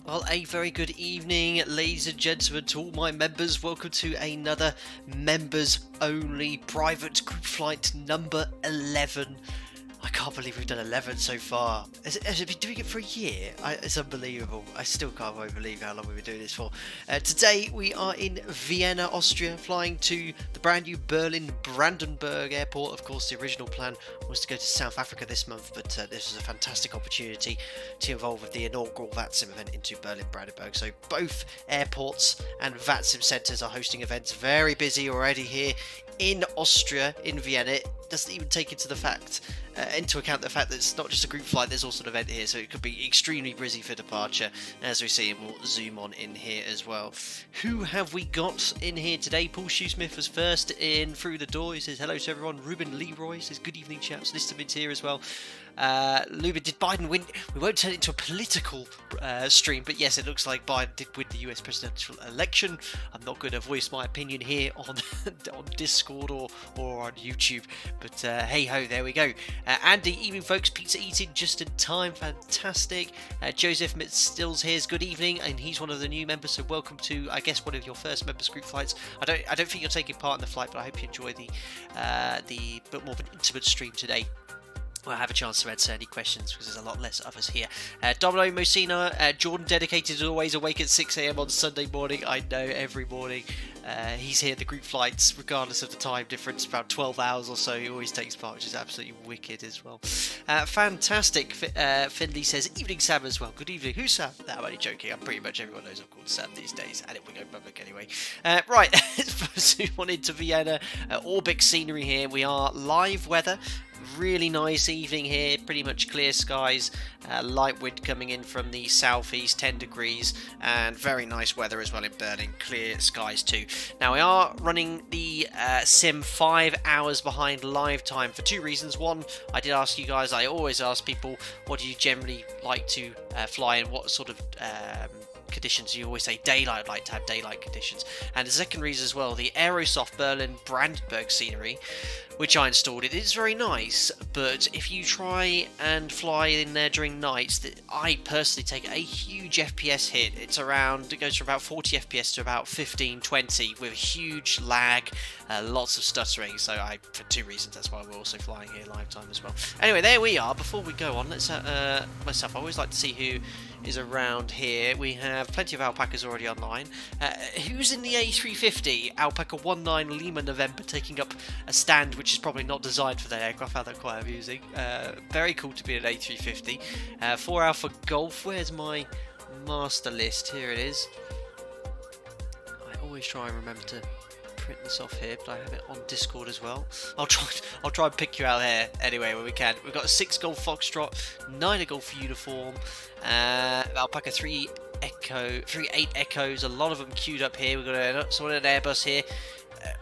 Well, a very good evening, ladies and gentlemen, to all my members. Welcome to another members-only private group flight number 11. I can't believe we've done 11 so far. Has it been doing it for a year? It's unbelievable. I still can't believe how long we've been doing this for. Today we are in Vienna, Austria, flying to the brand new Berlin Brandenburg airport. Of course, the original plan was to go to South Africa this month, but this was a fantastic opportunity to involve with the inaugural VATSIM event into Berlin Brandenburg. So both airports and VATSIM centres are hosting events. Very busy already here in Austria, in Vienna. It doesn't even take into account the fact that it's not just a group flight, there's also an event here, so it could be extremely busy for departure, as we see, and we'll zoom on in here as well. Who have we got in here today? Paul Shoesmith was first in through the door. He says hello to everyone. Ruben Leroy says good evening, chaps. Listamid's here as well. Luba, did Biden win? We won't turn it into a political stream, but yes, it looks like Biden did win the US presidential election. I'm not going to voice my opinion here on on Discord or on YouTube, but hey ho, there we go. Andy, evening folks, pizza eating just in time, fantastic. Joseph Mitzstills here's good evening, and he's one of the new members, so welcome to, I guess, one of your first members group flights. I don't think you're taking part in the flight, but I hope you enjoy the bit more of an intimate stream today. We'll have a chance to answer any questions because there's a lot less of us here. Domino Mosina, Jordan dedicated is always awake at 6 a.m. on Sunday morning. I know, every morning. He's here, the group flights, regardless of the time difference, about 12 hours or so. He always takes part, which is absolutely wicked as well. Fantastic. Finley says, evening Sam as well. Good evening. Who's Sam? No, I'm only joking. Pretty much everyone knows I'm called Sam these days, and it will go public anyway. Right, let's zoom on into Vienna. Orbic scenery here. We are live weather. Really nice evening here, pretty much clear skies, light wind coming in from the southeast, 10 degrees, and very nice weather as well in Berlin, clear skies too. Now we are running the sim 5 hours behind live time for two reasons. One, I did ask you guys, I always ask people, what do you generally like to fly in, what sort of conditions? You always say daylight. I'd like to have daylight conditions. And the second reason as well, the Aerosoft Berlin Brandenburg scenery, which I installed, it is very nice, but if you try and fly in there during nights, I personally take a huge FPS hit. It goes from about 40 FPS to about 15, 20 with huge lag, lots of stuttering. So for two reasons, that's why we're also flying here live time as well. Anyway, there we are. Before we go on, let's I always like to see who is around here. We have plenty of alpacas already online. Who's in the A350? Alpaca 19 Lima November, taking up a stand which is probably not designed for that aircraft. I found that quite amusing. Very cool to be an A350. 4 Alpha Golf. Where's my master list? Here it is. I always try and remember to print this off here, but I have it on Discord as well. I'll try and pick you out here anyway when we can. We've got a 6 Golf Foxtrot, 9 Golf uniform, Alpaca 3 8 Echoes, a lot of them queued up here. We've got an Airbus here.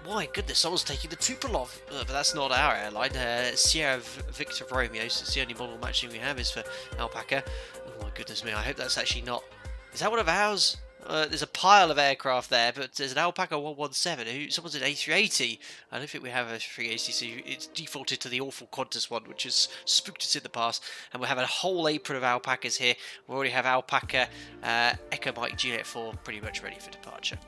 My goodness, someone's taking the Tupolev, but that's not our airline. Sierra Victor Romeo, so it's the only model matching we have is for Alpaca. Oh my goodness me, I hope that's actually not... Is that one of ours? There's a pile of aircraft there, but there's an Alpaca 117. Someone's an A380. I don't think we have a 380, so it's defaulted to the awful Qantas one, which has spooked us in the past. And we have a whole apron of alpacas here. We already have Alpaca Echo Mike Juliet 4 pretty much ready for departure.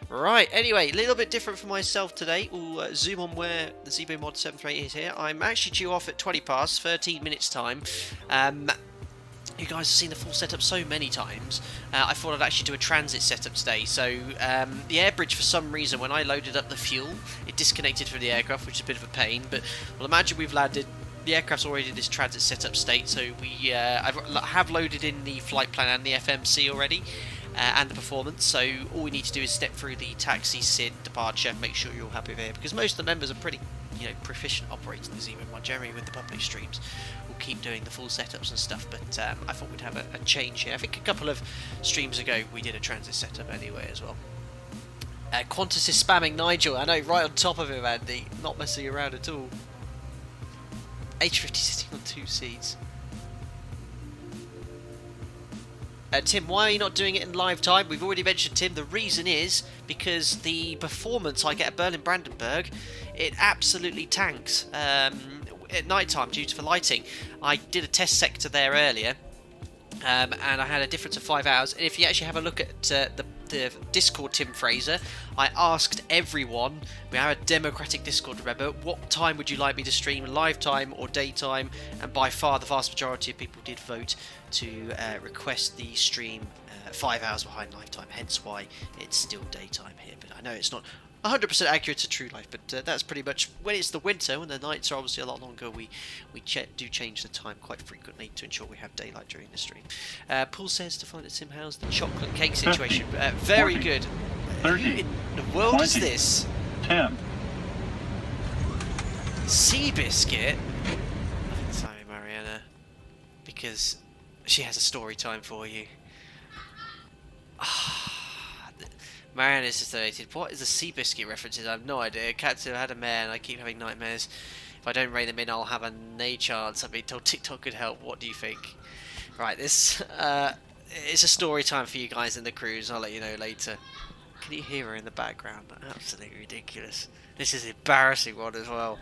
Right, anyway, a little bit different for myself today. We'll zoom on where the ZIBO Mod 738 is here. I'm actually due off at 20 past, 13 minutes time. You guys have seen the full setup so many times. I thought I'd actually do a transit setup today. So the air bridge, for some reason, when I loaded up the fuel, it disconnected from the aircraft, which is a bit of a pain. But well, imagine we've landed. The aircraft's already in this transit setup state, so we I have loaded in the flight plan and the FMC already. And the performance, so all we need to do is step through the taxi, SID, departure, make sure you're all happy there, because most of the members are pretty, proficient operating the ZIBO Mod. Generally with the public streams, we'll keep doing the full setups and stuff, but I thought we'd have a change here. I think a couple of streams ago we did a transit setup anyway as well. Qantas is spamming Nigel, I know, right on top of him, Andy, not messing around at all. H50 sitting on 2 seats. Tim, why are you not doing it in live time? We've already mentioned, Tim, the reason is because the performance I get at Berlin Brandenburg, it absolutely tanks at night time due to the lighting. I did a test sector there earlier, and I had a difference of 5 hours. And if you actually have a look at the Discord Tim Fraser, I asked everyone, we have a democratic Discord, remember, what time would you like me to stream, live time or daytime? And by far the vast majority of people did vote to request the stream 5 hours behind lifetime, hence why it's still daytime here. But I know it's not 100% accurate to true life, but that's pretty much when it's the winter, when the nights are obviously a lot longer, we do change the time quite frequently to ensure we have daylight during the stream. Paul says to find at Sim, how's the chocolate cake situation? Very 40, good. 30, Who in the world 20, is this? 10. Seabiscuit? Sorry, Mariana, because she has a story time for you. Mariana's just donated. What is the Seabiscuit references? I have no idea. Cats have had a mare and I keep having nightmares. If I don't rein them in, I'll have a nay chance. I've been told TikTok could help. What do you think? Right, this it's a story time for you guys in the cruise. I'll let you know later. Can you hear her in the background? Absolutely ridiculous. This is an embarrassing one as well.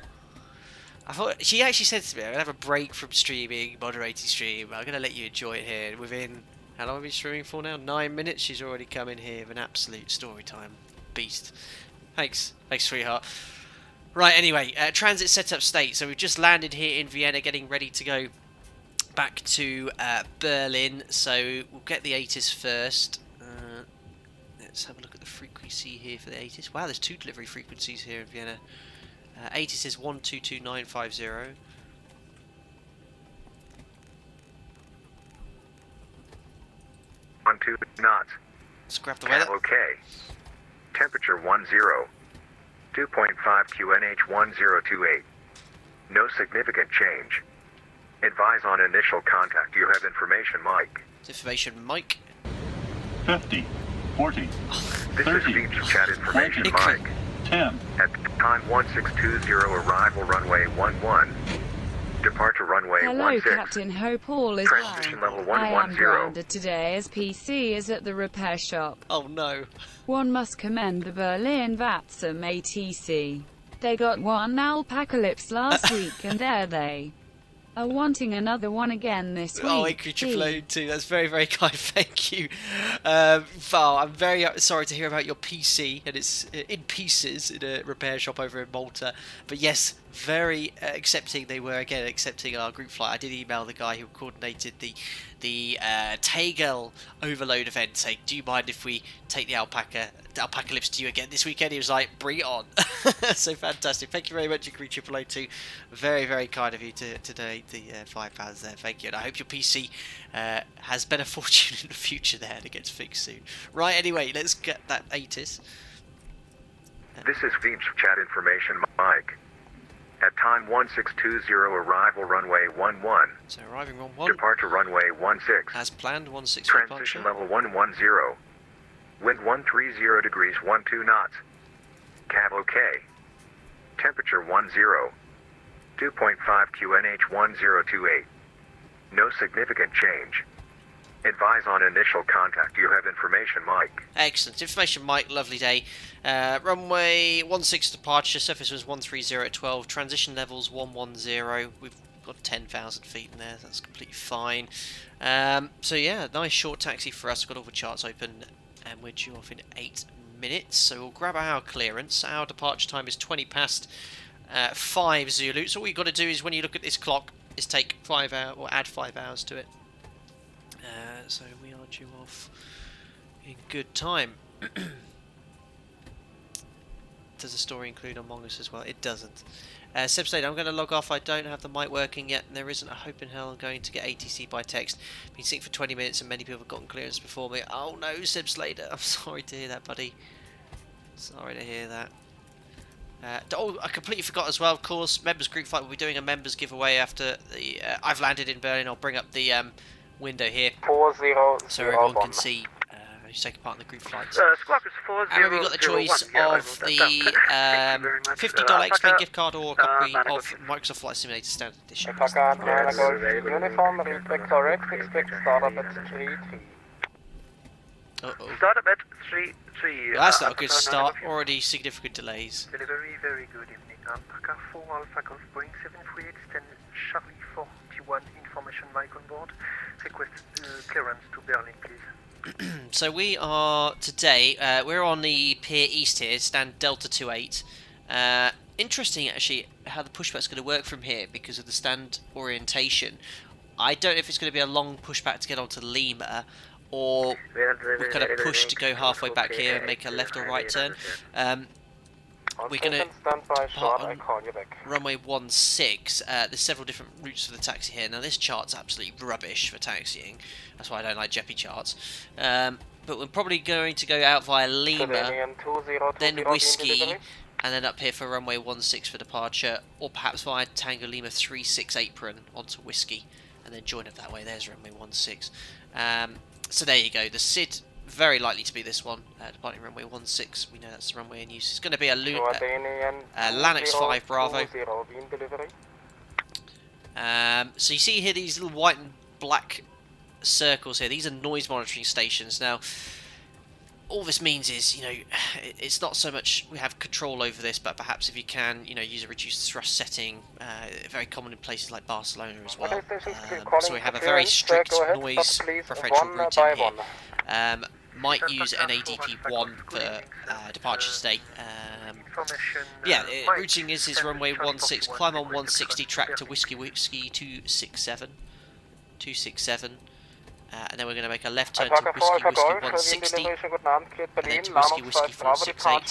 I thought she actually said to me, I'm going to have a break from streaming, moderating stream. I'm going to let you enjoy it here. And within, how long have we been streaming for now? 9 minutes. She's already come in here with an absolute story time beast. Thanks, sweetheart. Right, anyway, transit setup state. So we've just landed here in Vienna, getting ready to go back to Berlin. So we'll get the ATIS first. Let's have a look at the frequency here for the ATIS. Wow, there's 2 delivery frequencies here in Vienna. ATIS is 122950. On 2 knots. Let's grab the weather. Okay. Temperature 10. 2.5 QNH 1028. No significant change. Advise on initial contact. You have information, Mike. Information, Mike. 50, 40, This 30, is Veeps chat information, 20, Mike. 10. At time 1620, arrival runway 11. Departure runway Hello, 16. Captain Hope. All is Transmission well. level I am 110. grounded today as PC is at the repair shop. Oh no. One must commend the Berlin VATSIM ATC. They got one Alpacalypse last week and there they are wanting another one again this week. Oh, Triple too. That's very, very kind. Thank you. Val, I'm very sorry to hear about your PC and it's in pieces in a repair shop over in Malta. But yes, very accepting. They were again accepting our group flight. I did email the guy who coordinated the Tegel overload event, saying, "Do you mind if we take the Alpacalypse to you again this weekend?" He was like, "Bring it on!" So fantastic. Thank you very much, Triple Very, very kind of you to donate the £5 there. Thank you. And I hope your PC has better fortune in the future there and it gets fixed soon. Right. Anyway, let's get that ATIS. This is Veeps chat information, Mike. At time 1620, arrival runway 11. So arriving on 1. Departure runway 16. As planned, 16 Transition departure. level 110. Wind 130 degrees 12 knots. Cab okay. Temperature 10. 2.5 QNH 1028. No significant change. Advise on initial contact. You have information, Mike. Excellent information, Mike. Lovely day. Runway 16 departure. Surface was 130 at 12. Transition levels 110. We've got 10,000 feet in there. That's completely fine. So yeah, nice short taxi for us. We've got all the charts open, and we're due off in 8 minutes. So we'll grab our clearance. Our departure time is 20 past 5 Zulu. So all you've got to do is, when you look at this clock, is take 5 hours or add 5 hours to it. So we are due off in good time. Does the story include Among Us as well? It doesn't. Seb Slater, I'm going to log off. I don't have the mic working yet, and there isn't a hope in hell I'm going to get ATC by text. Been sick for 20 minutes, and many people have gotten clearance before me. Oh no, Seb Slater. I'm sorry to hear that, buddy. Sorry to hear that. Oh, I completely forgot as well, of course, members group fight. We'll be doing a members giveaway after the I've landed in Berlin. I'll bring up the window here 40, so everyone can see who's taking part in the group flights. Squawkers 40, And we've got the choice of the $50 X-Men gift card or a copy of Microsoft Flight Simulator Standard Edition. Alpaca Airways uniform, respect correct, expect startup at 3-3. Uh-oh. Startup at 3-3. Well, that's not a good start. Already significant delays. Delivery, very good evening. Alpaca 4 Alpha Golf Boeing 738, stand Charlie 41, information mic on board. Request clearance to Berlin, please. So we are today, we're on the Pier East here, stand Delta 28. Interesting actually how the pushback's going to work from here because of the stand orientation. I don't know if it's going to be a long pushback to get onto Lima, or we're kind of pushed to go halfway back here and make a left or right turn. We're going to depart on runway 16. There's several different routes for the taxi here. Now this chart's absolutely rubbish for taxiing. That's why I don't like Jeppy charts. But we're probably going to go out via Lima, then Whiskey, and then up here for runway 16 for departure, or perhaps via Tango Lima 36 apron onto Whiskey, and then join up that way. There's runway 16. So there you go. The SID, very likely to be this one, departing runway 16. We know that's the runway in use. It's going to be a Lannex 5 Bravo. So you see here these little white and black circles here. These are noise monitoring stations. Now, all this means is, you know, it's not so much we have control over this, but perhaps if you can, you know, use a reduced thrust setting, very common in places like Barcelona as well. So we have a very strict noise preferential routing here. Might use an ADP 1 for departure today. Yeah, routing is runway 16, climb on 160, track to Whiskey 267. And then we're going to make a left turn to Whiskey 160, and then to Whiskey 468,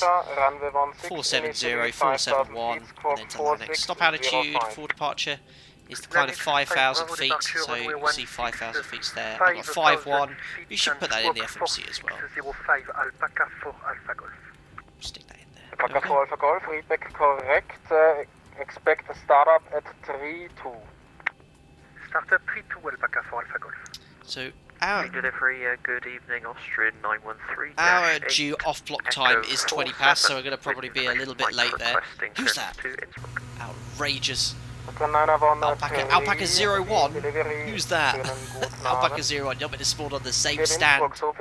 470, 471, and then to Lannex. Stop altitude for departure is the climb of 5,000 feet, so you can see 5,000 feet there. I've got 5-1, you should put that in the FMC as well. Stick that in there. Alpaca 4 Alpha Golf, feedback correct. Expect a startup at 3-2. Startup 3-2 Alpaca 4 Alpha Golf. So our delivery, good evening, Austrian 913. Our due off block time is 20 past, so we're going to probably be a little bit late there. Who's that? Outrageous. Alpaca 01? Who's that? Alpaca 01, you're meant to spawn on the same stand. How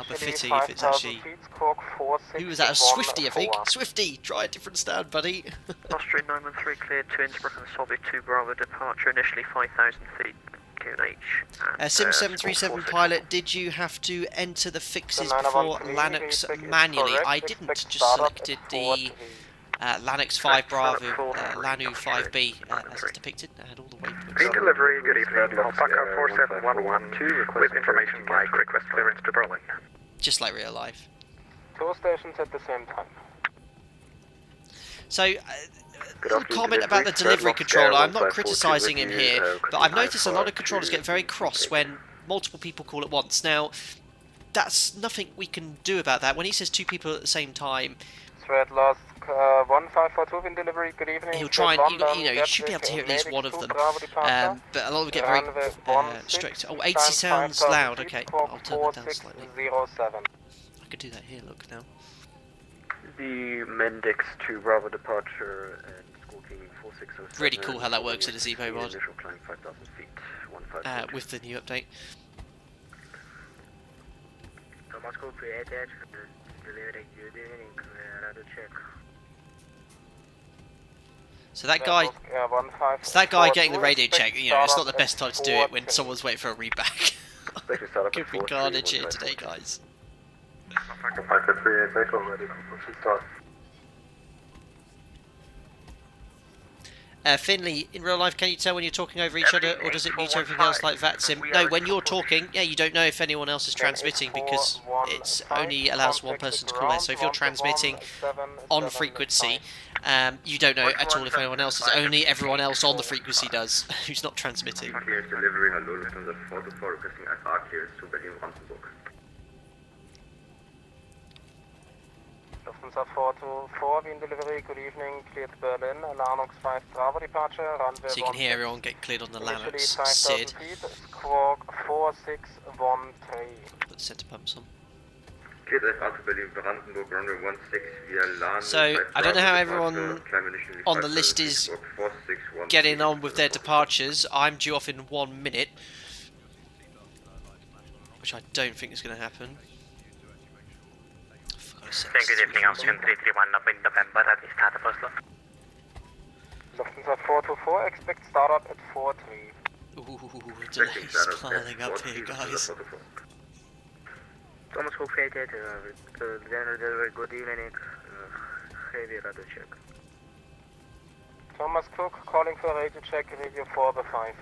befitting if it's actually... Who was that? A Swifty, I think? Swifty, try a different stand, buddy. Austrian 913 cleared to Innsbruck and Solvay 2 Bravo departure, initially 5,000 feet. Sim 737 pilot, did you have to enter the fixes before Lannex manually? I didn't, just selected the Lannex 5 Bravo, Lanu 5B as it's depicted. I had all the waypoints. Delivery, good evening, Alpaca 47112 with information by request clearance to Berlin. Just like real life. 2 stations at the same time. So, a little comment about the delivery controller. I'm not criticising him here, but I've noticed a lot of controllers get very cross when multiple people call at once. Now, that's nothing we can do about that. When he says 2 people at the same time, Thread lost 1542 in delivery, good evening. He'll try and, you should be able to hear at least one of them. But a lot of them get very strict. Oh, 80 sounds loud, okay. I'll turn that down slightly. I could do that here, look now. The Mendix to Bravo departure and School King 4607. Really cool how that works in a ZIBO mod. Initial climb 5,000 feet, with the new update. So that guy, it's that guy getting the radio check. You know, it's not the best time to do it when someone's waiting for a readback. Could be carnage here today, guys. Finley, in real life, can you tell when you're talking over each other, or does it mute everything else like VATSIM? No, when you're talking, yeah, you don't know if anyone else is transmitting because it only allows one person to call there. So if you're transmitting on frequency, you don't know at all if anyone else is. Only everyone else on the frequency does, who's not transmitting. Delivery, hello, Lufthansa 424 requesting FR clearance to Berlin Brandenburg. Lufthansa 424, Wien delivery, good evening, cleared to Berlin, Lannex 5 Bravo departure, runway. So you can hear everyone get cleared on the Lannex SID. Squawk 4613. Put the centre pumps on. So, I don't know how everyone on the list is getting on with their departures. I'm due off in 1 minute, which I don't think is going to happen. Good evening, Austrian 331 up in November at the start of Oslo. Lufthansa 424, expect startup at 43. Ooh, delays piling up here, guys. Thomas Cook 88, good evening, heavy radar check. Thomas Cook calling for radio check, radio 4/5.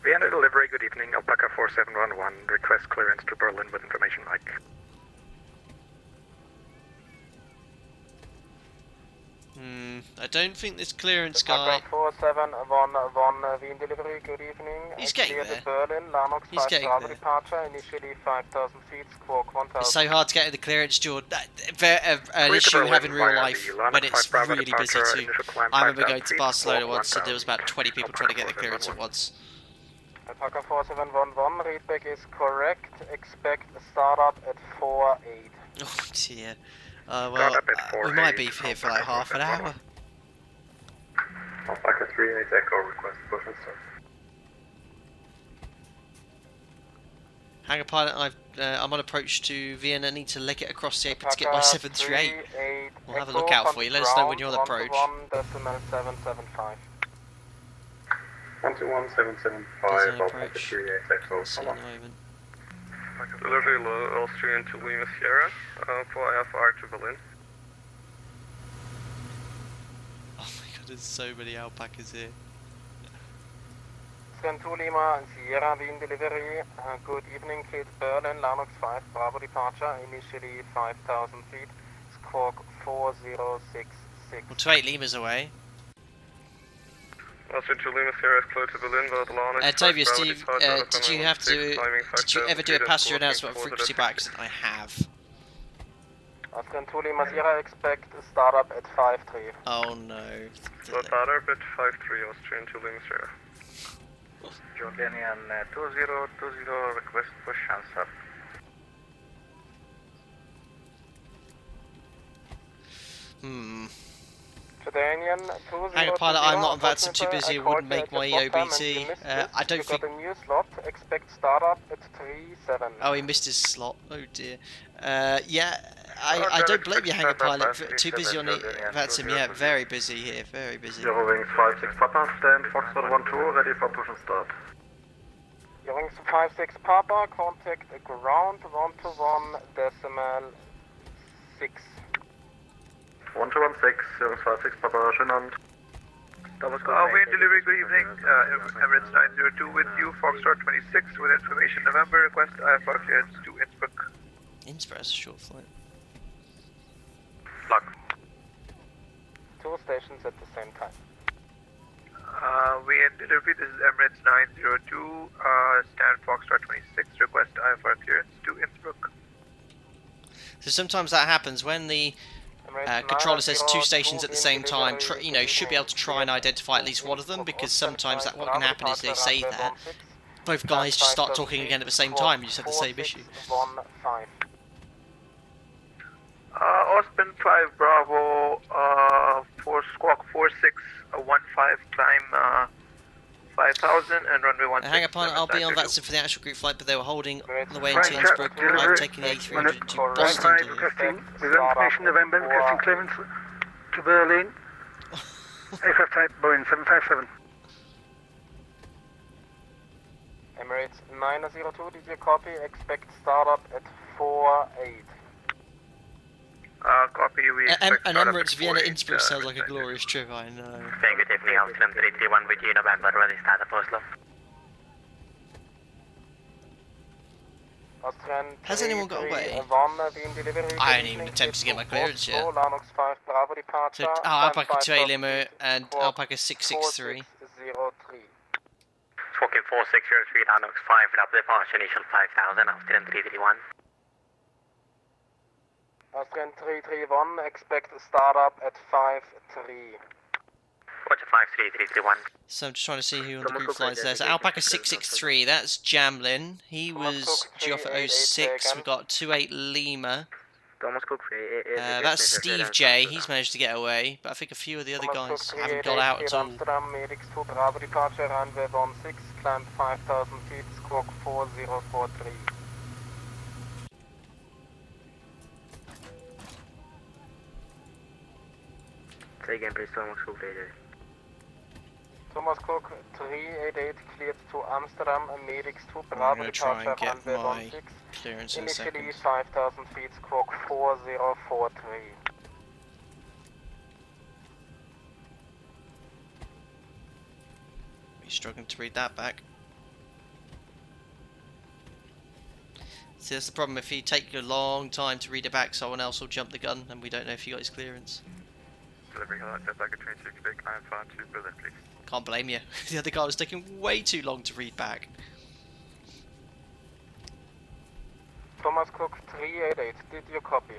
Vienna delivery, good evening, Alpaca 4711, request clearance to Berlin with information like. I don't think this clearance guy... Alpaca 4711, Wien delivery, good evening. He's getting Clear there. to Berlin, Lannox He's 5 getting Bravo there. departure, initially 5,000 feet, squawk 1,000. It's so hard to get the clearance, George. An issue we have in real life when it's really busy too. I remember going to Barcelona once and there was about 20 people trying to get the clearance at once. Alpaca 4711, readback is correct, expect a startup at 48. Oh dear. Well, we might be here for like half an hour. Alpaca 38 Echo, request push and start. Hangar pilot, I'm on approach to Vienna. I need to leg it across the apron to get my 738. We'll have a look out for you. Let us know when you're on approach. 121.775. 121.775, Alpaca 38 Echo, We'll see in a moment. Delivery low Austrian to Lima Sierra, for IFR to Berlin. Oh my god, there's so many alpacas here. Austrian to Lima Sierra, Wien delivery, good evening, clear to Berlin, Lannox 5 Bravo departure, initially 5,000 feet, squawk 4066. Well, 28 Lima's away. Austrian to Lima Sierra is clear to Berlin, via the Lannox Tavia, Steve, did you ever do a passenger announcement on frequency by accident? I have. Austrian to Lima Sierra, expect a startup at 53. Oh no. Startup at 53, Austrian to Lima Sierra. Jordanian 2020, request push answer. Jordanian 2020. Hangar pilot, I'm not on VATSIM, too busy, I wouldn't make my EOBT. I don't think... You got a new slot, expect startup at 37. Oh, he missed his slot. Oh dear. Yeah, I don't blame you, Hangar pilot. Too busy on VATSIM. Yeah, very busy here, very busy. Eurowings 56 Papa, stand Foxtrot 12, ready for push and start. Eurowings 56 Papa, contact ground 121.6. 1216, Eurowings 56 Papa, schönen Abend. Wind delivery, good evening. Emirates 902 with you, Foxtrot 26 with information November, request IFR clearance to Innsbruck. Innsbruck is a short flight. Lock. Two stations at the same time. Wind delivery, this is Emirates 902, stand Foxtrot 26, request IFR clearance to Innsbruck. So sometimes that happens when the controller says two stations at the same time. You know, should be able to try and identify at least one of them, because sometimes that what can happen is they say that both guys just start talking again at the same time and you just have the same issue. Ospen 5 Bravo, for squawk 4615, climb 5000 and runway 16. Hangar pilot, I'll be on VATSIM for the actual group flight, but they were holding on the way into Innsbruck. I've taken the A300 to Boston to... With information November, requesting clearance to Berlin. Aircraft type Boeing 757. Emirates 902, did you copy? Expect startup at 48. Copy, we expect An Emirates Vienna Innsbruck sounds like a glorious trip, I know. Good evening, Austrian 331 with you, November, ready start of Oslo. Has anyone got away? I ain't even attempted to get my clearance yet. So, Alpaca 28 Limo and Alpaca 663. Squawking 4603, Lannox 5, up departure, initial 5000, Austrian 331. Austrian 331, expect startup at 53. Roger 53331. So I'm just trying to see who on the group flights there. So Alpaca 663, that's Jamlin. He was due off at 06. We've got 28 Lima. That's Steve J. He's managed to get away, but I think a few of the other guys haven't got out at all. Medics 2 Bravo departure, runway 16, climb 5000 feet, squawk 4043. Say again, please, Thomas Cook 388. Thomas Cook 388 cleared to Amsterdam, Medics 2, I'm Bravo going to try departure, and get runway my 16, clearance in a initially second. 5,000 feet, squawk 4043. You're struggling to read that back. See, that's the problem. If you take a long time to read it back, someone else will jump the gun, and we don't know if you got his clearance. Delivery hello, Alpaca 26 big, I'm far to Berlin, please. Can't blame you. The other guy was taking way too long to read back. Thomas Cook 388, did you copy?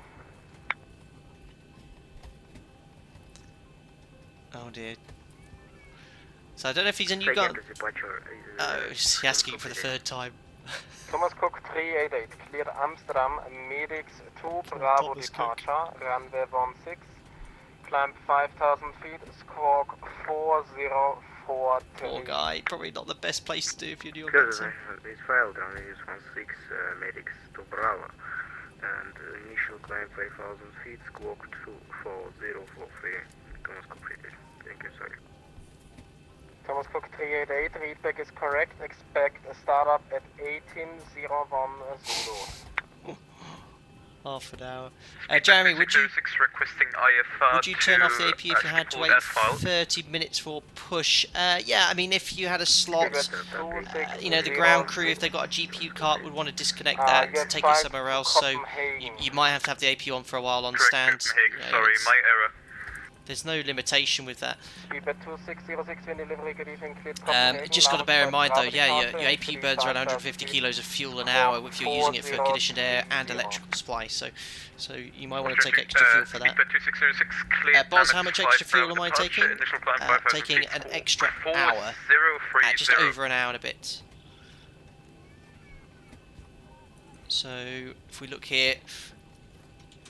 Oh dear. So I don't know if he's a new Say gun. again, please, departure. Oh, he's asking for the third time. Thomas Cook 388, cleared Amsterdam, Medics 2, Bravo Thomas Cook. departure, runway 16, climb 5,000 feet, squawk 4043. Poor guy. Probably not the best place to do if you're new Because gun. it's filed on is 16 medics to Bravo, and initial climb 5,000 feet, squawk 24043. Thomas Cook 388. Thank you, sorry. Thomas Cook 388, readback is correct, expect a startup at 1801 Zulu. Half an hour. Jeremy, would you turn off the AP if you had to wait 30 minutes for push? Yeah, I mean, if you had a slot, you know, the ground crew, if they got a GPU cart, would want to disconnect that to take it somewhere else, so you might have to have the AP on for a while on stand. You know, sorry, my error. there's no limitation with that. Speedbird 2606, when delivery, good evening, cleared Just got to bear in mind though, yeah, your AP burns around 150 kilos of fuel an hour if you're using it for conditioned air and electrical supply, so you might want to take extra fuel for that. Speedbird 2606, cleared. Boz, how much extra fuel am I taking? Taking an extra hour, just over an hour and a bit. So if we look here,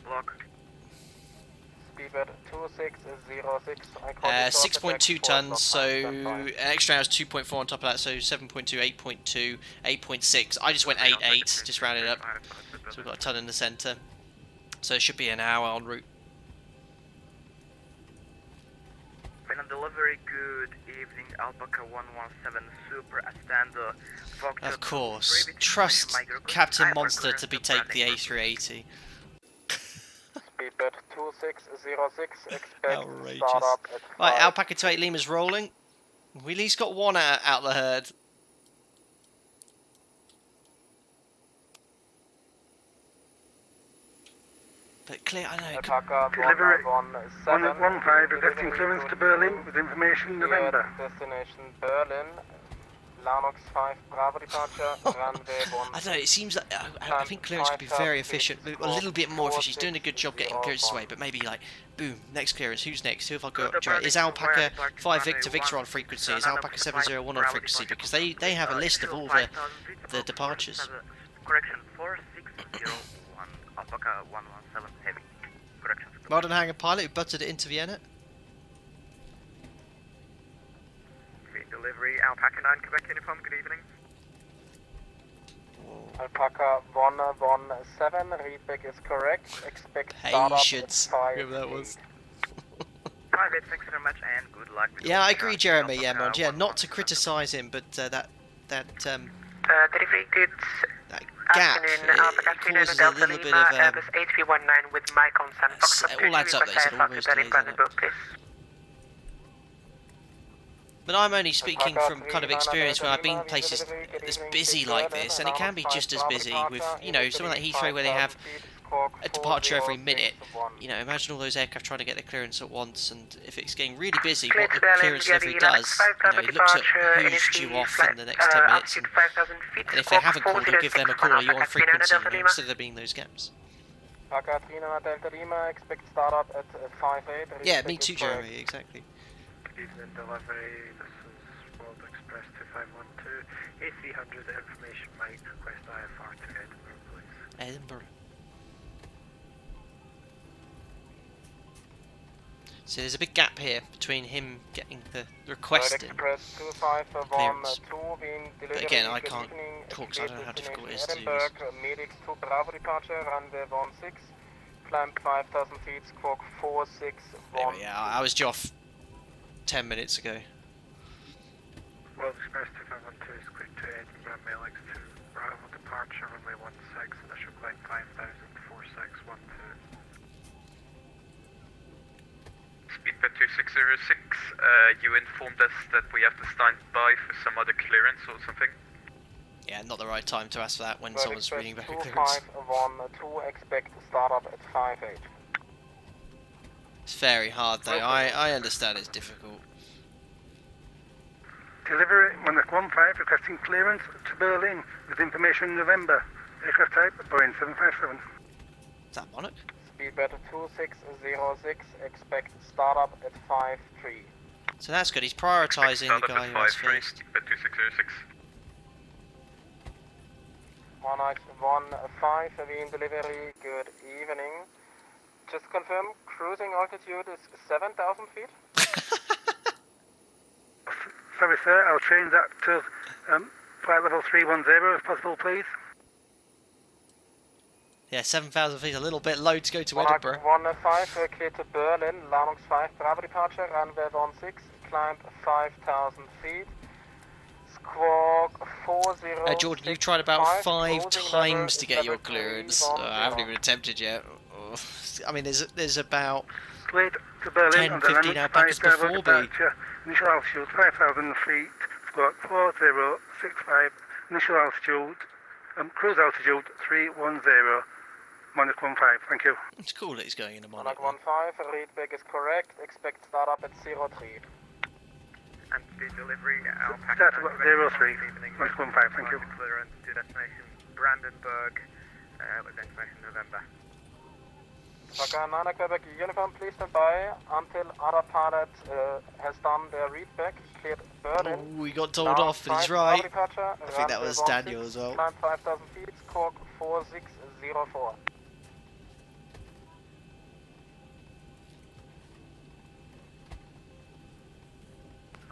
Block. Speedbird 2606, 6.2 tons, so an extra hour is 2.4 on top of that, so 7.2, 8.2, 8.6. I just went 8.8, just rounded up. So we've got a ton in the centre. So it should be an hour en route. Final delivery, good evening, Alpaca 117 Super Astando. Of course, trust Captain Monster to take the A380. Speedbird 2606, expect Outrageous. startup at 5. Right, Alpaca 28 Lima's rolling. We at least got one out the herd. But clear, I know. Alpaca Delivery 117, 115, requesting clearance to Berlin with information November. Destination Berlin, Lanox 5, Bravo departure, runway 1. I don't know, it seems like I think clearance could be very efficient, a little bit more efficient. She's doing a good job getting clearance away, but maybe like, boom, next clearance, who's next? Who have I got? Is Alpaca 5 Victor on frequency? Is Alpaca 701 on frequency? Because they have a list of all the departures. Correction 4601, Alpaca 117 Heavy. Correction. Modern hangar pilot who buttered it into Vienna. Delivery, Alpaca 9, Quebec uniform, good evening. Alpaca 117, readback is correct, expect startup Patience, at 5. whoever that was. Private, thanks very much and good luck. with Yeah, all I agree, Jeremy. Alpaca Yeah, Mod. Yeah, not to 117. criticise him, but that Delivery goods. gap Afternoon, Alpaca causes a Delta little bit Lima, of Airbus A319 with my consent. it all adds up, though, so all those Berlin delays add up. Brandenburg, please. But I'm only speaking from kind of experience when I've been places as busy like this, and it can be just as busy with, you know, something like Heathrow where they have a departure every minute. You know, imagine all those aircraft trying to get the clearance at once, and if it's getting really busy, what the clearance delivery does, you know, it looks at who's due off in the next 10 minutes, and if they haven't called, it'll give them a call, are you on frequency, you know, instead of there being those gaps. Alpaca 39 Delta Lima, expect startup at 5-8. Yeah, me too, Jeremy, exactly. Good evening, delivery. This is World Express 2512. A300 information might request IFR to Edinburgh, please. Edinburgh. So there's a big gap here between him getting the request in. Express 2512 being delivered. But again, I can't talk, so I don't know how difficult it is to do this. Medics 2 Bravo departure, runway 16, climb 5,000 feet, squawk 461. There we are. I was due off 10 minutes ago. World Express 2512 is quick to Edinburgh, Mail X2, Bravo departure, runway 16, initial climb 5,04612. Speedbird 2606, you informed us that we have to stand by for some other clearance or something? Yeah, not the right time to ask for that when World someone's Express reading back a clearance. 2512, expect startup at 5-8. It's very hard though. I understand it's difficult. Delivery Monarch 15 requesting clearance to Berlin with information November. Aircraft type Boeing 757. Is that Monarch? Speedbird 2606, expect startup at 5-3. So that's good. He's prioritising the guy who was first. Speedbird 2606. Monarch 15, Wien delivery, good evening. Just confirm, cruising altitude is 7,000 feet? Sorry sir, I'll change that to flight level 310 if possible please. Yeah, 7,000 feet, a little bit low to go to Monarch Edinburgh. 15, clear to Berlin, Landungs 5, Bravo departure, runway 16, climb 5,000 feet. Squawk 40. Jordan, you've tried about 5 times to get your clearance. I haven't even attempted yet. I mean, there's about Slate to Berlin 10, 15 alpacas before me. Initial altitude 5,000 feet, squawk 4065, initial altitude, cruise altitude 310, Monarch 15, thank you. It's cool that he's going in a Monarch. Monarch 15, readback is correct, expect startup at 03. And the delivery, Alpaca Start about 03, Monarch 15, thank you. Clearance to destination Brandenburg, with information November. Alpaca 9 Quebec Uniform, please stand by until other pilot has done their readback, cleared Berlin. Oh, we got told off, but he's right. I think that was Daniel as well. Climb 5,000 feet, squawk 4604.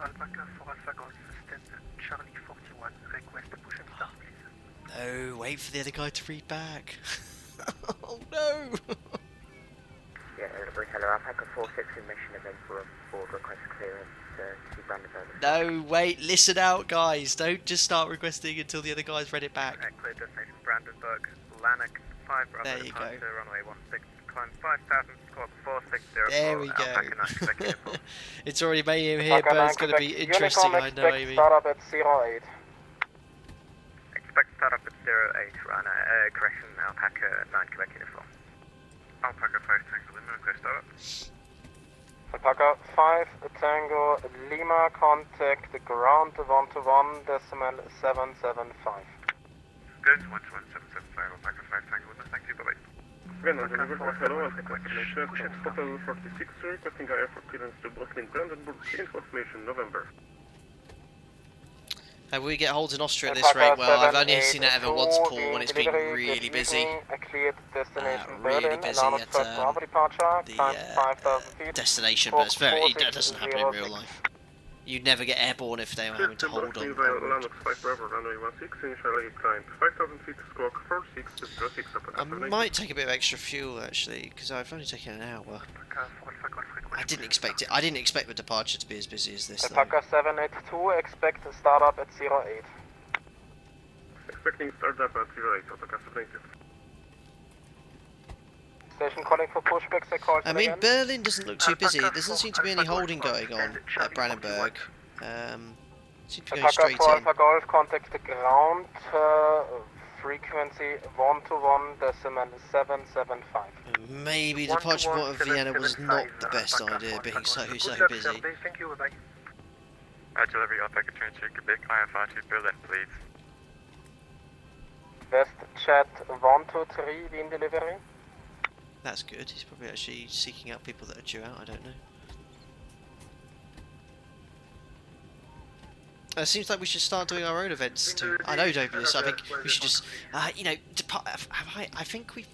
Alpaca for Alpha Golf, stand Charlie 41, request push and start please. No, wait for the other guy to read back. Oh no! Yeah, hello, Alpaca 46 in mission event for board request clearance to Brandenburg. No, wait, listen out guys. Don't just start requesting until the other guy's read it back. Clear destination Brandenburg, Lanark 5 Bravo There you departure, go. runway 16, climb 5,000, squawk 460. There we Alpaca go. 9 Quebec Uniform. It's already made him here, but it's going to be interesting, I know, Amy. Startup at 08. Expect startup at 08, runner, correction, Alpaca 9 Quebec Uniform. Alpaca 5 Tango Lima, request startup. Alpaca 5 Tango Lima, contact the ground 121.775. Good, 121.775, Alpaca 5 Tango Lima, thank you, bye-bye. Vienna ATC, hello, Hotel 46, requesting air for clearance to Berlin Brandenburg, information November. We get holds in Austria at this rate. Well, I've only seen it ever once, Paul, when it's been really busy. Really busy at the destination, but that doesn't happen in real life. You'd never get airborne if they were having to hold on. Landungs 5 Bravo, runway 16, initially climb 5,000 feet, squawk 4606 up I might take a bit of extra fuel actually, because I've only taken an hour. I didn't expect it. I didn't expect the departure to be as busy as this. Alpaca 782, expect startup at 08. Expecting startup at 08, Alpaca 782. Station calling for pushbacks, they called I mean, again. Berlin doesn't look too busy. There doesn't seem to be any holding going on at Brandenburg. Seems to be going Alpaca straight 4 in. Alpha Golf, contact the ground, frequency 121.775. Maybe the departure point of Vienna was not the best idea, being so busy. Thank you, bye. Delivery Alpaca 22 Quebec, IFR to Berlin, please. West Chat 123, Wien delivery. That's good. He's probably actually seeking out people that are due out. I don't know. It seems like we should start doing our own events too. I know, Douglas. I think we should just, you know, I think we've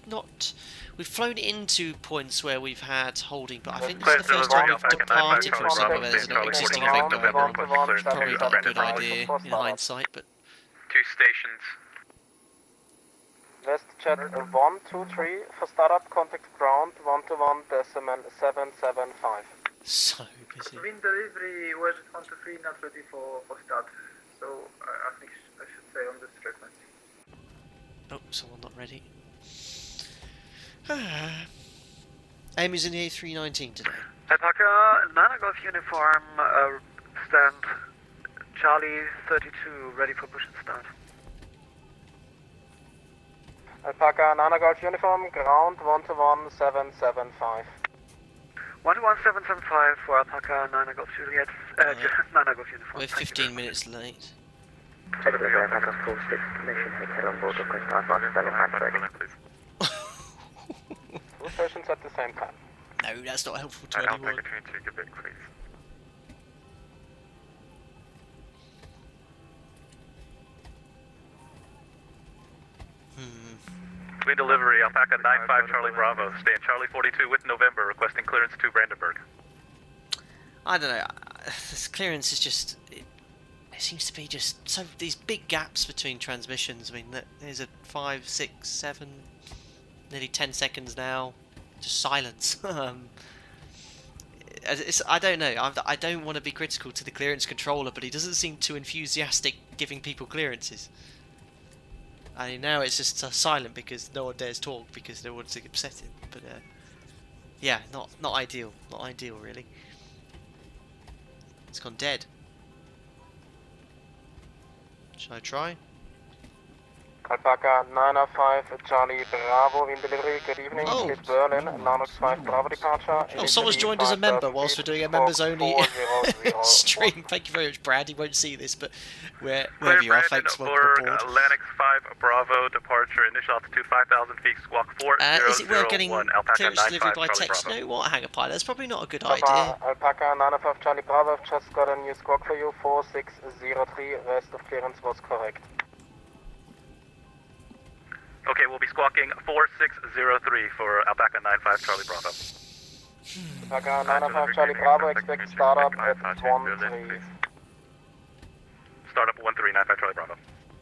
flown into points where we've had holding, but I think this is the first time we've departed from somewhere where there's an existing event going on. Probably not a good idea in hindsight, but 2 stations. WestJet 123 for startup, contact ground 121.775. So busy. Wind delivery was 123 not ready for start, so I think I should say on this frequency. Oh, someone not ready. Aim is in the A319 today. Alpaca, 9 Golf uniform, stand Charlie 32, ready for push and start. Alpaca 9 Golf uniform, ground 121.775. 121.775 for Alpaca 9 Golf Juliet, 9 Golf uniform. We're 15 minutes late. Check the Alpaca 46 mission hotel on board, request advance Berlin Brandenburg, please. Two stations at the same time. No, that's not helpful to Alpaca anyone. 22, Quebec, please. Clean delivery, Alpaca 95 Charlie Bravo. Stay in Charlie 42 with November, requesting clearance to Brandenburg. I don't know. This clearance is just. It seems to be just so. These big gaps between transmissions. I mean, there's a 5, 6, 7, nearly 10 seconds now. Just silence. I don't know. I don't want to be critical to the clearance controller, but he doesn't seem too enthusiastic giving people clearances. I mean, now it's just silent because no one dares talk because no one's upset him. But yeah, not ideal. Not ideal, really. It's gone dead. Shall I try? Alpaca 905 Charlie Bravo, wind delivery, good evening, Oh. it's Berlin, 905 Bravo departure. Oh, someone's joined as a member whilst we're doing a members only stream. Thank you very much, Brad. He won't see this, but wherever you are, thanks. Welcome aboard. Lennox 5 Bravo, departure, initial altitude 5,000 feet, squawk 4001, Is it worth getting Alpaca clearance 95 delivery by Charlie text? Bravo. No, what, Hangar Pilot? That's probably not a good idea. Alpaca 905 Charlie Bravo, I've just got a new squawk for you, 4603, rest of clearance was correct. Okay, we'll be squawking 4603 for Alpaca 95 Charlie Bravo. Alpaca 905 Charlie Bravo, expect startup at 13. Startup 1395 Charlie Bravo.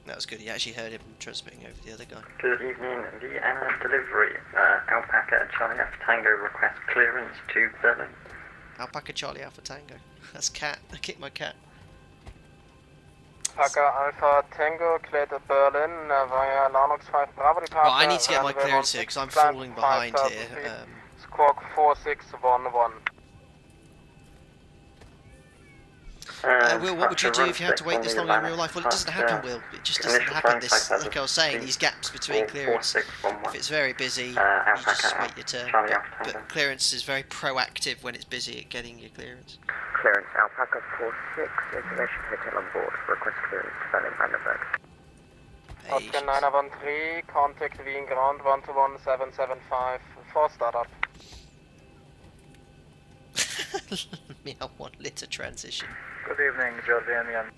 That was good. He actually heard him transmitting over the other guy. Good evening, Vienna delivery. Alpaca Charlie Alpha Tango request clearance to Berlin. Alpaca Charlie Alpha Tango. That's cat. I kicked my cat. Alpaca Alpha Tango, cleared at Berlin via Lanox 5 Bravo departure. Well, I need to get my clearance here because I'm falling behind here. Squawk 4611. Will, what would you do if you had to wait this long in real life? Well, it doesn't happen, Will. It just doesn't happen. This, like I was saying, these gaps between clearance. If it's very busy, you just wait your turn. But clearance is very proactive when it's busy at getting your clearance. Clearance, Alpaca 46, information hotel on board, request clearance to Berlin Brandenburg. Oscar 913, contact Wien ground 121.775 for startup. Meow 1 litre transition. Good evening, Jordanian.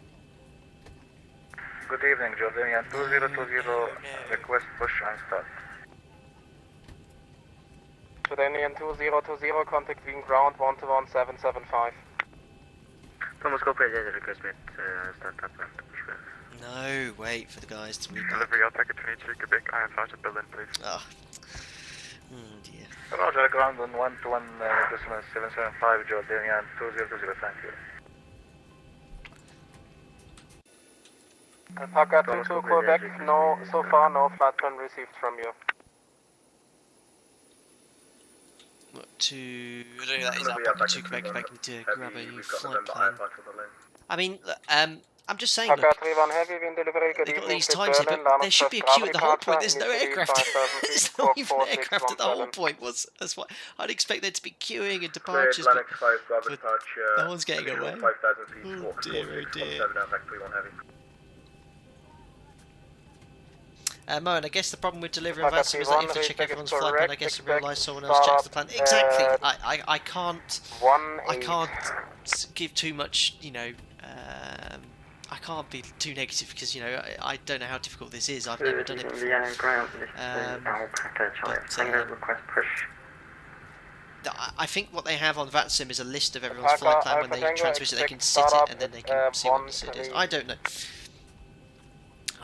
Good evening, Jordanian. 2020, request push and start. Jordanian 2020, contact Wien ground 121.775. Thomas Corporate, request with startup and pushback. No, wait for the guys to meet back. Delivery Alpaca 22 Quebec, I am out of Berlin, please. Oh. Dear. Roger, ground on 121.775, Jordanian 2020, thank you. Alpaca 22 Quebec, no, so far no flight plan received from you. What, to... I don't know that is Alpaca 2 Quebec if I can grab a flight plan. I mean, I'm just saying, look, Alpaca 31 heavy, wind delivery, good they've got evening, these times here, but there should be a queue at the whole point. There's no aircraft. There's not even an aircraft at the whole point. That's why I'd expect there to be queuing and departures, but no one's getting away. Oh dear, oh dear. Mo, and I guess the problem with delivering VATSIM is that you have to check everyone's flight plan. I guess in real life someone else checks the plan. Exactly. I can't give too much, you know. I can't be too negative because, you know, I don't know how difficult this is. I've never done it before. I think what they have on VATSIM is a list of everyone's flight plan. When they transmit it, they can sit it and then they can see what the sit is. I don't know.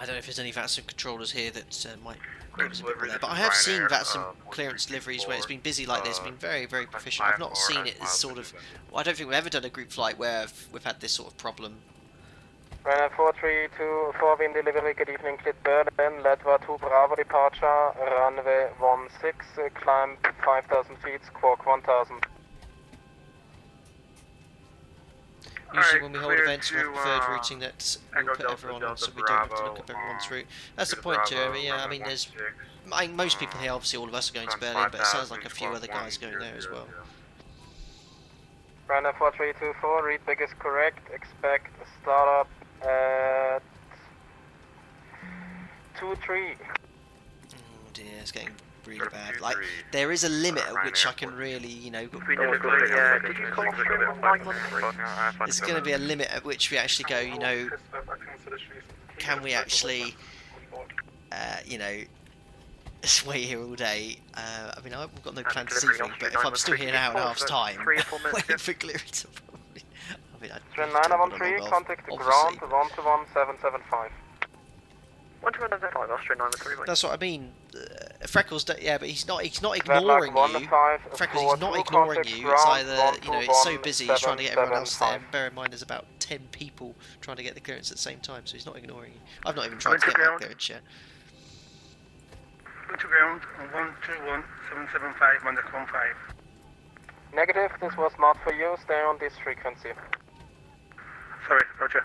I don't know if there's any VATSIM controllers here that might give us a bit more there, but I have seen VATSIM clearance deliveries where it's been busy like this, been very, very proficient. I've not seen it as sort of, well, I don't think we've ever done a group flight where we've had this sort of problem. Runway 4324, wind delivery, good evening, cleared Berlin, Ledva 2 Bravo departure, runway 16, climb 5,000 feet, squawk 1,000. Usually when we hold events, we have preferred routing that we'll put everyone on, so we don't have to look up everyone's route. That's the point, Jeremy. Yeah, I mean, there's, most people here, obviously all of us are going to Berlin, but it sounds like a few other guys going there as well. Runway 4324, read big is correct, expect a startup at 2-3. Oh dear, it's getting really bad. Like, there is a limit at which I can really, you know... There's going to be a limit at which we actually go, you know... Can we actually, you know... Just wait here all day. I mean, I've got no plan this evening, but if I'm still here an hour and a half's time, waiting for clearance, I mean, I'd 913, contact the ground, 121-775. 121-775, Austria 913. That's what I mean. Freckles, yeah, but he's not ignoring you. Freckles, he's not ignoring you. It's either, you know, it's so busy, he's trying to get everyone else there. Bear in mind, there's about 10 people trying to get the clearance at the same time, so he's not ignoring you. I've not even tried to get my clearance yet. To ground, 121-775, Monday 15. Negative, this was not for you, stay on this frequency. Sorry, roger.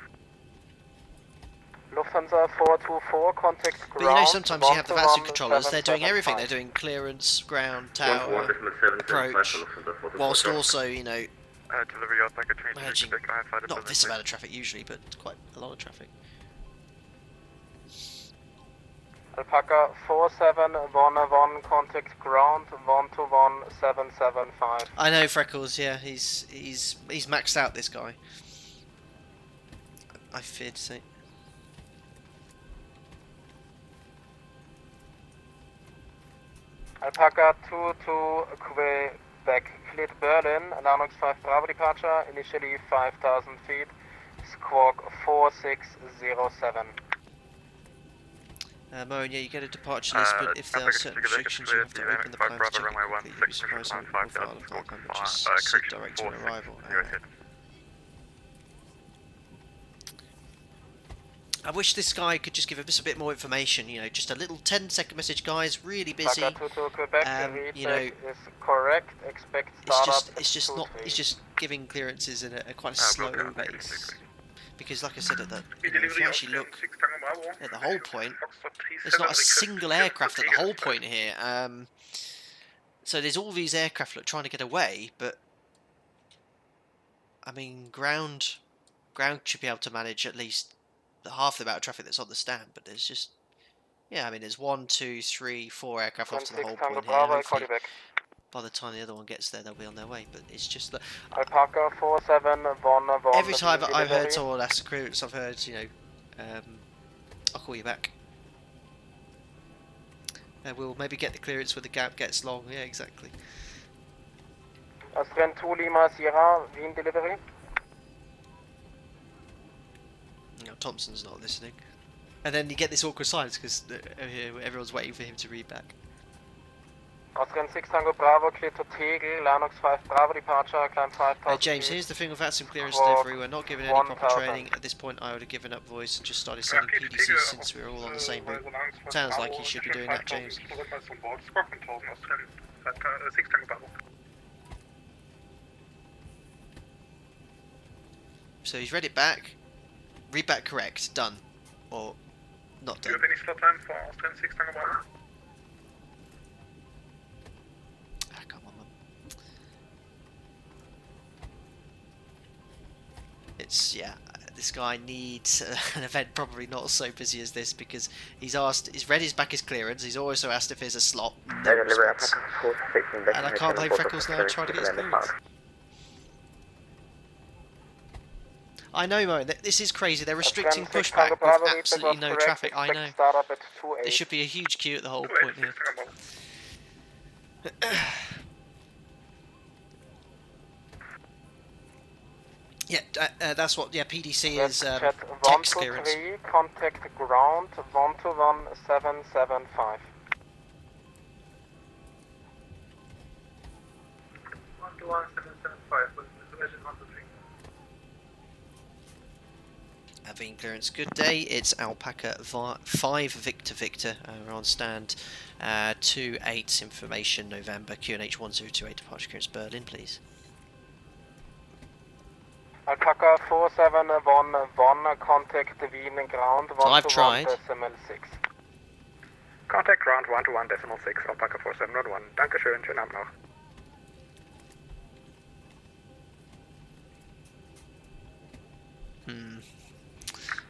Lufthansa 424, contact ground. But you know, sometimes you have the VATSIM controllers, they're doing everything. They're doing clearance, ground, tower, approach, whilst also, you know, managing not this amount of traffic usually, but quite a lot of traffic. Alpaca 4711, contact ground 121-775. I know Freckles, yeah, he's maxed out, this guy. I fear to say. Alpaca 22 Quebec, cleared Berlin, Lanux 5 Bravo departure, initially 5,000 feet, squawk 4607. Moen, yeah, you get a departure list, but if there are certain restrictions, you have to open the plan to check it quickly. You'll be surprised how many file of flight plan which is sit direct to an arrival. I wish this guy could just give us a bit more information, you know, just a little 10-second message, guys, really busy. You know, correct. Expect it's just giving clearances in a quite a slow pace. Because, like I said, you know, if you actually look at the whole point, there's not a single aircraft at the whole point here. So there's all these aircraft trying to get away, but I mean, ground should be able to manage at least half the amount of traffic that's on the stand. But there's just, yeah, I mean, there's 1, 2, 3, 4 aircraft off to the whole point here. Hopefully, by the time the other one gets there, they'll be on their way. But it's just that Alpaca 4711. every time I've heard someone ask a clearance, I've heard, you know, I'll call you back. We'll maybe get the clearance when the gap gets long. Yeah, exactly. Austrian 2 Lima Sierra, Wien delivery. You know, Thompson's not listening. And then you get this awkward silence because everyone's waiting for him to read back. Austrian 6 Tango Bravo, clear to Tegel, Lanux 5 Bravo departure, climb 5,000 James, here's the thing with VATSIM clearance delivery. We're not given any proper training. At this point, I would have given up voice and just started sending PDCs since we're all on the same route. Sounds like you should be doing that, James. So he's read it back. Read back correct. Done. Or not done. Do you have any slot time for Austrian 6 Tango Bravo? Come on, man. It's, yeah, this guy needs an event probably not so busy as this because he's read his back his clearance, he's also asked if there's a slot, no response. And I can't blame Freckles now trying to get his clearance. I know, Mo, this is crazy, they're restricting pushback with absolutely no traffic, I know. There should be a huge queue at the whole point here. Yeah, that's what. Yeah, PDC is Jet text clearance. 123, contact ground 121-775. 121-775 with Division 123. Avine clearance, good day. It's Alpaca 5 Victor Victor. We're on stand 28 information November QNH 1028 departure clearance Berlin, please. Alpaca 4711, contact Wien ground 121.6. Contact ground 121.6, Alpaca 4701. Dankeschön, schönen Abend noch.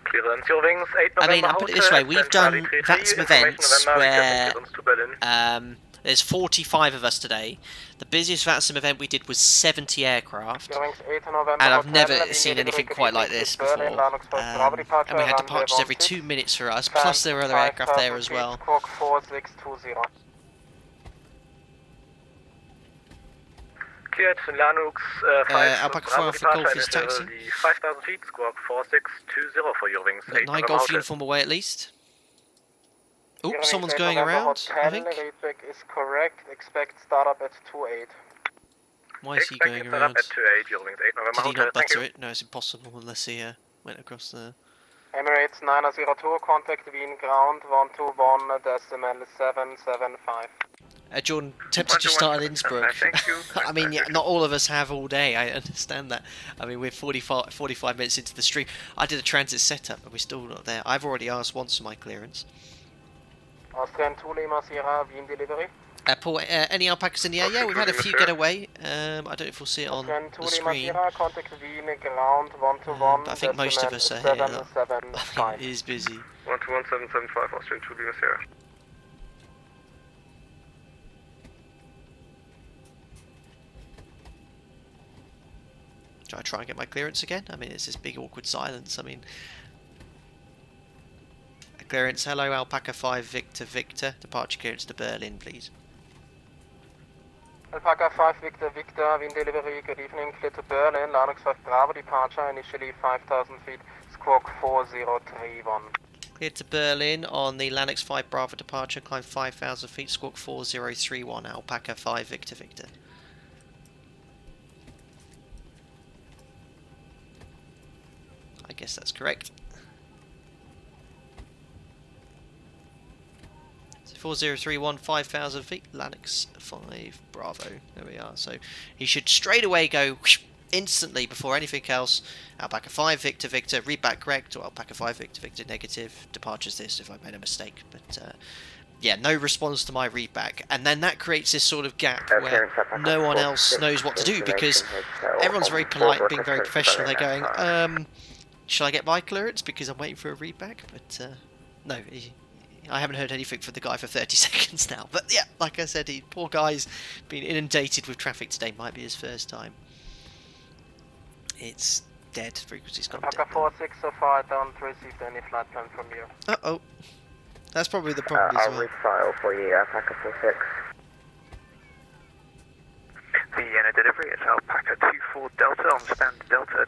Clearance your wings, 8 November. I mean, I'll put it this way, we've done VATSIM events where there's 45 of us today. The busiest VATSIM event we did was 70 aircraft, and I've never seen anything quite like this before. And we had departures every 2 minutes for us, plus there were other aircraft there as well. Cleared Lanux Alpaca 4 Alpha Golf is taxi. 5,000 feet, squawk 4620 for your wings. Got 9 Golf uniform away at least. Oh, someone's going around, I think. Is correct. Expect startup at 28. Why is he going around? At 28, your wings, 8 November. Did he not butter it? No, it's impossible unless he went across there. Emirates 902, contact Wien ground 121.775. Jordan, tempted to start at Innsbruck. Thank you. I mean, yeah, not all of us have all day, I understand that. I mean, we're 45 minutes into the stream. I did a transit setup, but we're still not there. I've already asked once for my clearance. Austrian 2 Lima Sierra, Wien delivery. Paul, any alpacas in the air? Yeah, we've had a few get away. I don't know if we'll see it on the screen. Contact Wien ground 121. I think most of us are here. I mean, it is busy. 121.775, Austrian 2 Lima Sierra. Shall I try and get my clearance again? I mean, it's this big awkward silence. I mean, clearance. Hello, Alpaca 5 Victor Victor. Departure clearance to Berlin, please. Alpaca 5 Victor Victor, Wien delivery. Good evening. Clear to Berlin. Lanux 5 Bravo departure. Initially 5,000 feet. Squawk 4031. Cleared to Berlin on the Lanux 5 Bravo departure. Climb 5,000 feet. Squawk 4031. Alpaca 5 Victor Victor. I guess that's correct. So 4031, 5,000 feet, Lanux 5 Bravo. There we are. So he should straight away go whoosh, instantly before anything else. Alpaca 5 Victor Victor, read back correct, or Alpaca 5 Victor Victor negative. Departures this if I made a mistake. But yeah, no response to my read back. And then that creates this sort of gap where no one else knows what to do because everyone's very polite, being very professional. They're going, shall I get my clearance because I'm waiting for a readback? But no, I haven't heard anything from the guy for 30 seconds now. But yeah, like I said, poor guy's been inundated with traffic today. Might be his first time. It's dead. Frequency's gone dead. Alpaca 46 so far, I don't receive any flight plan from you. Uh-oh. That's probably the problem as well. I'll refile for you, Alpaca 46. Vienna delivery, it's Alpaca 24 Delta on stand Delta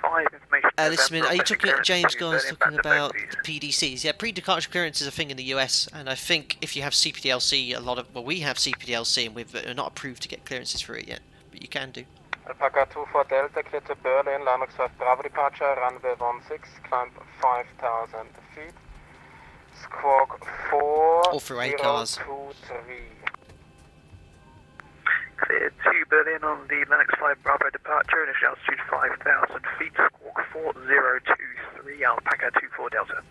25 information. Listen, are you talking at James Guy's talking about the PDCs? Yeah, pre-departure clearance is a thing in the US, and I think if you have CPDLC, we have CPDLC, and we're not approved to get clearances for it yet, but you can do. Alpaca 24 Delta, clear to Berlin, Lanux 5 Bravo departure, runway 16, climb 5,000 feet, squawk 4023. Clear to Berlin on the Lanux 5 Bravo departure, initial altitude 5,000 feet, squawk 4023, Alpaca 24 Delta.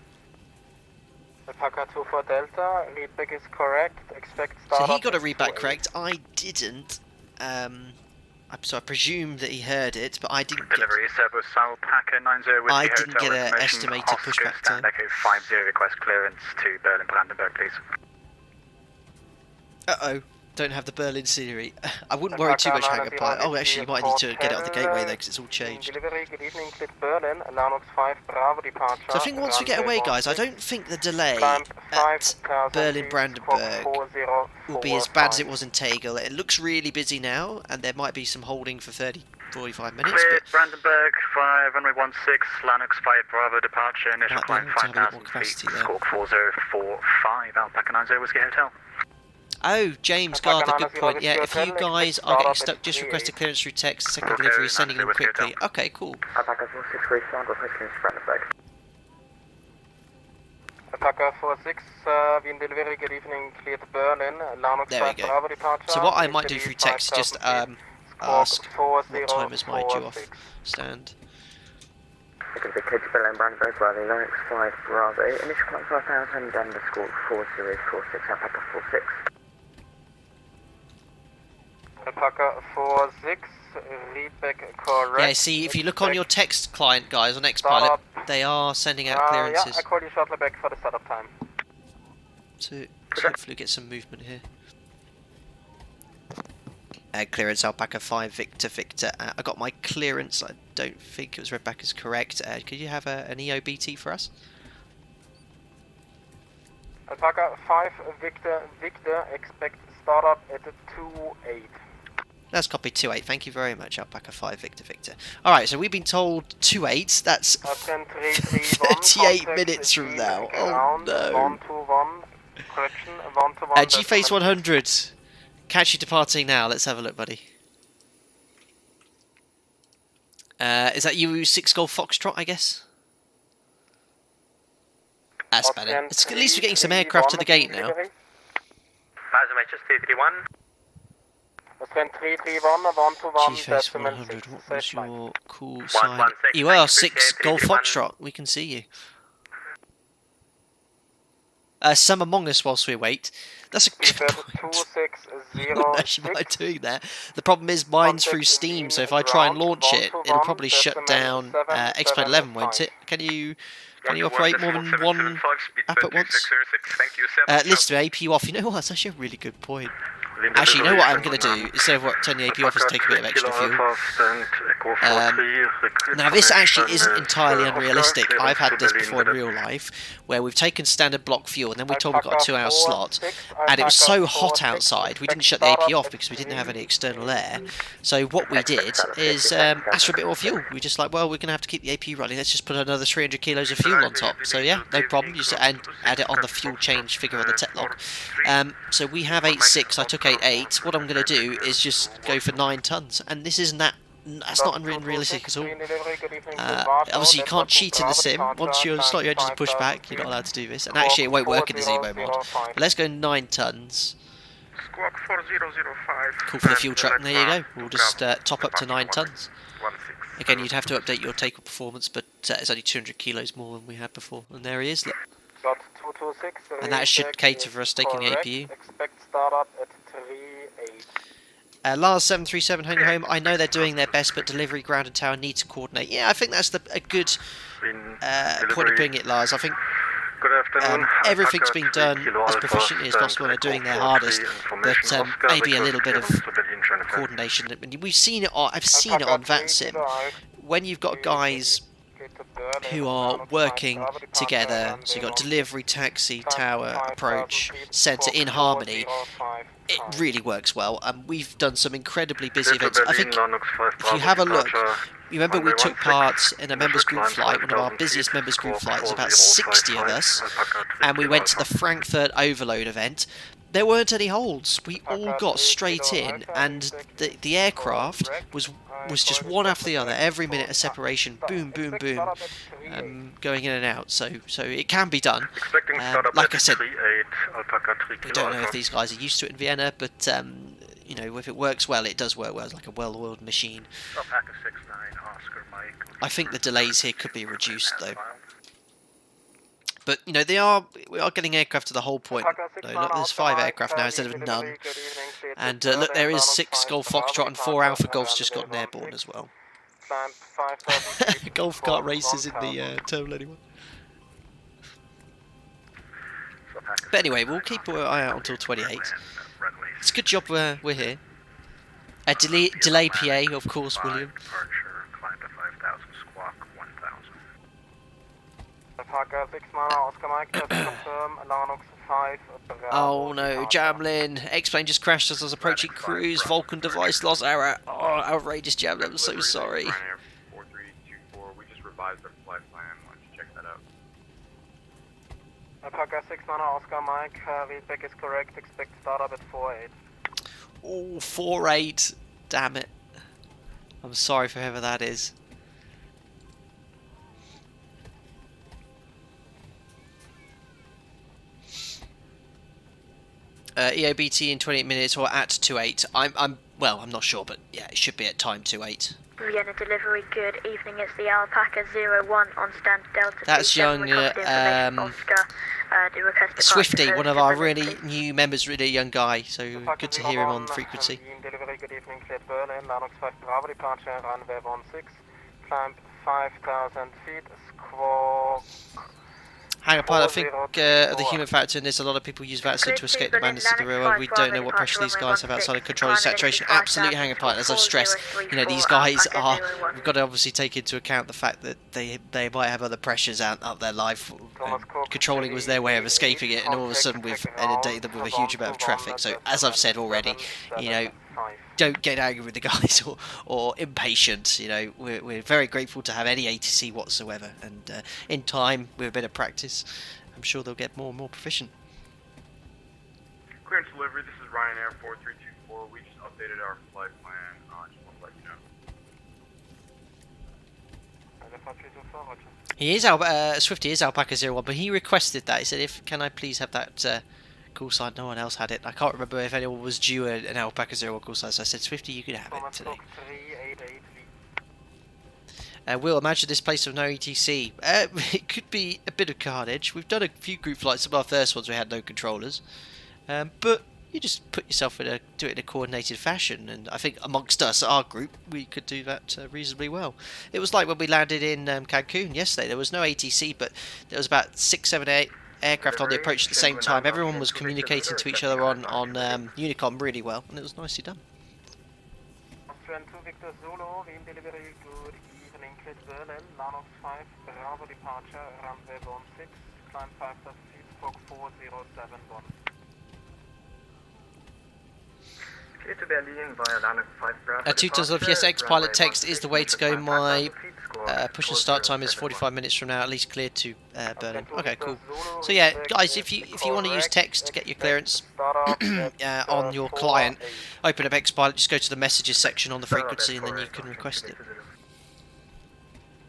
Alpaca 24 Delta, readback is correct, expect start. So he got a readback correct, I didn't. So I presume that he heard it, but I didn't get... Delivery, Cerberus, Alpaca 90 with I didn't get an estimated pushback time. Echo 50, request clearance to Berlin Brandenburg, please. Uh-oh. Don't have the Berlin scenery. I wouldn't worry too much, Hangar Pilot. Oh, actually, you might need to get out of the gateway there, because it's all changed. Delivery, good evening, Berlin, Lanux 5 Bravo departure. So I think once we get away, guys, I don't think the delay at Berlin Brandenburg will be as bad as it was in Tegel. It looks really busy now, and there might be some holding for 30 45 minutes. Cleared But Brandenburg, runway 16, Lanux 5 Bravo departure, initial might be climb able to have a bit more 5,000 feet, capacity there. squawk 4045, Alpaca 90 Whiskey Hotel. Oh, James Garther, good point. Yeah, if you guys are getting stuck, just request a clearance through text, second delivery, sending them quickly. Okay, cool. Alpaca 463, sound request clearance Brandenburg. Alpaca 46, Wien delivery, good evening, cleared Berlin, Lanux There we 5 go. Bravo departure. So what I might do through text is just ask what time is my due off 4046. stand. Because the kids Berlin Brandenburg, Bravo, Lanux 5 Bravo, initial climb 5,000, underscore 4046, Alpaca 46. Alpaca 46, read back correct. Yeah, see, if you look on your text client, guys, on Xpilot, they are sending out clearances. Yeah, I call you shortly back for the setup time. To hopefully get some movement here. Clearance Alpaca 5 Victor Victor. I got my clearance. I don't think it was read back as correct. Could you have an EOBT for us? Alpaca 5 Victor Victor, expect startup at 2-8. That's copy 2-8. Thank you very much, Alpaca 5 Victor Victor. Alright, so we've been told 2-8. That's 38 minutes from now. Oh no. 121, correction, 121. G-Face 100. Catch you departing now. Let's have a look, buddy. Is that you 6 Golf Foxtrot, I guess? That's better. At least we're getting some aircraft to the gate now. VATSIM HS331. Austrian 331, 121, G-Face decimal 100, 6. what was your call sign? You are 6 Golf Foxtrot. We can see you. Some among us whilst we wait. That's a good point. What am I doing there? The problem is mine's through Steam, so if I try and launch it, it'll probably shut down Xplan 11, won't it? Can you operate more than one app at once? List of APU off. You know what? That's actually a really good point. Actually, you know what I'm going to do? Instead of turning the APU off, is take a bit of extra fuel. Now, this actually isn't entirely unrealistic. I've had this before in real life, where we've taken standard block fuel, and then we told we've got a 2-hour slot, and it was so hot outside, we didn't shut the AP off because we didn't have any external air. So what we did is ask for a bit more fuel. We just like, well, we're going to have to keep the AP running, let's just put another 300 kilos of fuel on top. So yeah, no problem, just add it on the fuel change figure on the tech log. So we have 8.6, I took 8.8. What I'm going to do is just go for 9 tons, and this isn't that's not unrealistic at all. Obviously you can't cheat in the sim. Once you slot your engines to pushback, you're not allowed to do this, and actually it won't work in the ZIBO mod. But let's go 9 tons. Squawk 4005. Call for the fuel truck, and there you go. We'll just top up to 9 tons. Again, you'd have to update your takeoff performance, but it's only 200 kilos more than we had before. And there he is, look. And that should cater for us taking the APU. Expect startup at 3-8. Lars 737 home. I know they're doing their best, but delivery, ground and tower need to coordinate. Yeah, I think that's a good point of doing it, Lars. I think everything's been done as proficiently as possible, and they're doing their hardest, but maybe a little bit of coordination. We've seen it. I've seen it on VATSIM. When you've got guys who are working together, so you've got delivery, taxi, tower, approach, centre in harmony, it really works well, and we've done some incredibly busy events. I think if you have a look, you remember we took part in a members group flight, one of our busiest members group flights, about 60 of us, and we went to the Frankfurt Overload event. There weren't any holds. We all got straight in, and the aircraft was just one after the other, every minute a separation, boom, boom, boom, going in and out. So it can be done. Like I said, we don't know if these guys are used to it in Vienna, but you know, if it works well, it does work well. It's like a well-oiled machine. I think the delays here could be reduced, though. But you know, we are getting aircraft to the whole point. Though. Look, there's 5 aircraft now instead of none. And look, there is 6 Golf Foxtrot and 4 Alpha Golfs just gotten airborne as well. Golf cart races in the terminal anyway. But anyway, we'll keep an eye out until 28. It's a good job we're here. Delay PA, of course, William. Alpaca 6 Oscar Mike, confirm Lanux 5 Oh no, Jamlin. X-plane just crashed as I was approaching cruise. Vulcan device lost error. Oh, outrageous, Jamlin. I'm so sorry. Ryanair 4324, we just revised our flight plan. Why don't you check that out? Alpaca 69 Oscar Mike, feedback is correct, expect startup at 48. Oh, 48. Damn it. I'm sorry for whoever that is. EOBT in 28 minutes or at 28. I'm not sure, but yeah, it should be at time 28. Vienna delivery, good evening. It's the Alpaca 01 on stand Delta. That's young Swifty, one of our really new members, really young guy, so good to hear him on the frequency. Delivery, good evening, cleared Berlin, Linux 5 Bravo departure, runway 16, climb 5,000 feet, squawk. Hangar pilot, I think the human factor in this, a lot of people use VATSIM to escape the madness of the real world. We don't know what pressure these guys have outside of control and saturation. Absolute hangar pilot, as I've stressed, you know, these guys are, we've got to obviously take into account the fact that they might have other pressures out their life. Controlling was their way of escaping it, and all of a sudden we've inundated them with a huge amount of traffic. So as I've said already, you know, don't get angry with the guys or impatient. You know, we're very grateful to have any ATC whatsoever, and in time, with a bit of practice, I'm sure they'll get more and more proficient. Clearance delivery, this is Ryanair 4324. We just updated our flight plan. I just want to let you know. He is Swifty is Alpaca 01, but he requested that. He said, can I please have that call sign? No one else had it. I can't remember if anyone was due an Alpaca 01 call sign, so I said, Swifty, you can have it today. We'll imagine this place with no ETC. It could be a bit of carnage. We've done a few group flights. Some of our first ones we had no controllers, but you just put yourself do it in a coordinated fashion, and I think amongst us, our group, we could do that reasonably well. It was like when we landed in Cancun yesterday. There was no ATC, but there was about 6, 7, 8 aircraft on the approach at the same time. Everyone was communicating to each other on Unicom really well, and it was nicely done. Austrian 2 Victor Zulu, Wien delivery, good evening, cleared Berlin, Linux 5 Bravo departure, runway 16, climb 5,000 feet, squawk 4071. Tutors of yes, ex-pilot text is the way to go. My push and start time is 45 minutes from now, at least cleared to Berlin. Okay, cool. So yeah, guys, if you want to use text to get your clearance on your client, open up ex-pilot, just go to the messages section on the frequency, and then you can request it.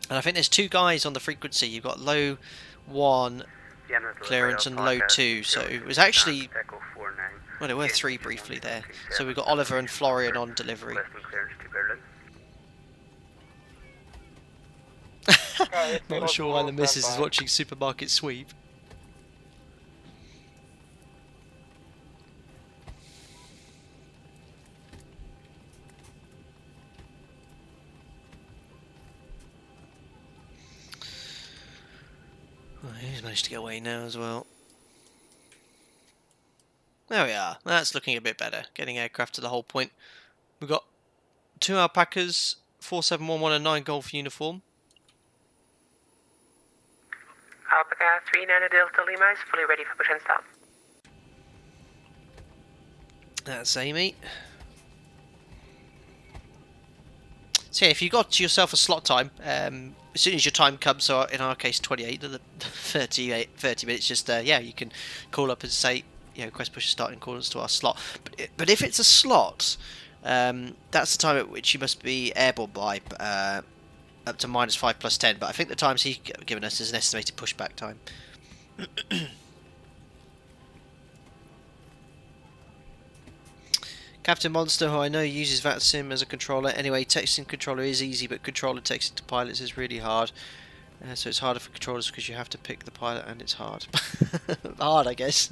And I think there's 2 guys on the frequency. You've got low 1 clearance and low 2, so it was actually, well, there were 3 briefly there. So we've got Oliver and Florian on delivery. Not sure why the missus is watching Supermarket Sweep. Oh, he's managed to get away now as well. There we are. That's looking a bit better. Getting aircraft to the whole point. We've got 2 Alpacas, 4711 and 9 Golf uniform. Alpaca 39 Delta Lima is fully ready for push and start. That's Amy. So yeah, if you got yourself a slot time, as soon as your time comes, so in our case 28, the 30 minutes, just yeah, you can call up and say, you know, request push and start in accordance to our slot. But if it's a slot, that's the time at which you must be airborne by, up to -5 + 10. But I think the times he's given us is an estimated pushback time. Captain Monster, who I know uses VATSIM as a controller. Anyway, texting controller is easy, but controller texting to pilots is really hard. So it's harder for controllers because you have to pick the pilot, and it's hard. Hard, I guess.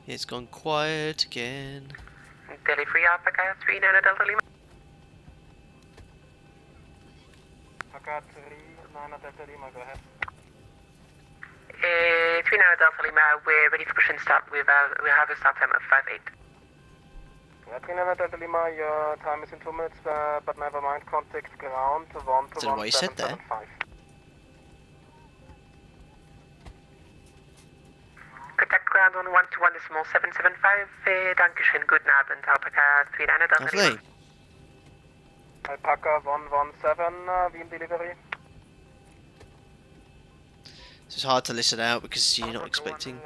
It's gone quiet again. Delivery Alpaca 39 Delta Lima. Alpaca 39 Delta Lima, go ahead. 39 39 Delta Lima, we're ready to push in start. We have a start time of 58. 39 Delta Lima, your time is in 2 minutes, but never mind. Contact ground 1 to Don't know what you said there. 1775. Contact ground on 1 to 1.775. Dankeschön, guten Abend, Alpaca 39 Delta Lima. Lovely. Alpaca 117, Wien delivery. It's hard to listen out because you're not expecting.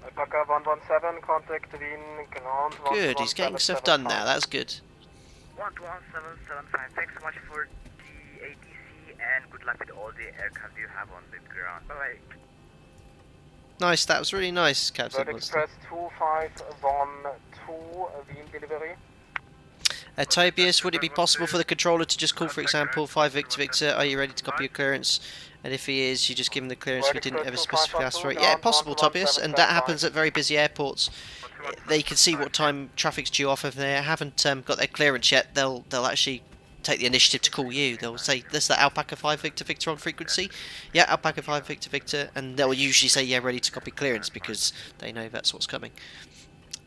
Alpaca 117, contact Wien ground. Good, he's getting stuff done now. That's good. 11775. Thanks so much for the ATC and good luck with all the aircraft you have on the ground. Bye bye. Nice, that was really nice, Captain. Bird Express 2512, Wien delivery. Tobias, would it be possible for the controller to just call, for example, 5 Victor Victor, are you ready to copy your clearance? And if he is, you just give him the clearance if he didn't ever specifically ask for it. Yeah, possible, Tobias, and that happens at very busy airports. They can see what time traffic's due off. If they haven't got their clearance yet, they'll actually take the initiative to call you. They'll say, "This is the Alpaca 5 Victor Victor on frequency." Yeah, Alpaca 5 Victor Victor, and they'll usually say, "Yeah, ready to copy clearance," because they know that's what's coming.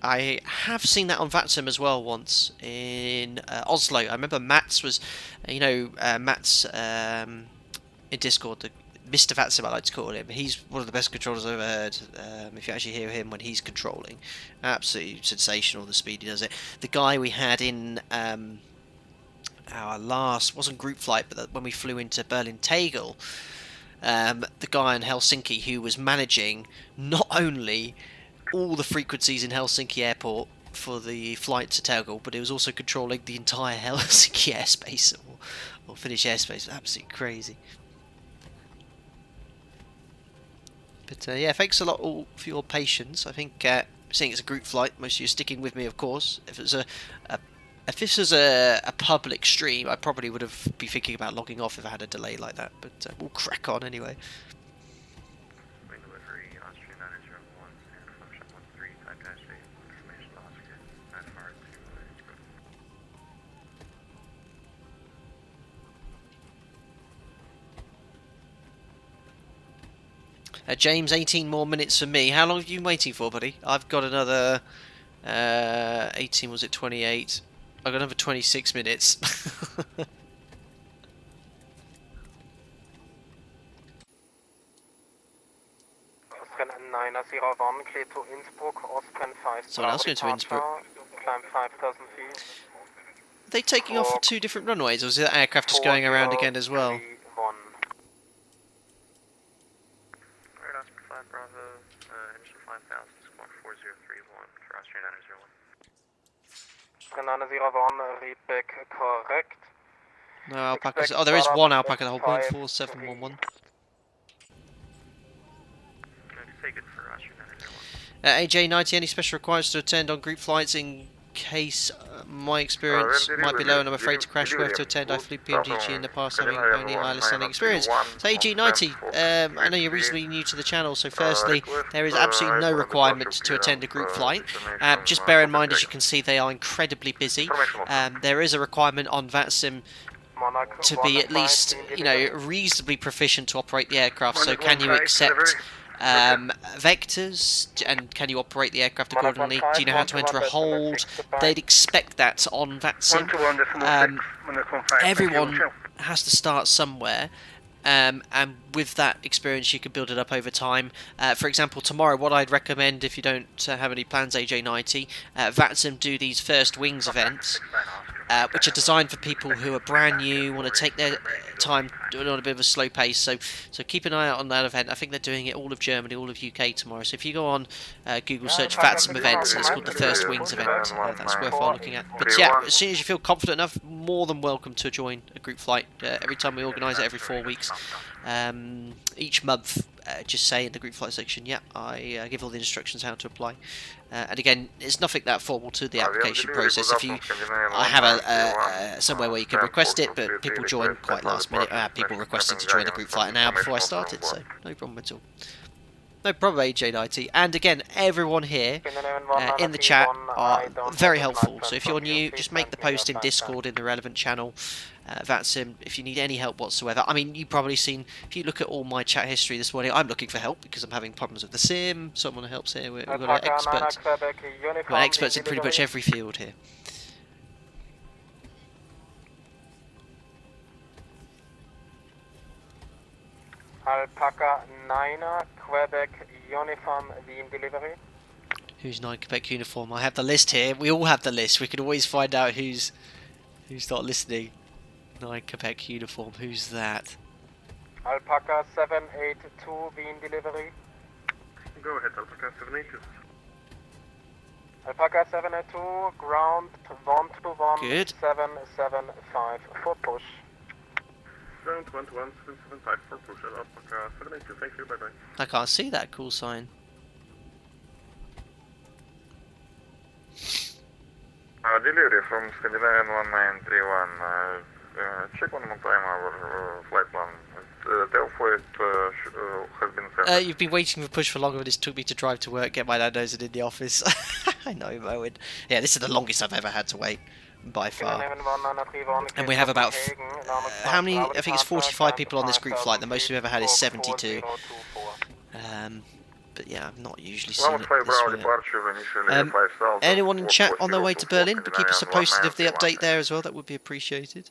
I have seen that on VATSIM as well once in Oslo. I remember Mats was, Mats in Discord, Mr. VATSIM I like to call him. He's one of the best controllers I've ever heard. If you actually hear him when he's controlling, absolutely sensational the speed he does it. The guy we had in our last, wasn't group flight, but when we flew into Berlin Tegel, the guy in Helsinki who was managing not only all the frequencies in Helsinki airport for the flight to Tegel, but it was also controlling the entire Helsinki airspace or Finnish airspace. Absolutely crazy. But yeah, thanks a lot all for your patience. I think seeing it's a group flight, most of you are sticking with me, of course. If this was a public stream, I probably would have been thinking about logging off if I had a delay like that. But we'll crack on anyway. James, 18 more minutes for me. How long have you been waiting for, buddy? I've got another 18, was it 28? I've got another 26 minutes. Austrian 901, clear to Innsbruck, Austrian 5. Someone else going to Innsbruck. Climb 5,000 feet. Are they taking off for 2 different runways, or is that aircraft just going around again as well? Bravo, engine 5000, squawk 4031 for Austrian 901. 901, read back correct. No Alpacas. Oh, there is one Alpaca, the whole point, 4711. Take it for Austrian 901. AJ90, any special requirements to attend on group flights in case my experience might be low and I'm afraid to crash? We have to attend. I flew PMDG in the past, having only ILS landing experience. So AG90, I know you're reasonably new to the channel, so firstly, there is absolutely no requirement to attend a group flight. Just bear in mind, as you can see, they are incredibly busy. There is a requirement on VATSIM to be at least, reasonably proficient to operate the aircraft. So can you accept vectors, and can you operate the aircraft accordingly? Do you know how to enter a hold? They'd expect that on VATSIM. Everyone has to start somewhere, and with that experience you can build it up over time. For example, tomorrow, what I'd recommend, if you don't have any plans, AJ90, VATSIM do these first wings events, which are designed for people who are brand new, want to take their time, doing it on a bit of a slow pace. So keep an eye out on that event. I think they're doing it all of Germany, all of UK tomorrow. So if you go on Google search VATSIM events, it's called the First Wings event. That's worthwhile looking at. But yeah, as soon as you feel confident enough, more than welcome to join a group flight. Every time we organise it, every 4 weeks. Each month, just say in the group flight section, yeah, I give all the instructions how to apply. And again, it's nothing that formal to the application process. I have somewhere where you can request it, but people join quite last minute. I had people requesting to join the group flight an hour before I started, so no problem at all. No problem, AJ90. And again, everyone here in the chat are very helpful. So if you're new, just make the post in Discord in the relevant channel. VATSIM, if you need any help whatsoever. I mean, you've probably seen, if you look at all my chat history this morning, I'm looking for help because I'm having problems with the sim. Someone helps here. We've got experts in pretty much every field here. Alpaca 9, Quebec Uniform, Wien delivery. Who's 9 Quebec Uniform? I have the list here. We all have the list. We can always find out who's not listening. 9 Quebec Uniform. Who's that? Alpaca 782, Wien delivery. Go ahead, Alpaca 782. Alpaca 782, ground 121 Good. 775 for push. Ground 121 775 for push at Alpaca 782. Thank you, bye bye. I can't see that call sign. Delivery from Scandinavian 1931. Check one more time our flight plan. Tail flight has been sent. You've been waiting for push for longer than it took me to drive to work, get my landers in the office. I know, Moen. Yeah, this is the longest I've ever had to wait, by far. And we have about, how many? I think it's 45 people on this group flight. The most we've ever had is 72. But yeah, I've not usually seen it this way. Anyone in chat on their way to Berlin? But keep us posted of the update there as well. That would be appreciated.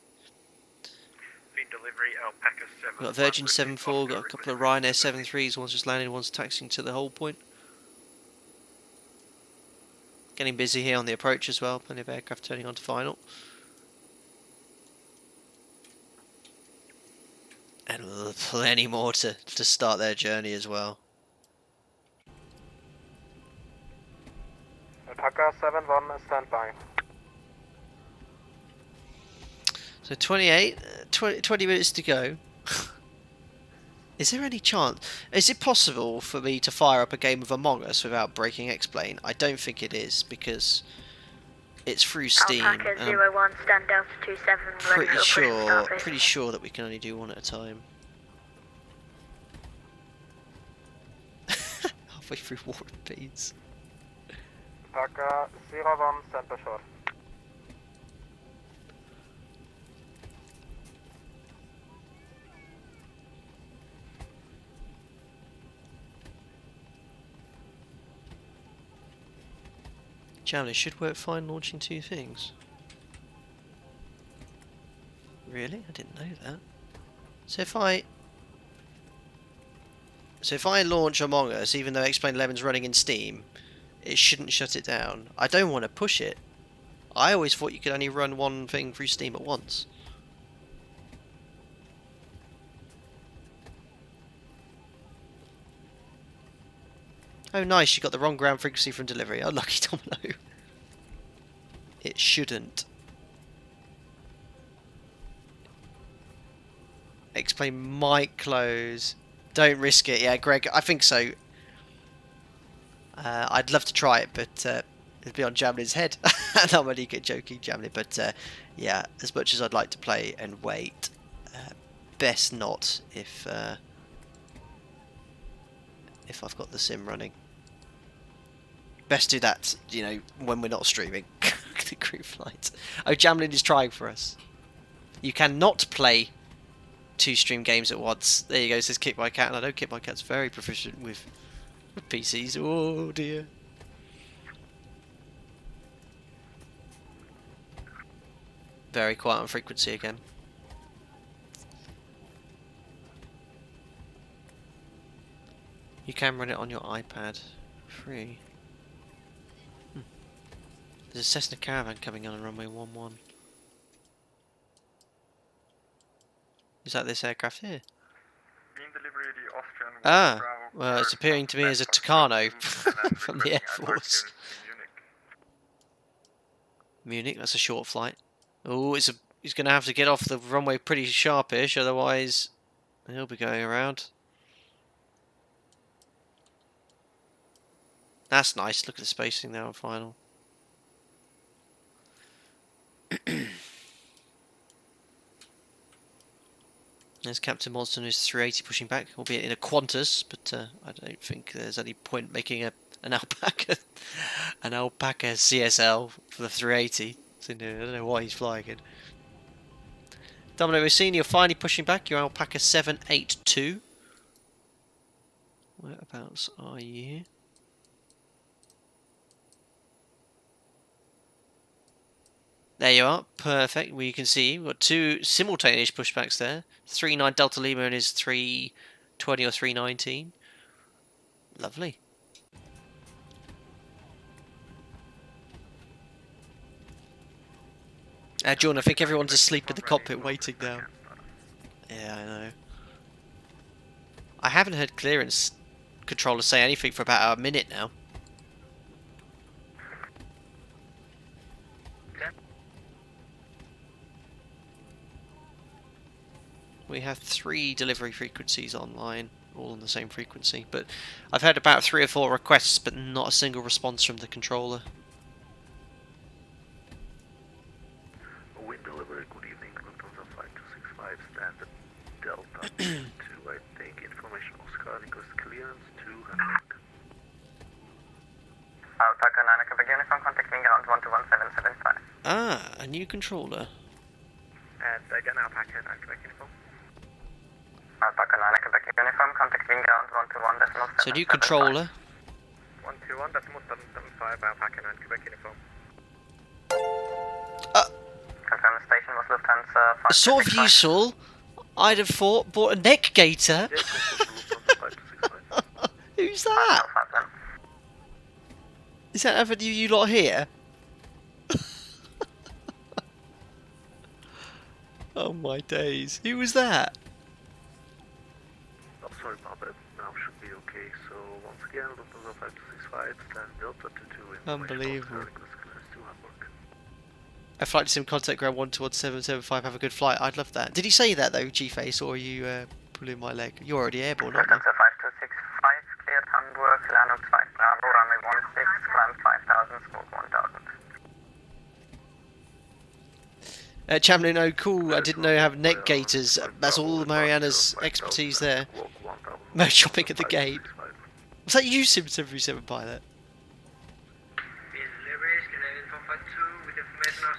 We've got Virgin 74, got a couple of Ryanair 73s, one's just landing, one's taxiing to the whole point. Getting busy here on the approach as well, plenty of aircraft turning on to final. And plenty more to start their journey as well. Alpaca 71, standby. So 20 minutes to go. Is there any chance? Is it possible for me to fire up a game of Among Us without breaking X-Plane? I don't think it is because it's through Steam. Alpaca 01, stand Delta 27. Pretty sure that we can only do one at a time. Halfway through War and Peace. Alpaca 01, stand by shore. Javelin should work fine launching two things. Really? I didn't know that. So if I launch Among Us, even though X-Plane 11's running in Steam, it shouldn't shut it down. I don't want to push it. I always thought you could only run one thing through Steam at once. Oh nice, you got the wrong ground frequency from delivery. Oh, lucky Domino. It shouldn't. X-Plane might close. Don't risk it. Yeah, Greg, I think so. I'd love to try it, but it'd be on Jamlin's head. And I'm only joking, Jamlin. But yeah, as much as I'd like to play and wait, best not if I've got the sim running. Best do that, you know, when we're not streaming the group flight. Oh, Jamlin is trying for us. You cannot play 2 stream games at once. There you go, says Kick My Cat, and I know Kick My Cat's very proficient with PCs. Oh dear. Very quiet on frequency again. You can run it on your iPad. Free. There's a Cessna Caravan coming on runway 11. Is that this aircraft here? Ah, well, it's appearing to me as a Tucano from the Air Force. Munich, that's a short flight. Oh, he's going to have to get off the runway pretty sharpish, otherwise he'll be going around. That's nice. Look at the spacing there on final. There's Captain Monster who's 380 pushing back, albeit in a Qantas, but I don't think there's any point making an Alpaca CSL for the 380. So, I don't know why he's flying it. Domino, we're seeing you're finally pushing back. Your Alpaca 782. Whereabouts are you? There you are, perfect. Well, you can see we've got two simultaneous pushbacks there. 39 Delta Lima and his 320 or 319. Lovely. John, I think everyone's asleep in the cockpit waiting now. Yeah, I know. I haven't heard clearance controller say anything for about a minute now. We have 3 delivery frequencies online, all on the same frequency, but I've had about 3 or 4 requests, but not a single response from the controller. Wind delivery, good evening, Lufthansa 5265, standard Delta 2, I think, information Oscar, request clearance 200. Alpaca 9 Quebec uniform, contacting ground 121.775. Ah, a new controller. And again, Alpaca 9 Quebec uniform. Alpaca 9 Quebec uniform, contacting ground 121.775. So new controller. 121.775, Alpaca 9 Quebec uniform. Confirm the station was Lufthansa 5. Sort of useful. I'd have thought, bought a neck gaiter. Who's that? Is that ever you lot here? Oh my days. Who was that? Oh, sorry about that. Now should be okay. So once again, Lufthansa 5265, stand Delta 22. Unbelievable. A flight sim contact ground 121.775. Have a good flight. I'd love that. Did he say that though, G-Face, or are you pulling my leg? You're already airborne, aren't you? Lufthansa 5265, cleared Hamburg, Landung 5 Bravo, runway 16, climb 5000, smoke 1000. Chamberlain, oh cool, I didn't know you have neck gaiters. That's all Mariana's expertise there. No shopping at the gate. Was that you, Sim 737 pilot?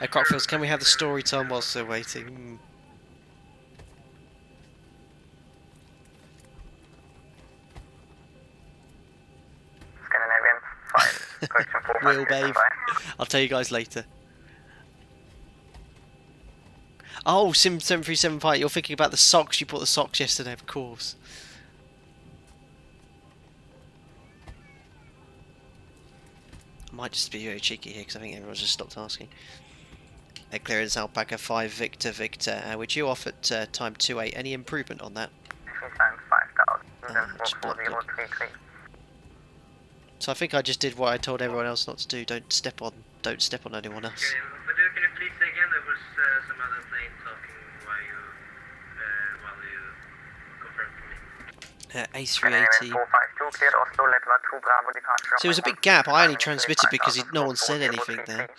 Crockfields, can we have the story time whilst they're waiting? Scandinavian 5, Will, babe. I'll tell you guys later. Oh, Sim 737 pilot, you're thinking about the socks. You bought the socks yesterday, of course. I might just be very cheeky here because I think everyone's just stopped asking. Clearance Alpaca 5 Victor Victor. We're due off at time 28. Any improvement on that? So I think I just did what I told everyone else not to do. Don't step on anyone else. Okay, but can you please say again? There was some other plane talking while you confirmed for me. A380. So there was a big gap. I only transmitted because no one said anything there.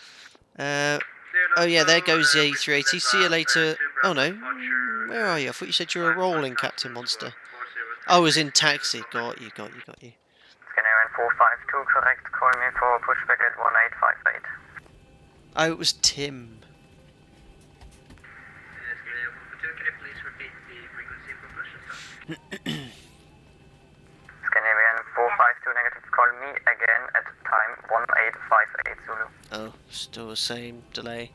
Oh yeah, there goes the A380. See you later. Oh no, where are you? I thought you said you were rolling, Captain Monster. I was in taxi. Got you. Scandinavian 452, correct. Call me for pushback at 1858. Oh, it was Tim. Scandinavian 452, can you please repeat the frequency information? Scandinavian 452 negative, call me again at time 1858 Zulu. Oh, still the same delay.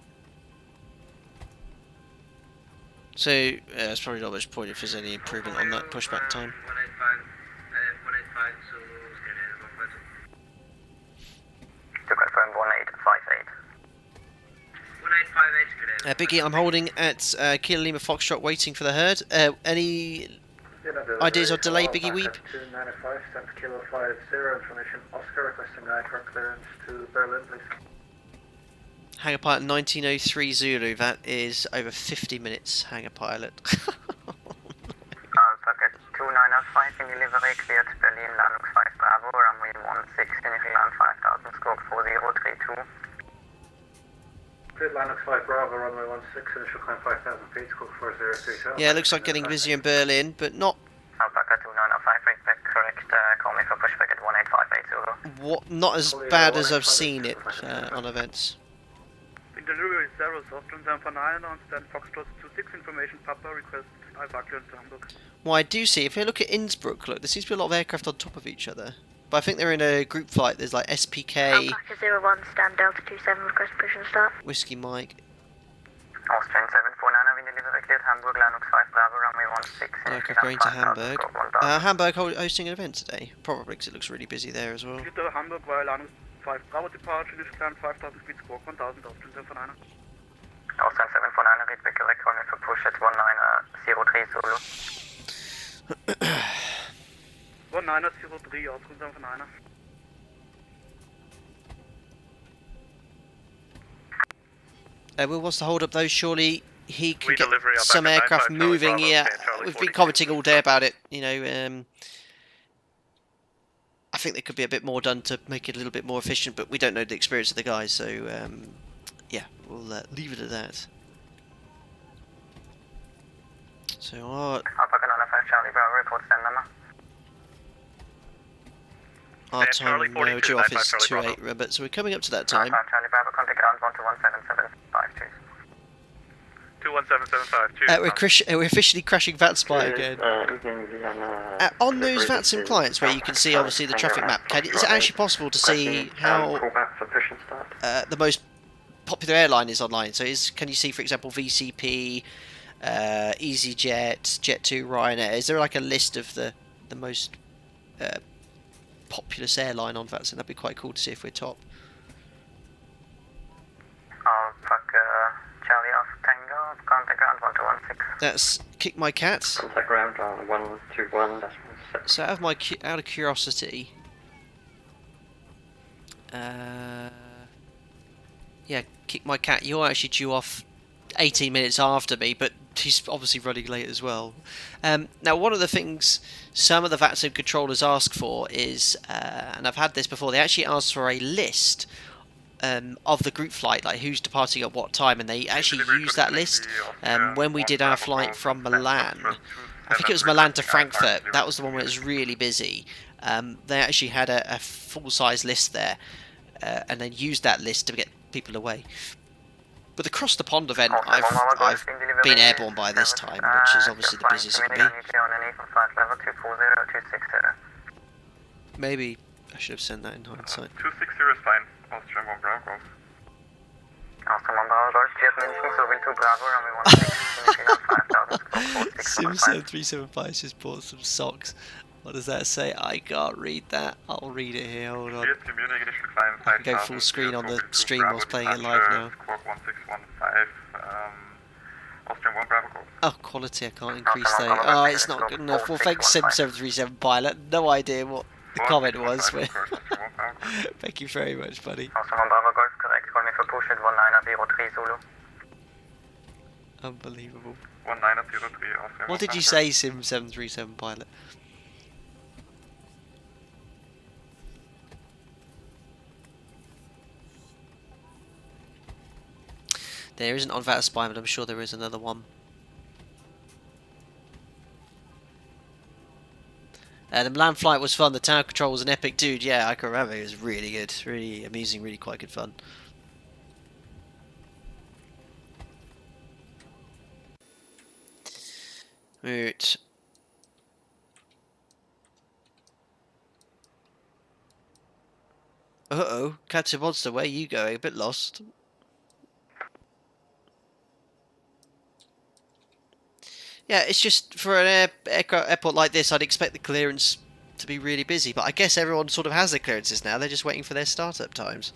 So, it's probably not much point if there's any improvement on that pushback time. 185 Zulu, Scandinavian 452. To confirm 1858. 1858 Scandinavian. Biggie, I'm holding at Kilo Lima Foxtrot waiting for the herd. Any ideas of delay, Biggie Weep? 295, stand Kilo 50, information Oscar, requesting guide for clearance to Berlin, please. Hangar Pilot 1903 Zulu, that is over 50 minutes, Hangar Pilot. Alpaca 2905, in delivery, cleared Berlin, Landung 5 Bravo, runway 16, land 5000, scope 4032. Linux 5 Bravo, runway 16, initial climb 5,000 feet, squawk 403. Yeah, it looks like getting busier in Berlin, but not Alpaca 2905, readback correct, call me for pushback at 18580. not as bad as I've seen it on events. Delivery 0, Austrian 749 on stand Foxtrot 26, information Papa, request Alpaca to Hamburg. Well, I do see, if you look at Innsbruck, look, there seems to be a lot of aircraft on top of each other. But I think they're in a group flight. There's like SPK, Alpaca 01, stand Delta 27, request push and start. Whiskey Mike. Austrian 749, we deliver cleared Hamburg, Linux 5 Bravo, runway 16. Aircraft going to Hamburg. Hamburg hosting an event today. Probably because it looks really busy there as well. Cleared to Hamburg via Linux 5 Bravo departure, initial climb 5,000 feet, squawk 1,000, Austrian 749. Austrian 749, readback correct, call me for push at 1903 solo. 1903, Austrian 749. Will wants to hold up those. Surely he can get Redelivery of some Alpaca aircraft 95 Charlie moving. Bravo, Yeah, Charlie we've 40. been commenting all day about it. You know, I think there could be a bit more done to make it a little bit more efficient, but we don't know the experience of the guys, so yeah, we'll leave it at that. So Alpaca 95 Charlie Bravo, report stand number. our Charlie time 42, due off 95 is Charlie 28, Robert, so we're coming up to that time. Charlie Bravo, contact ground 121775, cheers. 21775, We're officially crashing VATSIM again. On those VATSIM clients where you can see obviously the traffic map, is it actually possible to see how the most popular airline is online? So can you see, for example, VCP, EasyJet, Jet2, Ryanair? Is there like a list of the most populous airline on VATSIM? That'd be quite cool to see if we're top. Charlie off Tango, contact ground 1216. That's Kick My Cat. Contact ground 121. So out of curiosity, yeah, Kick My Cat, you're actually due off 18 minutes after me, but he's obviously running late as well. Now, one of the things some of the VATSIM controllers ask for is, and I've had this before, they actually ask for a list of the group flight, like who's departing at what time, and they actually use that list when we did our flight from Milan. I think it was Milan to Frankfurt. That was the one where it was really busy. They actually had a full-size list there, and then used that list to get people away. But the Cross the Pond event, I've been airborne by this time, which is obviously the busiest it can be. Maybe I should have sent that in hindsight. 260 is fine. Austrian 1 Bravo Golf. Austrian 1 Bravo Golf, Jet München, so will 2 Bravo, runway 16, Sim7375 just bought some socks. What does that say? I can't read that. I'll read it here, hold on. I can go full screen on the stream whilst playing it live now. Austrian 1 Bravo Golf. Oh, quality, I can't increase that. Oh, it's not good enough. Well, thanks Sim737 Pilot. No idea what the comment was. Thank you very much, buddy. Austrian 1 Bravo Golf, correct. Call me for push at 1903 Zulu. Unbelievable. 1903 Austrian. What did you say, Sim737 Pilot? There isn't on VATSIM, but I'm sure there is another one. The Milan flight was fun. The tower control was an epic, dude. Yeah, I can remember. It was really good, really amusing, really quite good fun. Right. Uh-oh, Catch a Monster, where are you going? A bit lost. Yeah, it's just for an airport like this, I'd expect the clearance to be really busy, but I guess everyone sort of has their clearances now. They're just waiting for their startup times.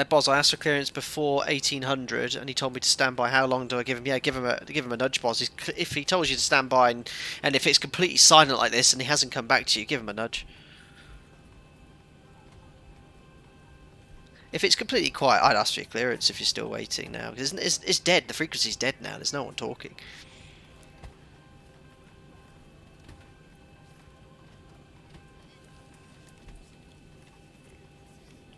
Boz, I asked for clearance before 1800, and he told me to stand by. How long do I give him? Yeah, give him a nudge, Boz. If he tells you to stand by, and if it's completely silent like this, and he hasn't come back to you, give him a nudge. If it's completely quiet, I'd ask for your clearance if you're still waiting now. Because it's dead. The frequency's dead now. There's no one talking.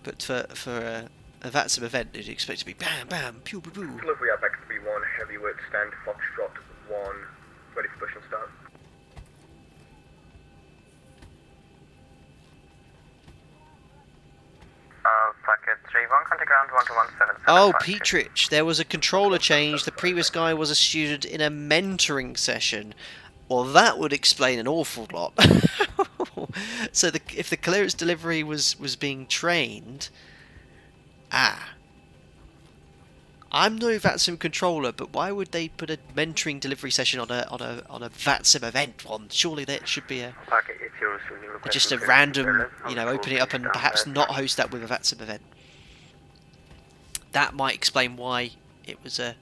But for a VATSIM event, you'd expect to be bam, bam, pew, pew, pew. Delivery Apex 3-1, heavyweight stand, Foxtrot 1, ready for push and start. Packet 3-1, contact ground 12177. Oh, Petrich, there was a controller change. The previous guy was a student in a mentoring session. Well, that would explain an awful lot. So if the clearance delivery was being trained... I'm no VATSIM controller, but why would they put a mentoring delivery session on a VATSIM event one? Surely that should be just a random, open it up and perhaps not host that with a VATSIM event. That might explain why it was a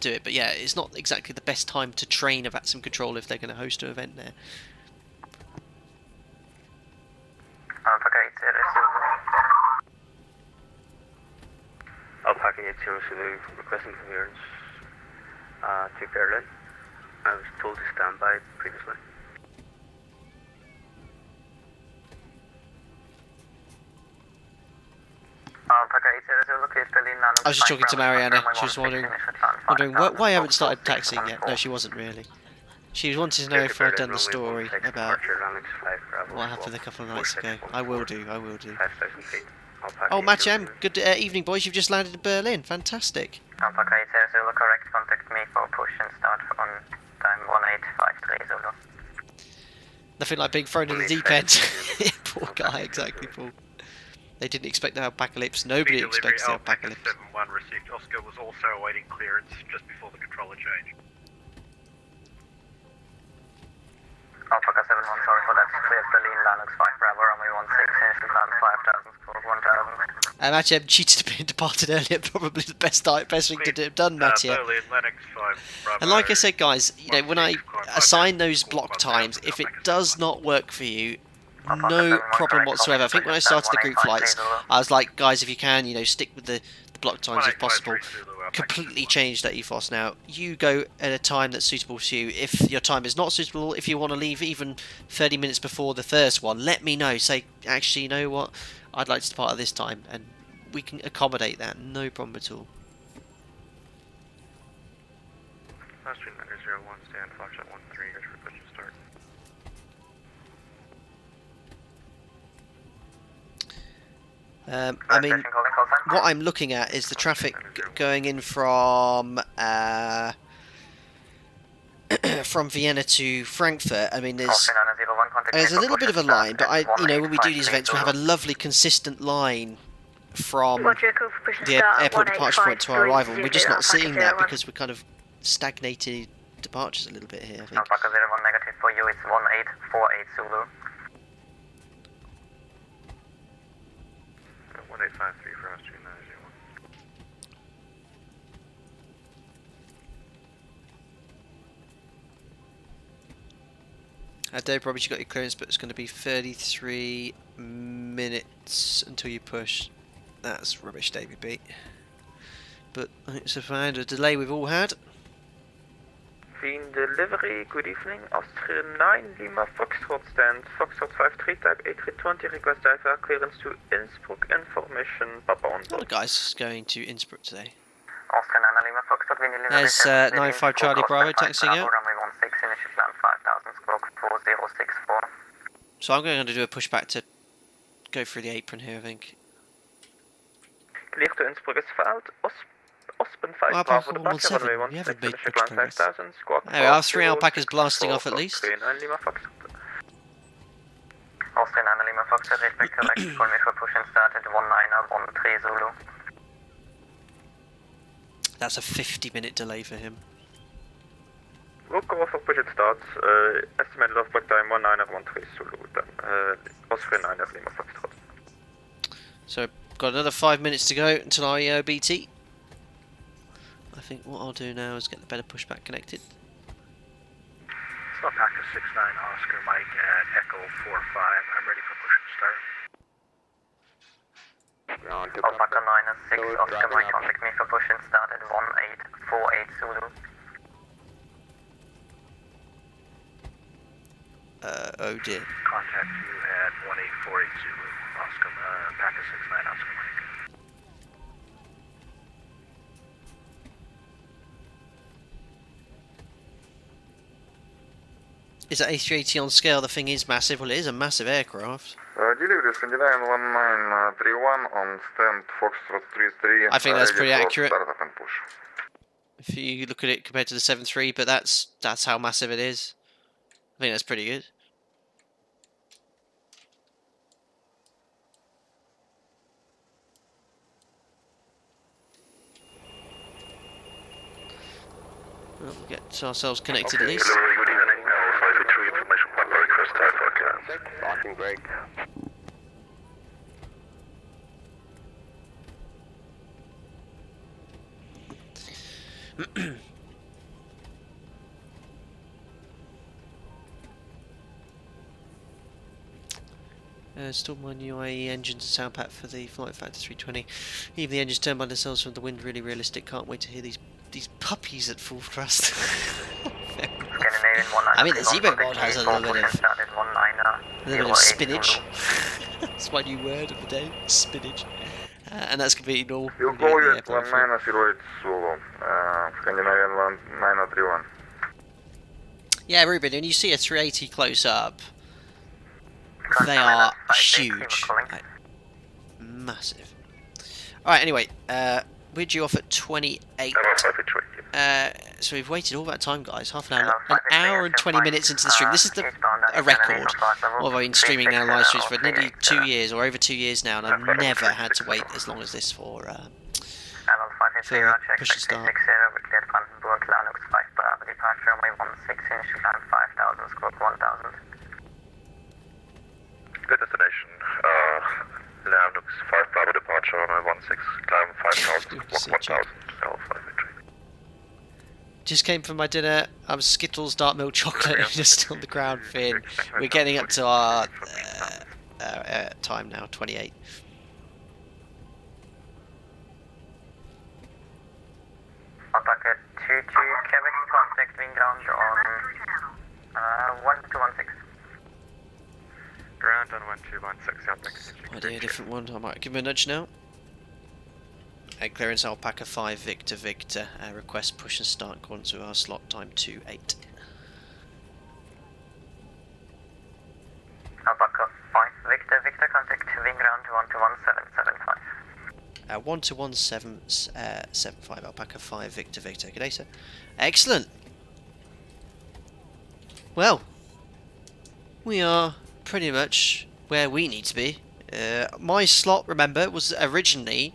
do it, but yeah, it's not exactly the best time to train a VATSIM controller if they're going to host an event there. Alpaca 800 requesting clearance to Berlin. I was told to stand by previously. I was just talking to Mariana. She was wondering why I haven't started taxiing yet. No, she wasn't really. She was wanting to know if I'd done the story about what happened a couple of nights ago. I will do. Oh, Machem, good evening, boys. You've just landed in Berlin. Fantastic. Alpaca 800, correct. Contact me for push and start on time 1853 Zulu. Nothing like being thrown in the deep end. Poor guy, exactly, Paul. They didn't expect the apocalypse. Nobody expects the apocalypse. Alpaca 7-1 received. Oscar was also awaiting clearance just before the controller change. Alpaca 7-1, sorry for that. Cleared Berlin, Linux 5 Bravo, runway 16, initial climb 5,000, score 1,000. Matthew cheated to be departed earlier. Probably the best thing to have done, Matthew. Berlin, Linux 5 Bravo. And like I said, guys, when I assign those block times, if it does not work for you, no problem whatsoever. I think when I started the group flights, I was like, guys, if you can, stick with the block times if possible. Completely change that ethos now. You go at a time that's suitable to you. If your time is not suitable, if you want to leave even 30 minutes before the first one, let me know. Say, actually, you know what? I'd like to depart at this time, and we can accommodate that. No problem at all. Austrian 01, stand, Foxtrot 13, ready for push and start. I mean, what I'm looking at is the traffic going in from Vienna to Frankfurt. I mean, there's a little bit of a line, but when we do these events, we have a lovely consistent line from the airport departure point to our arrival. We're just not seeing that because we're kind of stagnated departures a little bit here, I think. Alpaca 01 negative for you, it's 1848 Zulu. 1853 for Austrian 901. Dave, probably you got your clearance, but it's going to be 33 minutes until you push. That's rubbish, Davey B. But it's a fine delay we've all had. Wien delivery, good evening. Austria 9, Lima Foxtrot stand. Foxtrot 53 type A320, request diver clearance to Innsbruck, information, Papa on board. A lot of guys going to Innsbruck today. Austria 9, Lima Foxtrot, Wien delivery. There's 95 Charlie Bravo taxiing out. Runway 16, initial climb 5,000, squawk 4064. So I'm going to do a pushback to go through the apron here, I think. Clear to Innsbruck is filed. Ospen 5 Bravo, departure runway 16, initial climb 5,000, squawk 4064. There we are, 3 alpacas blasting off at least. Austria 9, Lima Foxtrot. Austria 9, Lima Foxtrot, respect correct. Call me for push and start at 1913 Zulu. That's a 50-minute delay for him. We'll go for push and start. Estimated off block time 1913 Zulu. Then Austria 9, Lima Foxtrot. So, got another 5 minutes to go until our EOBT. I think what I'll do now is get the better pushback connected. Alpaca 69, Oscar Mike at Echo 45. I'm ready for push and start. Alpaca 9 and 6, Oscar Mike, contact me for push and start at 1848 Zulu. Oh dear. Contact you at 1848 Zulu. Oscar, Alpaca 69, Oscar Mike. Is that A380 on scale? The thing is massive. Well, it is a massive aircraft. Delivery Scandinavian 1931 on stand Foxtrot 33. I think that's pretty accurate. Startup and push. If you look at it compared to the 7.3, but that's how massive it is. I think that's pretty good. Well, we'll get ourselves connected at least. Good evening. 582 information point request type for clearance. Parking brake. Still my new IE engines and sound pack for the Flight Factor 320. Even the engines turn by themselves from the wind, really realistic. Can't wait to hear these puppies at full thrust. I mean, the ZIBO mod has a little bit of spinach. That's my new word of the day, spinach. And that's completely normal. You'll call you at 1908 Zulu, Scandinavian 9031. Yeah, Ruben, when you see a 380 close up, they are huge. Like, massive. Alright, anyway, we're due off at 28. So we've waited all that time, guys. Half an hour and 20 minutes into the stream. This is a record. Well, I've been streaming now live streams for nearly 2 years, or over 2 years now, and I've never had to wait as long as this for push and start. Good destination. Linux 5 Bravo departure on 16, climb 5000, walk 1000, L5 entry. Just came from my dinner. I'm Skittles dark milk chocolate just on the ground fin. We're getting up to our time now, 28. Alpaca 22, Quebec, contact wind ground on 1216. Ground on 1216, Alpaca. Idea, different one. I might give him a nudge now. Clearance Alpaca 5 Victor Victor. Request push and start according to our slot time 28. Alpaca 5 Victor Victor, contact wind ground 121775. 121775 Alpaca 5 Victor Victor. Good day, sir. Excellent. Well, we are pretty much where we need to be. My slot, remember, was originally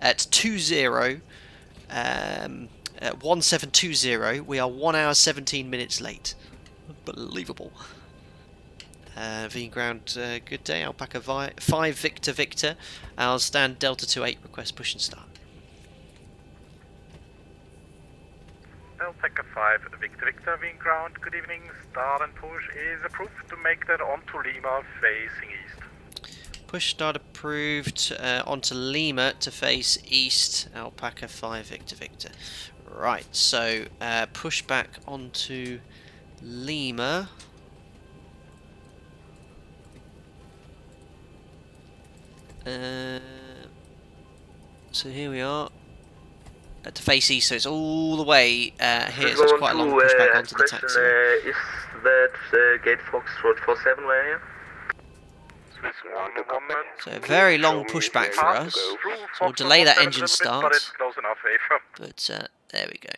at 1720. We are 1 hour 17 minutes late. Unbelievable. V ground, good day. Alpaca 5 Victor Victor. I'll stand Delta 28. Request push and start. Alpaca 5 Victor Victor, wind ground. Good evening. Start and push is approved to make that onto Lima facing east. Push start approved onto Lima to face east. Alpaca 5 Victor Victor. Right, so push back onto Lima. So here we are. To face east, so it's all the way here, so it's quite a long pushback onto the taxi. Is that gate Foxtrot 47 where you? So a very long pushback for us. So we'll delay that engine start. But there we go.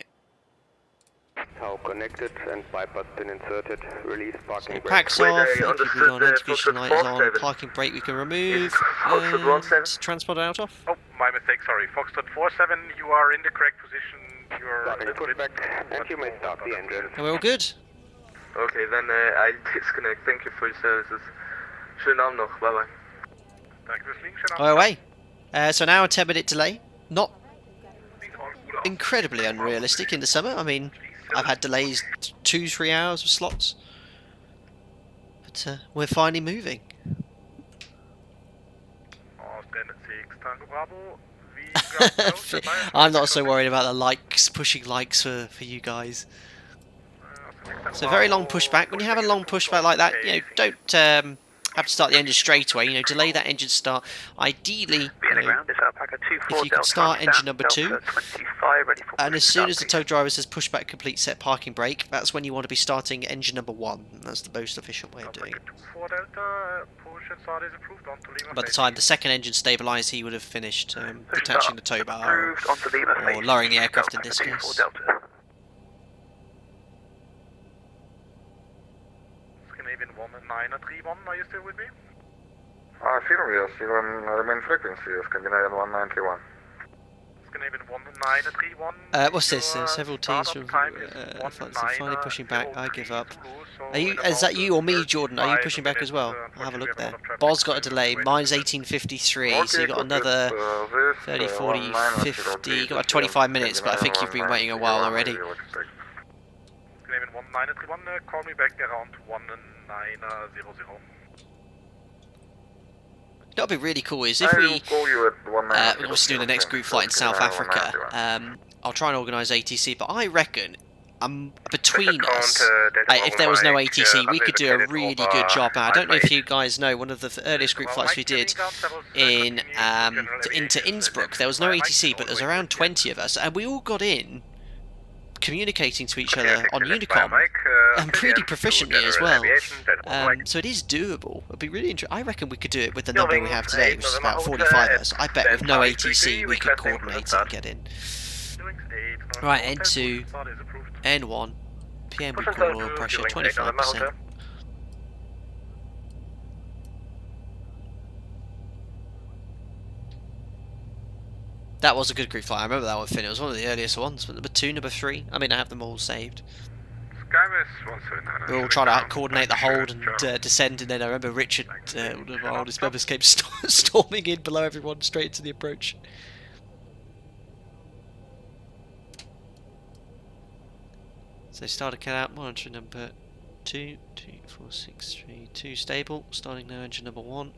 How connected and bypass pin inserted. Release parking brake. Packs off, EDDB on, execution light is on, parking brake we can remove. Transponder out off. Oh, my mistake, sorry. Foxtrot 47, you are in the correct position. You are a little bit back, and you may start the engine. Are we all good? Okay, then I disconnect. Thank you for your services. Schönen Abend noch. Bye bye. Oh, away. So an hour 10-minute delay. Not incredibly unrealistic in the summer. I mean, I've had delays 2-3 hours of slots. But we're finally moving. I'm not so worried about the likes, pushing likes for you guys. So very long pushback. When you have a long pushback like that, you know, have to start the engine straight away. You know, delay that engine start. Ideally, you know, if you can start engine number 2, and as soon as the tow driver says pushback complete, set parking brake, that's when you want to be starting engine number 1. That's the most efficient way of doing it. By the time the second engine stabilised, he would have finished detaching the tow bar, or lowering the aircraft in this case. Scandinavian 1931, are you still with me? Affirm, yes, you remain frequency, Scandinavian 1931. Scandinavian 1931. What's this? Several T's from finally pushing back. I give up. Are you? Is that you or me, Jordan? Are you pushing back as well? I'll have a look there. Boz got a delay. Mine's 1853, so you got another 30, 40, 50. You got about 25 minutes, but I think you've been waiting a while already. Scandinavian 1931, call me back around 1900. What would be really cool is if we're obviously doing the next group flight in South Africa, I'll try and organise ATC, but I reckon between us, if there was no ATC, we could do a really good job. Now, I don't know if you guys know, one of the earliest group flights we did into Innsbruck, there was no ATC, but there was around 20 of us, and we all got in communicating to each other on Unicom, and pretty proficiently as well. So it is doable. It'd be really interesting. I reckon we could do it with the number we have today, which is about 45 of us. I bet with no ATC we could coordinate and get in. Right, N2, N1, PM we call oil pressure 25%. That was a good group flight. I remember that one, Finn. It was one of the earliest ones. But number 2, number 3. I mean, I have them all saved. We were all trying to coordinate the hold and descend, and then I remember Richard, one of our oldest members, came storming in below everyone straight into the approach. So starter cut out, monitor number 2, 2, 4, 6, 3, 2 stable. Starting now, engine number 1.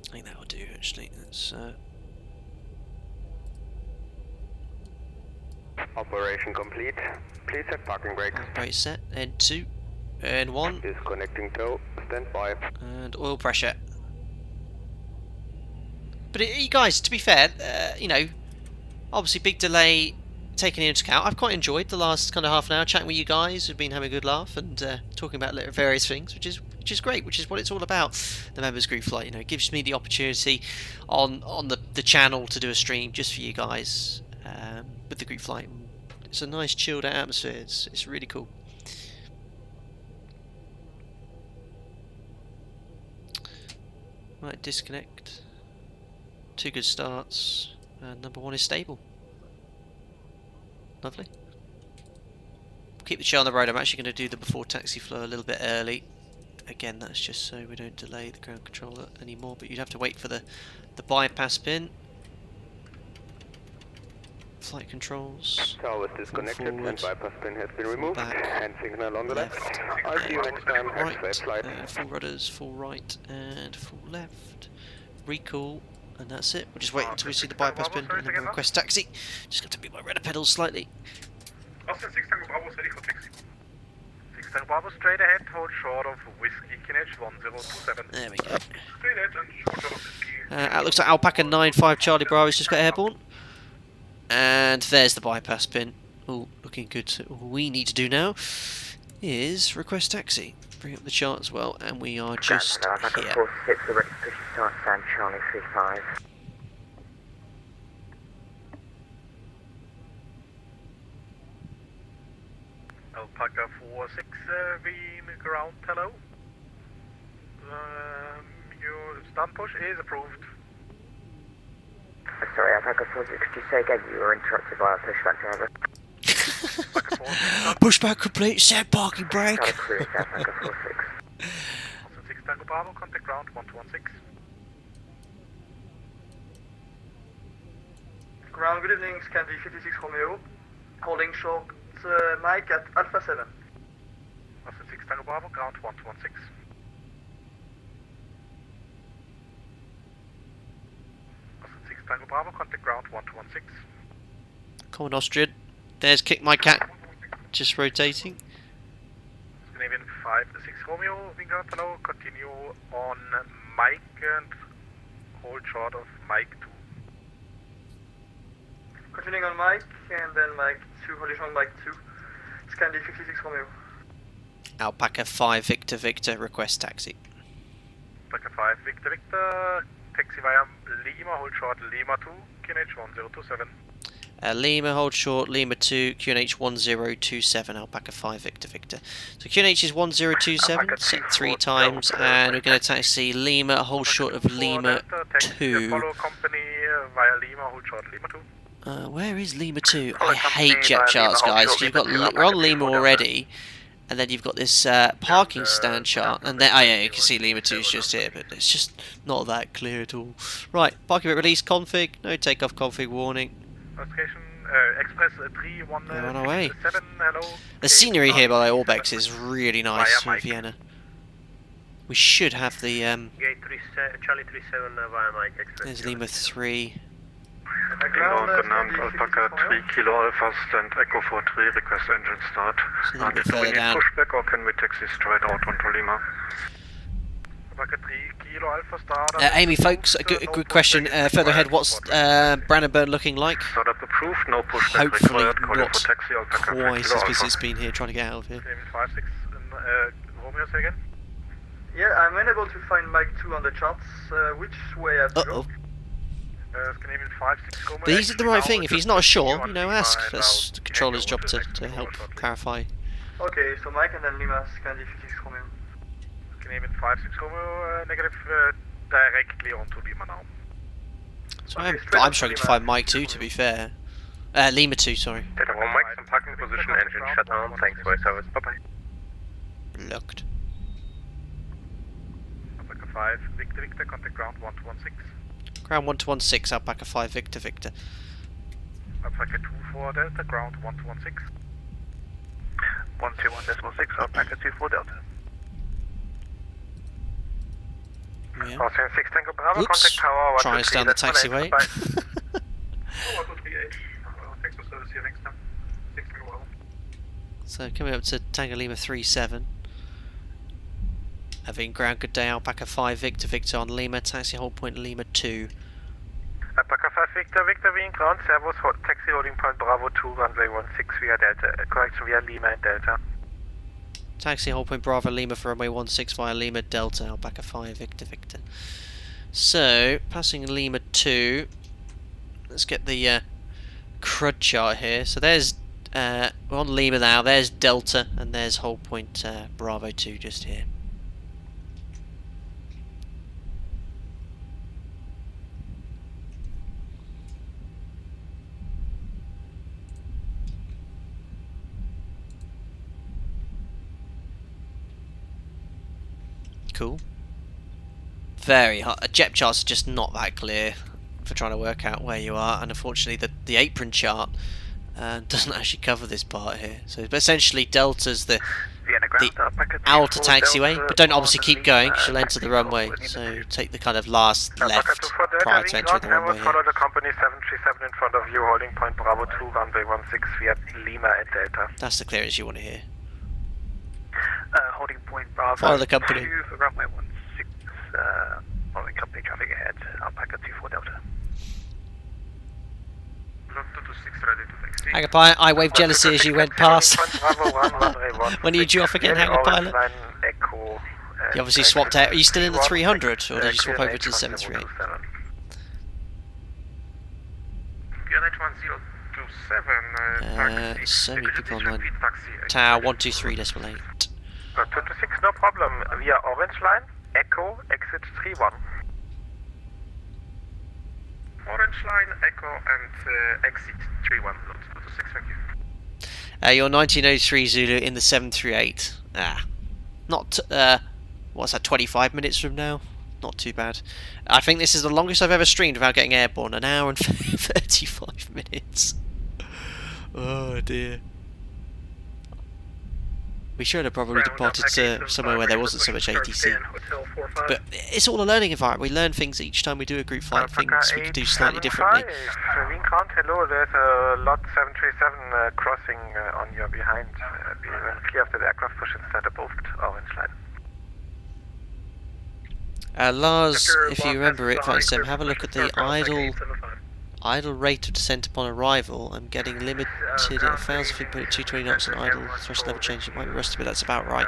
I think that will do actually. That's Operation complete. Please set parking brake. Brake set. N2. N1. Disconnecting tow. Stand by. And oil pressure. But you guys, to be fair, you know, obviously big delay taken into account. I've quite enjoyed the last kind of half an hour chatting with you guys. We've been having a good laugh and talking about various things, which is great, which is what it's all about. The members group flight, you know, it gives me the opportunity on the channel to do a stream just for you guys with the group flight. It's a nice chilled out atmosphere. It's really cool. Right, disconnect. 2 good starts, and number 1 is stable. Lovely. Keep the show on the road. I'm actually going to do the before taxi flow a little bit early. Again, that's just so we don't delay the ground controller anymore, but you'd have to wait for the bypass pin. Flight controls. Tower is disconnected and bypass pin has been removed. Hand signal on the left. I'll see you next time. Have a safe flight. Full rudders, full right, and full left. Recall, and that's it. We'll just wait until we see the bypass pin, and then we'll request taxi. Just got to beat my rudder pedals slightly. Austin 6 Tango Bravo is ready for taxi. 6 Tango Bravo straight ahead, hold short of Whiskey Kinech 1027. There we go. Straight ahead and short of Whiskey. It looks like Alpaca 95 Charlie Bravo's just got airborne. And there's the bypass pin. Oh, looking good. So all we need to do now is request taxi. Bring up the chart as well, and we are just here. Alpaca 46, we're ready to push the start stand, Charlie 35. Alpaca 46, Wien ground, hello. Your stand push is approved. Sorry, Alpaca 46, could you say again you were interrupted by a pushback driver? Pushback complete, set parking brake. Alpaca 46. 6 Tango Bravo, contact ground 1216. Ground, good evening, Scandi 56 Romeo. Holding short Mike at Alpha 7. 6 Tango Bravo, ground 1216. Tango Bravo, contact ground 1216. Come on, Austrian. There's Kick My Cat. Just rotating. 56 Romeo, Wingard, hello, continue on Mike and hold short of Mike 2. Continuing on Mike, and then Mike 2, holding on Mike 2. Scandi 56 Romeo. Alpaca 5 Victor Victor, request taxi. Alpaca 5 Victor Victor, taxi via Lima, hold short Lima 2, QNH 1027. Lima, hold short, Lima 2, QNH 1027, Alpaca 5 Victor Victor. So QNH is 1027, set 3 times, and we're going to taxi Lima, hold short of Lima 2. Follow company via Lima, hold short Lima 2. Where is Lima 2? I hate jet charts, guys, because you've got, we're on Lima already, and then you've got this parking stand chart, and then, oh yeah, you can see Lima 2 is just here, but it's just not that clear at all. Right, parking bit release config, no takeoff config warning. Station, Express 31 We're on our way. 7, hello. The scenery here by Orbex is really nice for Vienna. We should have the, Gate 3, Charlie 37 via Mike Express. there's Lima 3. Ground genannt Alpaca 3 Kilo Alpha, stand Echo 43, request engine start. So a little bit Do we further need down. pushback or can we taxi straight out onto Lima? Alpaca 3 Kilo Alpha start. Amy, folks, a good question. Further ahead, what's Brandenburg looking like? Start up approved, no pushback Hopefully required. Calling not for taxi Alpaca 3 quite Kilo as busy Alpha. as it's been here trying to get out of here. 56 Romeo, say again. Yeah, I'm unable to find Mike 2 on the charts. Which way I have to go? Scandinavian 56 Romeo. But he's the right thing. If he's not sure, you know, ask. That's the controller's job to help clarify. Okay, so Mike and then Lima, Scandi 56 Romeo. Scandinavian 56 Romeo, negative, directly onto Lima now. So I'm struggling to find Mike 2, to be fair. Lima 2, sorry. Data 1 Mike, some parking position, engine shut down, thanks for your service, bye bye. Locked. Alpaca 5 Victor Victor, contact ground 1216. Ground 1216, Alpaca 5 Victor Victor. Alpaca 2 for Delta, ground 1216. 121.6, Alpaca 2 for Delta. Yeah. Austrian 6 Tango Bravo, Oops. contact tower 123. Trying to stay on the taxiway. Thanks for service here, thanks now. 6 Tango Bravo. So coming up to Tango Lima 37. Having ground good day, Alpaca 5 Victor Victor on Lima, taxi hold point Lima 2. Alpaca 5 Victor Victor being ground, servos, taxi holding point Bravo 2, runway 16 via Delta, correction via Lima and Delta. Taxi hold point Bravo Lima for runway 16 via Lima Delta, Alpaca 5 Victor Victor. So, passing Lima 2, let's get the crud chart here. So there's, we're on Lima now, there's Delta, and there's hold point Bravo 2 just here. Cool. Very hard. Jet charts are just not that clear for trying to work out where you are, and unfortunately the apron chart doesn't actually cover this part here. So but essentially Delta's the outer taxiway, but don't obviously keep going because you'll enter the runway. So take the kind of last left prior to entering the runway. Follow the company 737 in front of you, holding point Bravo 2, runway 16 via Lima and Delta. That's the clearance you want to hear. Holding point Bravo. Follow the company. 2 for runway 16, following company traffic ahead, Alpaca 24 Delta. Hangar pilot, I waved jealousy as you went past. When are you due off again, hangar pilot? You obviously swapped out. Are you still in the 300, or did you swap over to the 738? So many people online. Tower 123.8. 226, no problem. Via Orange Line, Echo, exit 31. Orange Line, Echo, and exit 31. 226, thank you. You're 1903 Zulu in the 738. Not, what's that, 25 minutes from now? Not too bad. I think this is the longest I've ever streamed without getting airborne. An hour and 35 minutes. Oh dear. We should have probably departed to somewhere where there wasn't so much ATC. But it's all a learning environment. We learn things each time we do a group flight, things we can do slightly differently. Berlin Ground, hello, there's a lot 737 crossing on your behind. We will clear after the aircraft push instead above orange line. Lars, if you remember it, VATSIM, have a look at the idle rate of descent upon arrival. I'm getting limited at 1,000 feet per minute, 220 knots, and idle thrust level change. It might be rusty, but that's about right.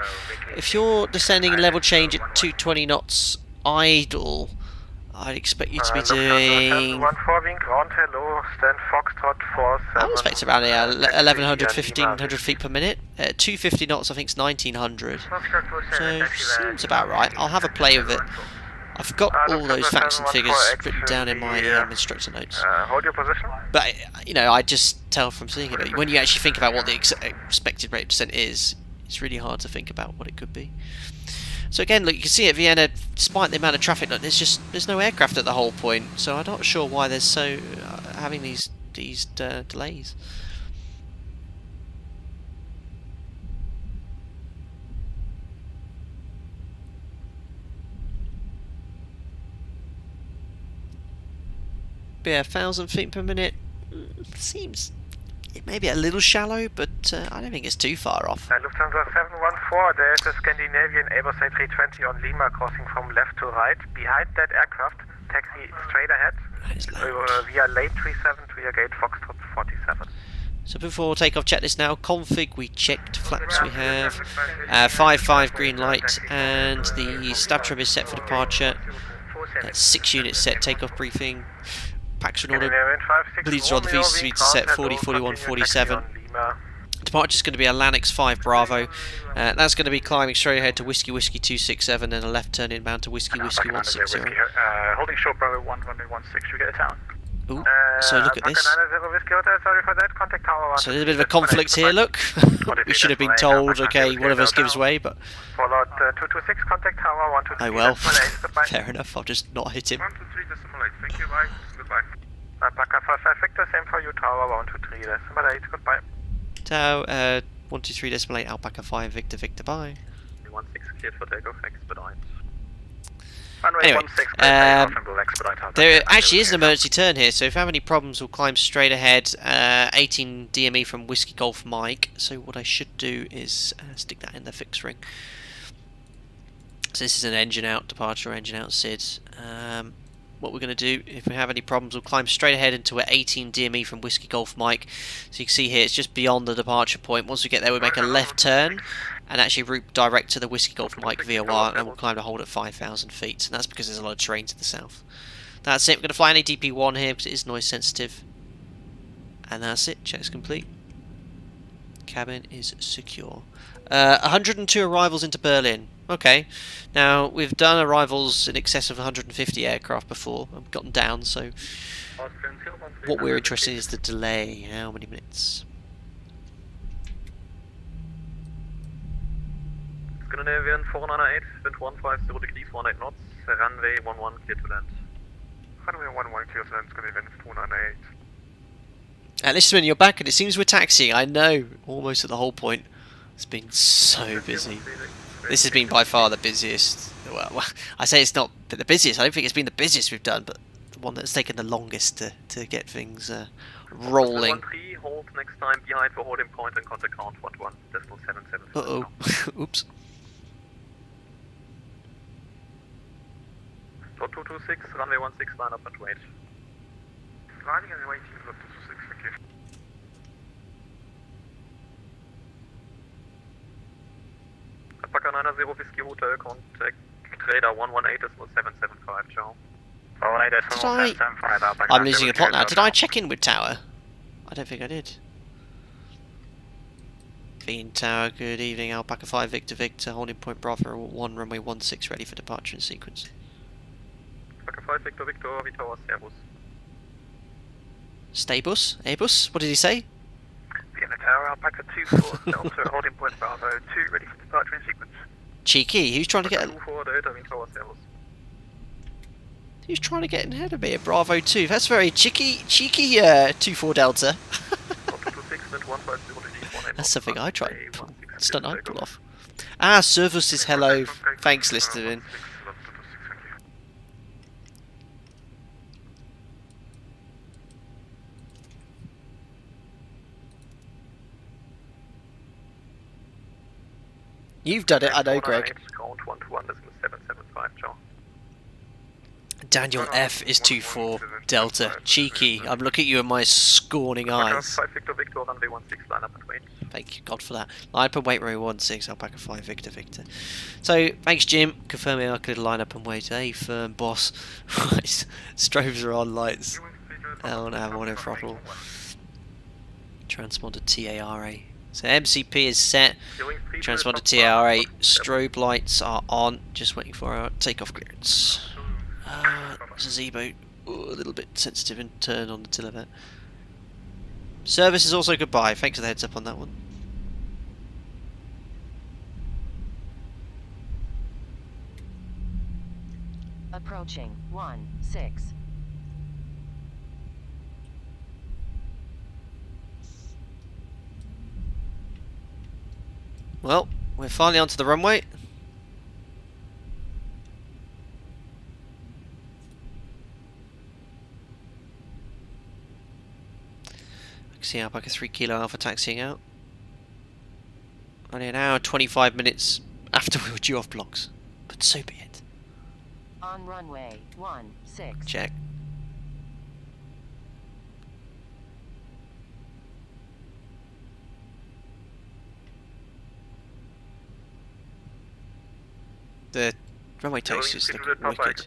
If you're descending in level change at 220 knots idle, I'd expect you to be doing... I would expect around 1,100, 1,500 feet per minute. 250 knots, I think it's 1,900. So, seems about right. I'll have a play with it. I've got all those facts and figures written down in my instructor notes. Hold your position. But, you know, I just tell from seeing it. When you actually think about what the expected rate of descent is, it's really hard to think about what it could be. So again, look, you can see at Vienna, despite the amount of traffic, look, there's no aircraft at the whole point. So I'm not sure why there's so having these delays. But yeah, 1,000 feet per minute seems it may be a little shallow, but I don't think it's too far off. Lufthansa 714, there is a Scandinavian Airbus A320 on Lima crossing from left to right. Behind that aircraft, taxi straight ahead via lane 37 to your gate Foxtrot 47. So before takeoff checklist now, config, we checked, flaps we have, 5-5 green light, and the stab trim is set for departure. 6 units set, takeoff briefing. Packs in order, bleeds on the visa speeds are set 40, 41, 47. Departure is going to be a Lanix 5 Bravo. That's going to be climbing straight ahead to Whiskey Whiskey 267 and a left turn inbound to Whiskey Whiskey 160. Holding short Bravo 1, runway 16, should we get a town? Ooh, so look at this. Sorry for that. Contact tower. So there's a bit of a conflict here, look. We should have been told, okay, one of us gives way, but... Followed 226, contact tower 123. Oh well, fair enough, I'll just not hit him. 123.8, thank you, bye. Goodbye. Alpaca 55 Victor, same for you, tower 123, 8, goodbye. Tower 123.8, Alpaca 5 Victor Victor, bye. 16 cleared for takeoff, expedite. Anyway, there actually is an emergency turn here, so if you have any problems, we'll climb straight ahead, 18 DME from Whiskey Golf Mike. So what I should do is stick that in the fix ring. So this is an engine out, departure engine out, SID. What we're going to do, if we have any problems, we'll climb straight ahead into 18 DME from Whiskey Golf Mike. So you can see here, it's just beyond the departure point. Once we get there, we make a left turn and actually route direct to the Whiskey Golf Mike VOR, and we'll climb to hold at 5,000 feet. And that's because there's a lot of terrain to the south. That's it. We're going to fly an ADP-1 here because it is noise sensitive. And that's it. Check's complete. Cabin is secure. 102 arrivals into Berlin. Okay, now we've done arrivals in excess of 150 aircraft before and gotten down, so what we're interested in is the delay. How many minutes? Scandinavian 498, wind 150 degrees, 18 knots, runway 11 clear to land. Runway 11 clear to land, Scandinavian 498. And this is when you're back and it seems we're taxiing. I know, almost at the whole point. It's been so busy. This has been by far the busiest. Well, I say it's not the busiest. I don't think it's been the busiest we've done, but the one that's taken the longest to get things rolling. 13, hold next time behind for holding point and contact count 11.77. Uh-oh. Oops. 226, runway 16, line up and wait. Landing and waiting for 226, thank you. Alpaca 90 Whiskey Hotel, contact radar 118.775, ciao. I'm losing a plot now. Did I check in with Tower? I don't think I did. Bean Tower, good evening. Alpaca 5 Victor Victor, holding point Bravo 1, runway 16, ready for departure in sequence. Alpaca 5 Victor Victor, Vitower, Airbus. Staybus? Airbus? What did he say? Vienna Tower, Alpaca 24, Delta, holding point Bravo 2, ready for departure in sequence. Cheeky, who's trying to get... Who's trying to get ahead of me at Bravo 2? That's very cheeky 2-4 Delta. That's something I tried. stunt I pull off. Ah, services, hello. Thanks, listening. You've done it, I know, Greg. Daniel F is 24 Delta. Cheeky. I'm looking at you in my scorning eyes. Thank you, God, for that. Line up and wait, row 16, Alpaca 5, Victor, Victor. So, thanks, Jim. Confirming I could line up and wait. Hey, firm boss. Right, strobes are on, lights. L and M on in throttle. Transponder TARA. So MCP is set. Transponder TARA. Strobe lights are on. Just waiting for our takeoff clearance. ZIBO, a little bit sensitive in turn on the till event. Service is also goodbye. Thanks for the heads up on that one. Approaching 16. Well, we're finally onto the runway. See Alpaca 3 Kilo Alpha taxiing out. Only an hour 25 minutes after we were due off blocks, but so be it. On runway 16. Check. The runway taxis look wicked.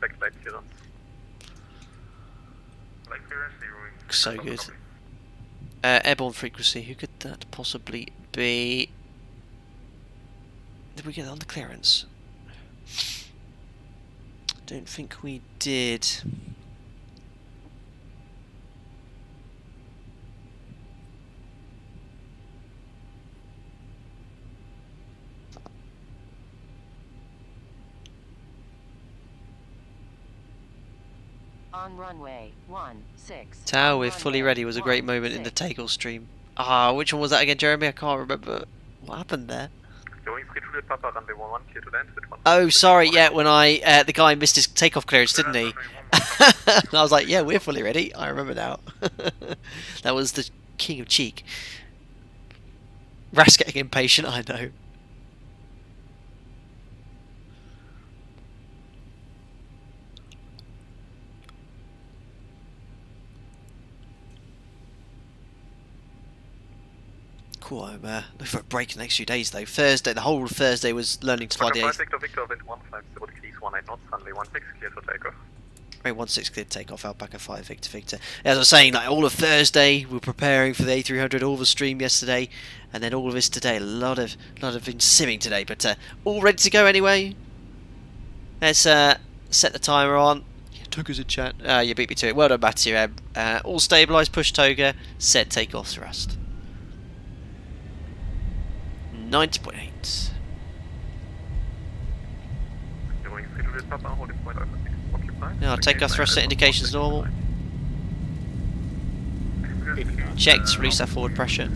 So good. Airborne frequency, who could that possibly be? Did we get on the clearance? Don't think we did. On runway 16. Tau, we're fully ready was a great moment in the takeoff stream. Ah, which one was that again, Jeremy? I can't remember. What happened there? Oh, sorry, yeah, when the guy missed his takeoff clearance, didn't he? And I was like, yeah, we're fully ready. I remember now. That was the king of cheek. Ras getting impatient, I know. Cool, I'm looking for a break the next few days though. Thursday, the whole of Thursday was learning to fly the 8th. Runway 16 cleared takeoff, Alpaca 5, Victor, Victor. As I was saying, like all of Thursday, we were preparing for the A300, all the stream yesterday, and then all of this today. A lot of been simming today, but all ready to go anyway. Let's set the timer on. Yeah, Toga's in chat. You beat me to it. Well done, Matthew. All stabilised, push Toga, set takeoff thrust. 90.8. Now take our thrust set indications normal. Checked, release that forward pressure.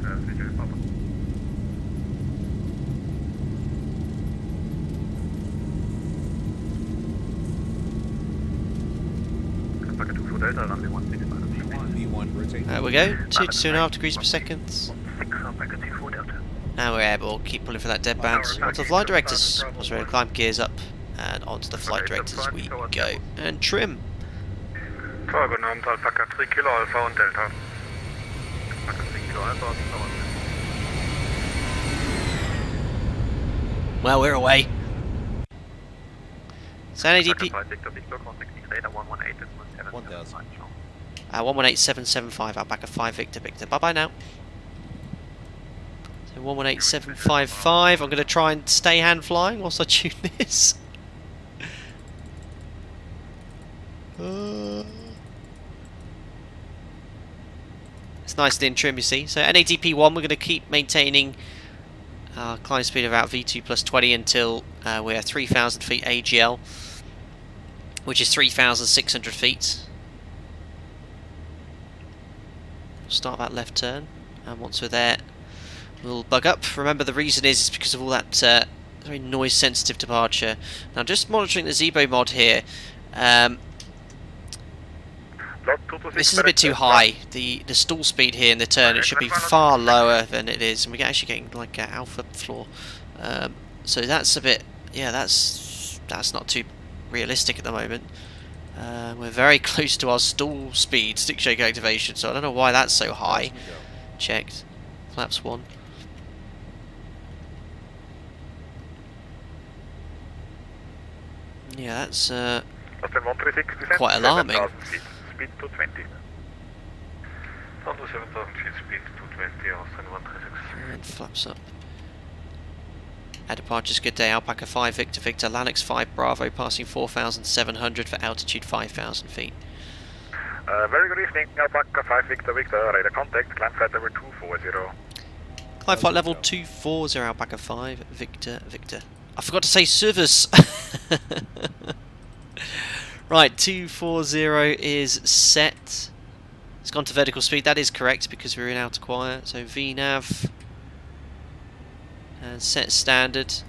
There we go, 2 to 2.5 degrees per second. Now we're airborne, keep pulling for that dead bounce. Onto the flight directors. Once we're ready to climb, gears up. And onto the flight directors we go. And trim. Vorgenommen, Alpaca 3 Kilo Alpha und Delta. Alpaca 3 Kilo Alpha und Delta. Well, we're away. So ADP. 118775, Alpaca 5 Victor Victor. Bye bye now. So 118755. I'm going to try and stay hand flying whilst I tune this. It's nice and in trim, you see. So NADP 1, we're going to keep maintaining our climb speed of about V2 plus 20 until we're 3,000 feet AGL, which is 3,600 feet. We'll start that left turn, and once we're there, will bug up. Remember, the reason is because of all that very noise sensitive departure. Now just monitoring the ZIBO mod here. This is a bit too high. The stall speed here in the turn, it should be far lower than it is, and we're actually getting like alpha floor. So that's a bit, yeah, that's not too realistic at the moment. We're very close to our stall speed, stick shake activation, so I don't know why that's so high. Checked. Flaps 1. Yeah, that's quite alarming. Speed 220. Under 7,000 feet, speed 220, Austin 136. And flaps up. At departures, good day, Alpaca 5 Victor Victor, Lanix 5 Bravo, passing 4,700 for altitude 5,000 feet. Very good evening, Alpaca 5 Victor Victor, radar contact, climb flight level 240. Climb flight level 240, Alpaca 5 Victor Victor. I forgot to say service! Right, 240 is set. It's gone to vertical speed, that is correct because we're in outer quiet. So VNAV and set standard.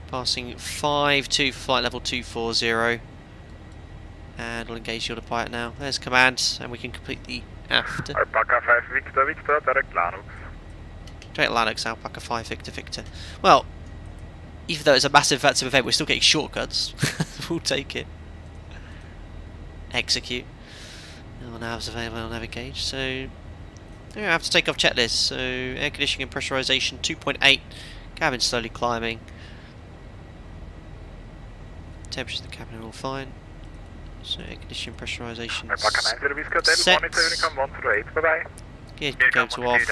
Passing 5-2 for flight level 240. And we'll engage the autopilot now. There's command, and we can complete the after. Alpaca 5 Victor Victor, direct Lanux. Direct Lanux, Alpaca 5 Victor Victor. Well, even though it's a massive VATSIM event, we're still getting shortcuts. We'll take it. Execute. No nav's available on navigate. So, yeah, I have to take off checklist. So, air conditioning and pressurization 2.8. Cabin slowly climbing. Temperatures in the cabin are all fine. So, air conditioning pressurization set. Gear go to off.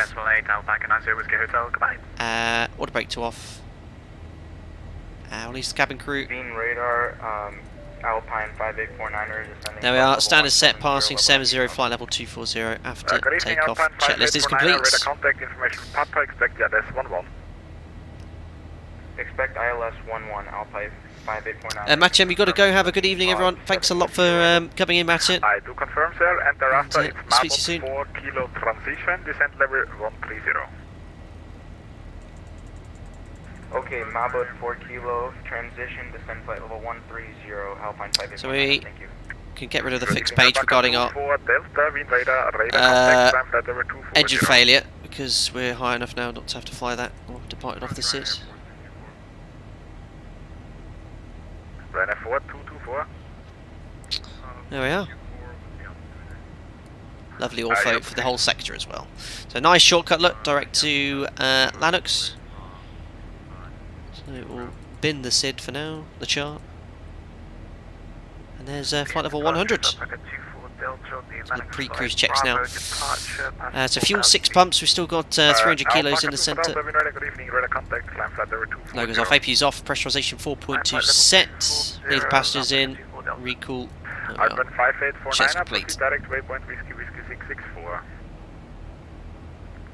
Water brake to off. Release the cabin crew. Radar, Alpine 5849er descending. There we are, standard set, passing 70, flight level 240 after takeoff. Checklist is complete. Radar contact information, Papa, expect ILS 11. Expect ILS 11, Alpine 5849. Matchem, you got to go. Have a good evening, everyone. Thanks a lot for coming in, Matchem. I do confirm, sir, and thereafter it's speak to you soon. 4 kilo transition, descent level 130. Okay, Mabot 4 kilo, transition, descent flight level 130, Alpine 5849. So we can get rid of the fixed page regarding our engine failure, because we're high enough now not to have to fly that, or departed off the sit. Ryanair 4224. There we are. Lovely ortho for the whole sector as well. So nice shortcut look, direct to Lanux. So we'll bin the SID for now, the chart. And there's flight level 100. So the pre-cruise checks now. So fuel 6 pumps, we've still got 300 kilos in the centre. Logos off, APU's off, pressurisation 4.2 set. Leave passengers in, recool. Checks complete. Direct waypoint whiskey whiskey 664.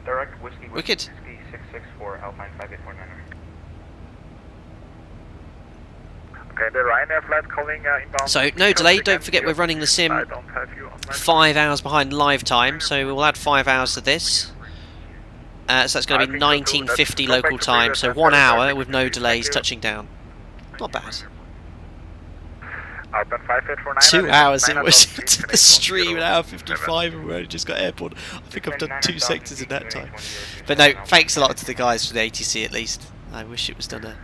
Direct whiskey Wicked. 664, Alpine 5849. Okay, the Ryanair flight calling inbound. So no delay, don't forget we're running the sim 5 hours behind live time, so we'll add 5 hours to this. So that's going to be 1950 local time, so 1 hour with no delays touching down. Not bad. 2 hours in was to the stream, an hour 55, and we only just got airport. I think I've done 2 sectors in that time. But no, thanks a lot to the guys for the ATC at least. I wish it was done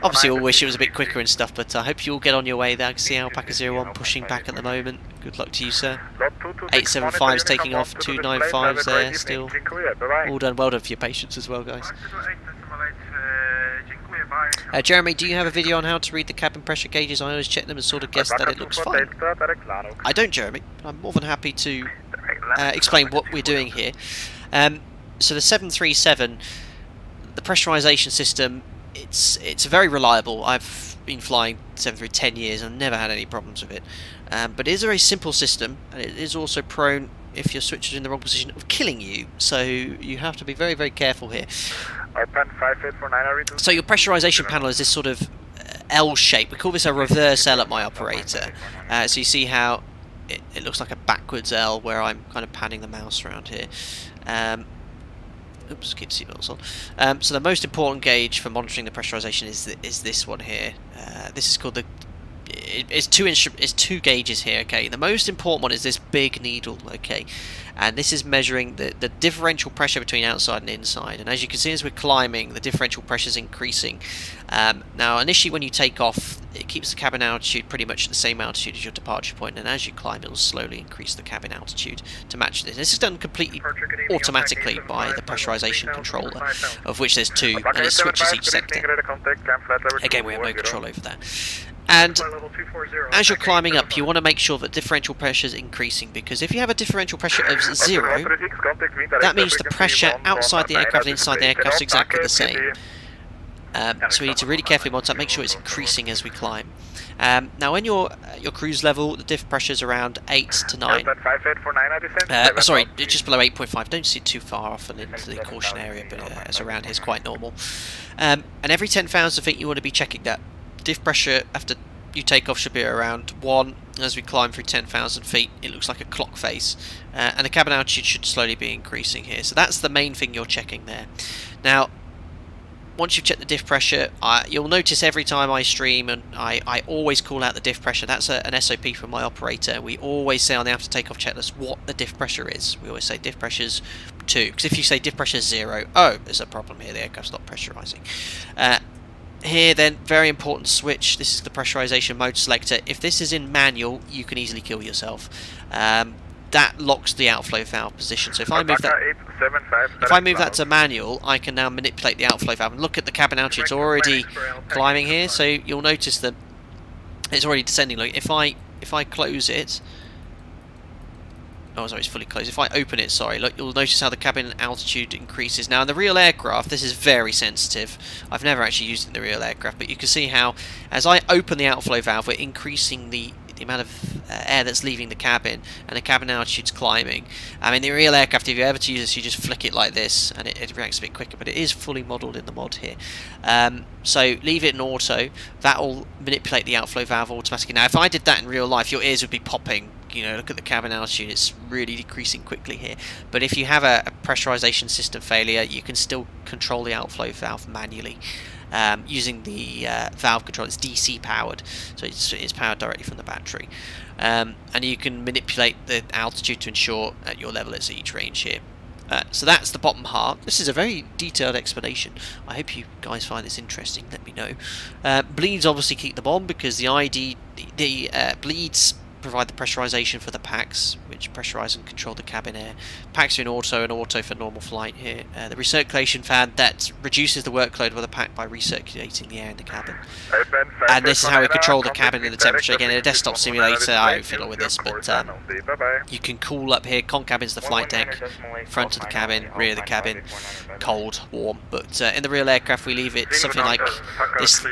obviously we'll wish it was a bit quicker and stuff, but I hope you all get on your way there. I can see Alpaca 01 pushing back at the moment. Good luck to you, sir. 875's taking off, 295's there still. All done, well done for your patience as well, guys. Jeremy, do you have a video on how to read the cabin pressure gauges? I always check them and sort of guess that it looks fine. I don't, Jeremy. I'm more than happy to explain what we're doing here. So the 737, the pressurization system, it's very reliable. I've been flying 737 10 years and never had any problems with it. But it is a very simple system, and it is also prone, if your switch is in the wrong position, of killing you. So you have to be very, very careful here. So your pressurization panel is this sort of L shape. We call this a reverse L at my operator. So you see how it looks like a backwards L where I'm kind of panning the mouse around here. Oops, keep the seatbelts on. So the most important gauge for monitoring the pressurization is this one here. This is called the. It's two gauges here. Okay, the most important one is this big needle. Okay, and this is measuring the differential pressure between outside and inside. And as you can see, as we're climbing, the differential pressure is increasing. Now, initially, when you take off, it keeps the cabin altitude pretty much at the same altitude as your departure point, and as you climb, it will slowly increase the cabin altitude to match this. This is done completely automatically by the pressurization controller, of which there's two, and it switches each sector. Again, we have no control over that. And as you're climbing up, you want to make sure that differential pressure is increasing, because if you have a differential pressure of 0, that means the pressure outside the aircraft and inside the aircraft is exactly the same. So we need to really carefully monitor that, make sure it's increasing as we climb. Now, when you're at your cruise level, the diff pressure is around 8 to 9. Sorry, just below 8.5. Don't sit too far off and into the caution area, but it's around here is quite normal. And every 10,000 feet, you want to be checking that. Diff pressure after you take off should be around 1. As we climb through 10,000 feet, it looks like a clock face, and the cabin altitude should slowly be increasing here. So that's the main thing you're checking there. Now, once you've checked the diff pressure, you'll notice every time I stream, and I always call out the diff pressure. That's an SOP from my operator. We always say on the after takeoff checklist what the diff pressure is. We always say diff pressure's 2, because if you say diff pressure 0, oh, there's a problem here. The aircraft's not pressurizing. Here then, very important switch, this is the pressurization mode selector. If this is in manual, you can easily kill yourself. That locks the outflow valve position. So if I move that to manual, I can now manipulate the outflow valve. And look at the cabin altitude, it's already climbing here, so you'll notice that it's already descending. Look, if I close it, oh sorry, it's fully closed. If I open it, sorry, look, you'll notice how the cabin altitude increases. Now in the real aircraft, this is very sensitive. I've never actually used it in the real aircraft, but you can see how as I open the outflow valve, we're increasing the amount of air that's leaving the cabin, and the cabin altitude's climbing. I mean, the real aircraft, if you ever to use this, you just flick it like this, and it reacts a bit quicker, but it is fully modelled in the mod here. So leave it in auto. That will manipulate the outflow valve automatically. Now, if I did that in real life, your ears would be popping. You know, look at the cabin altitude, it's really decreasing quickly here. But if you have a pressurization system failure, you can still control the outflow valve manually using the valve control. It's DC powered, so it's powered directly from the battery. And you can manipulate the altitude to ensure at your level it's at each range here. So that's the bottom half. This is a very detailed explanation. I hope you guys find this interesting. Let me know. Bleeds obviously keep them on, because the bleeds provide the pressurization for the packs, which pressurize and control the cabin air. Packs are in auto, and auto for normal flight here. The recirculation fan, that reduces the workload of the pack by recirculating the air in the cabin. And this is how we control the cabin and the temperature. Again, in a desktop simulator, I don't fiddle with this, but you can cool up here. Con cabin's the flight deck, front of the cabin, rear of the cabin, cold, warm. But in the real aircraft, we leave it something like this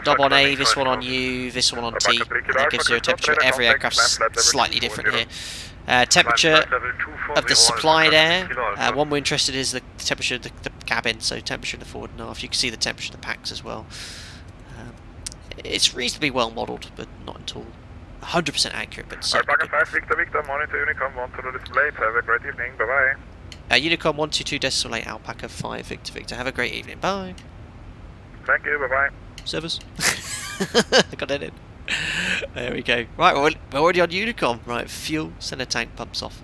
knob on A, this one on U, this one on T, and that gives you a temperature. Every aircraft slightly different here. Temperature of the supplied air. One we're interested in is the temperature of the cabin, so temperature in the forward and aft. You can see the temperature of the packs as well. It's reasonably well modelled, but not at all 100% accurate, but certainly good. Alpaca 5 Victor, monitor Unicom 1 to display. Have a great evening. Bye bye. Unicom 122.8 Alpaca 5 Victor. Have a great evening. Bye. Thank you. Bye bye. Service. I got that in. There we go. Right, we're already on Unicom. Right, fuel, center tank pumps off.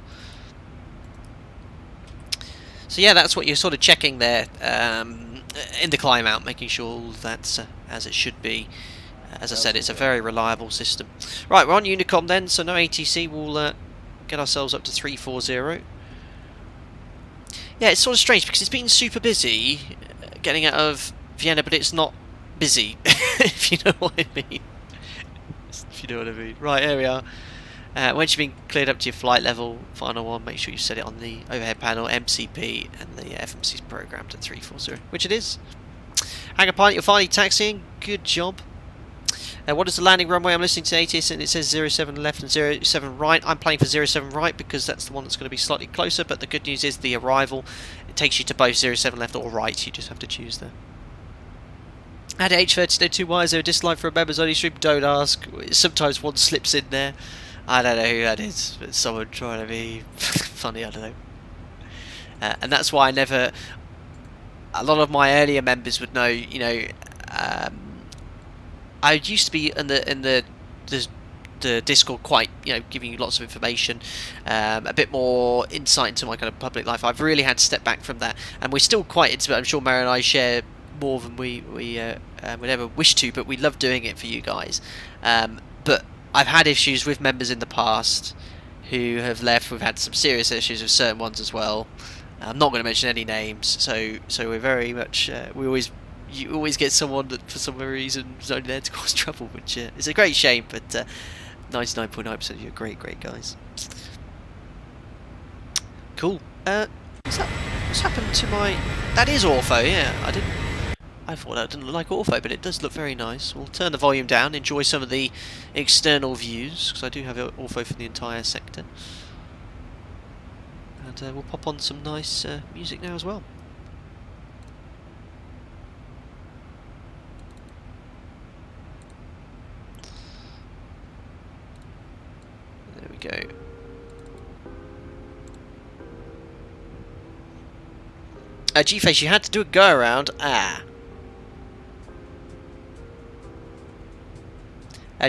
So yeah, that's what you're sort of checking there in the climb out, making sure that's as it should be. As I said, it's a very reliable system. Right, we're on Unicom then, so no ATC. We'll get ourselves up to 340. Yeah, it's sort of strange because it's been super busy getting out of Vienna, but it's not busy, if you know what I mean. If you know what I mean. Right, here we are. Once you've been cleared up to your flight level, final one, make sure you set it on the overhead panel, MCP, and the FMC's programmed at 340, which it is. Hangar pilot, you're finally taxiing. Good job. What is the landing runway? I'm listening to ATS and it says 07 left and 07 right. I'm planning for 07 right because that's the one that's going to be slightly closer, but the good news is the arrival, it takes you to both 07 left or right. You just have to choose there. At H30-2Y, is there a disline for a members only stream? Don't ask. Sometimes one slips in there. I don't know who that is, but someone trying to be funny, I don't know. And that's why I never a lot of my earlier members would know, you know, I used to be in the Discord quite, you know, giving you lots of information, a bit more insight into my kind of public life. I've really had to step back from that, and we're still quite intimate. I'm sure Mary and I share more than we would ever wish to, but we love doing it for you guys. But I've had issues with members in the past who have left. We've had some serious issues with certain ones as well. I'm not going to mention any names, so we're very much you always get someone that for some reason is only there to cause trouble, which is a great shame, but 99.9% of you are great guys. Cool. What's happened to my... That is Ortho, yeah. I thought that didn't look like Ortho, but it does look very nice. We'll turn the volume down, enjoy some of the external views, because I do have Ortho for the entire sector. And we'll pop on some nice music now as well. There we go. G-Face, you had to do a go around.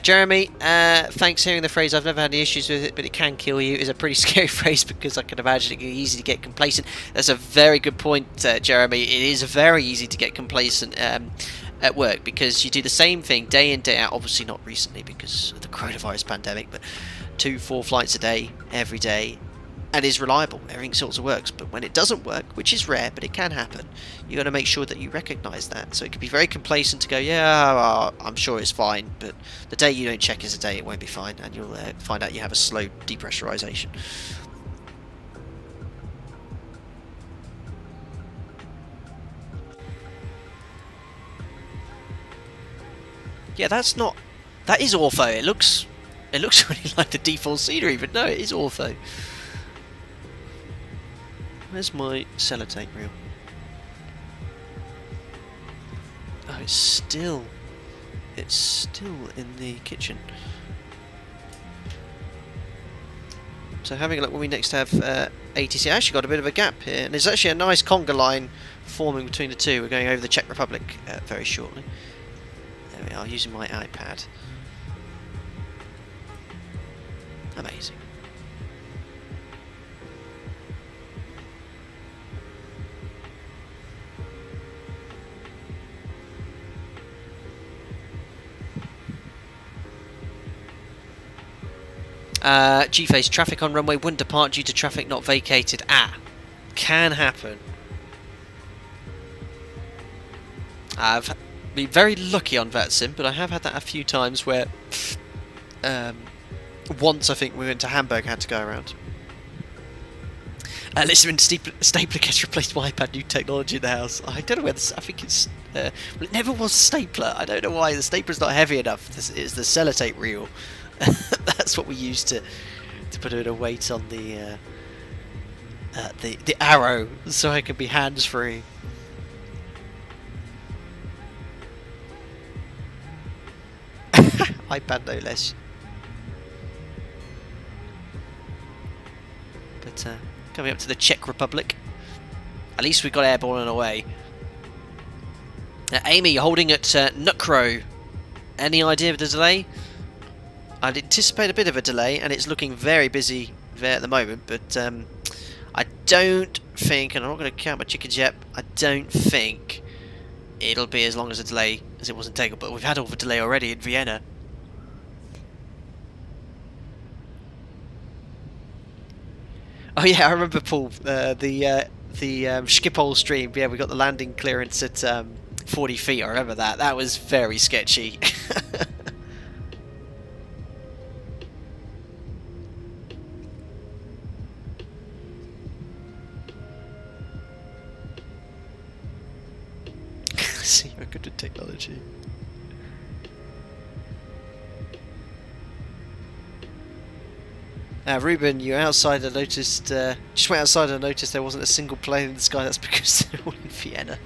Jeremy, thanks for hearing the phrase, I've never had any issues with it, but it can kill you, is a pretty scary phrase, because I can imagine it can be easy to get complacent. That's a very good point, Jeremy. It is very easy to get complacent at work, because you do the same thing day in, day out, obviously not recently because of the coronavirus pandemic, but 2-4 flights a day, every day, and is reliable. Everything sort of works. But when it doesn't work, which is rare, but it can happen, you got to make sure that you recognise that. So it can be very complacent to go, yeah, I'm sure it's fine, but the day you don't check is the day it won't be fine, and you'll find out you have a slow depressurisation. Yeah, that is Ortho. It looks really like the default scenery, but no, it is Ortho. Where's my sellotape reel? Oh, it's still in the kitchen. So having a look when we next have ATC, I actually got a bit of a gap here, and there's actually a nice conga line forming between the two. We're going over the Czech Republic very shortly. There we are, using my iPad. Amazing. G-Face, traffic on runway wouldn't depart due to traffic not vacated. Can happen. I've been very lucky on VATSIM, but I have had that a few times where once I think we went to Hamburg, I had to go around. Listen, when stapler gets replaced by iPad, new technology in the house. I don't know whether I think it's well, it never was a stapler. I don't know why the stapler's not heavy enough. This is the sellotape reel. That's what we used to put a bit of weight on the arrow, so I can be hands free. iPad no less. But coming up to the Czech Republic. At least we got airborne and away. Amy, you're holding at Nukro. Any idea of the delay? I'd anticipate a bit of a delay, and it's looking very busy there at the moment, but I don't think, and I'm not going to count my chickens yet, I don't think it'll be as long as a delay as it was in Takeoff, but we've had all the delay already in Vienna. Oh yeah, I remember, Paul, the Schiphol stream. Yeah, we got the landing clearance at 40 feet. I remember that. That was very sketchy. See, we're good at technology. Ruben, you outside and noticed, just went outside and noticed there wasn't a single plane in the sky. That's because they're all in Vienna.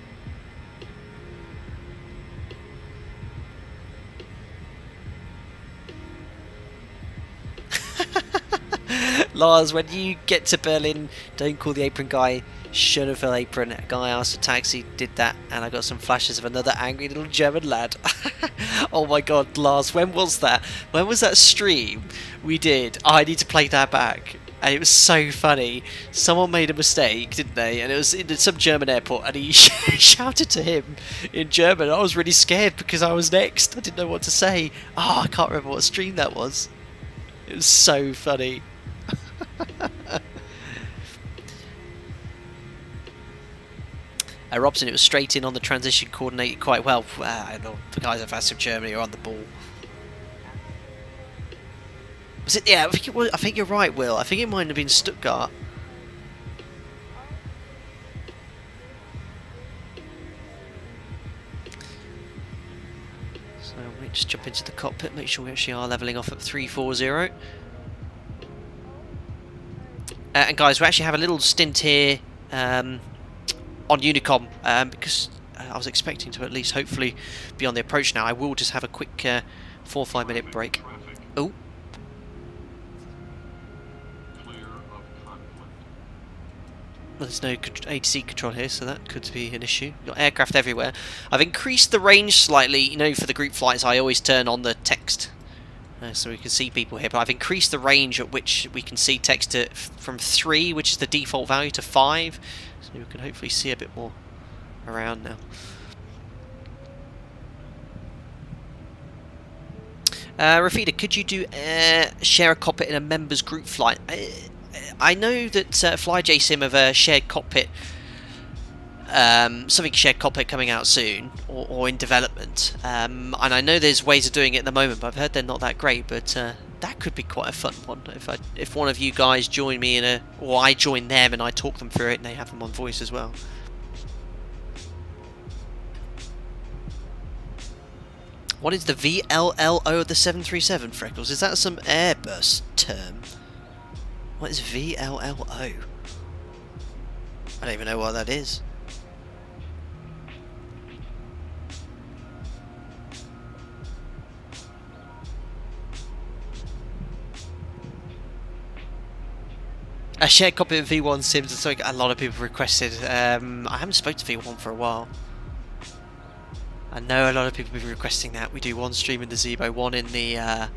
Lars, when you get to Berlin, don't call the apron guy Schönefeld apron. A guy asked for taxi, did that, and I got some flashes of another angry little German lad. Oh my god, Lars, when was that? When was that stream we did? Oh, I need to play that back. And it was so funny. Someone made a mistake, didn't they? And it was in some German airport, and he shouted to him in German. I was really scared because I was next. I didn't know what to say. Oh, I can't remember what stream that was. It was so funny. Robson, it was straight in on the transition, coordinated quite well. I know the guys at VATSIM Germany are on the ball. Was it? Yeah, I think you're right, Will. I think it might have been Stuttgart. So we just jump into the cockpit, make sure we actually are levelling off at 340. And guys, we actually have a little stint here on Unicom because I was expecting to at least hopefully be on the approach now. I will just have a quick 4 or 5 minute break. Oh. Well, there's no ATC control here, so that could be an issue. We've got aircraft everywhere. I've increased the range slightly. You know, for the group flights, I always turn on the text so we can see people here. But I've increased the range at which we can see text from 3, which is the default value, to 5. So we can hopefully see a bit more around now. Rafida, could you do share a cockpit in a members group flight? I know that FlyJSim have a shared cockpit, something shared cockpit coming out soon, or in development. And I know there's ways of doing it at the moment, but I've heard they're not that great. But that could be quite a fun one if one of you guys join me in or I join them and I talk them through it, and they have them on voice as well. What is the VLLO of the 737, Freckles? Is that some Airbus term? What is VLLO? I don't even know what that is. A shared copy of V1 Sims is something a lot of people requested. I haven't spoken to V1 for a while. I know a lot of people have been requesting that. We do one stream in the ZIBO, one in the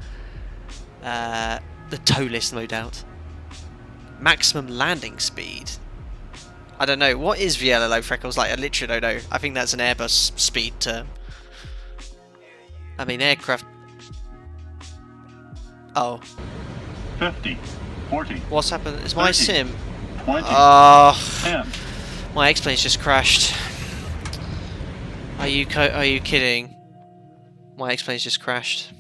tow list, no doubt. Maximum landing speed. I don't know. What is VLLO, Freckles? Like, I literally don't know. I think that's an Airbus speed term. I mean, aircraft... Oh. 50, 40. What's happened? Is my 30, sim... 20, 10. My X-Plane's just crashed. Are you kidding? My X-Plane's just crashed.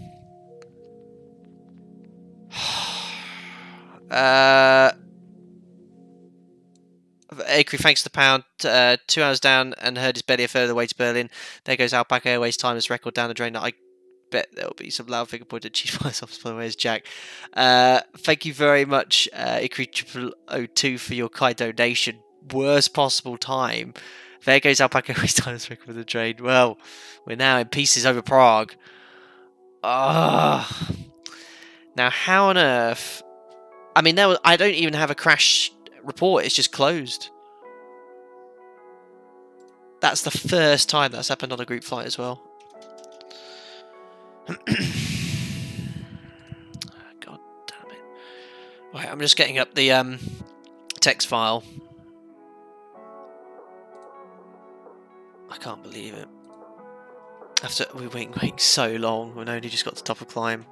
Acre, thanks to the pound. 2 hours down and heard his belly a further way to Berlin. There goes Alpaca Airways timeless record down the drain. I bet there'll be some loud finger pointed cheese myself. By the way, is Jack. Thank you very much, Acre 0002, for your kind donation. Worst possible time. There goes Alpaca Airways timeless record with the drain. Well, we're now in pieces over Prague. Now, how on earth? I mean, I don't even have a crash report. It's just closed. That's the first time that's happened on a group flight as well. God damn it. Right, I'm just getting up the text file. I can't believe it. After we waiting so long, we only just got to top of climb.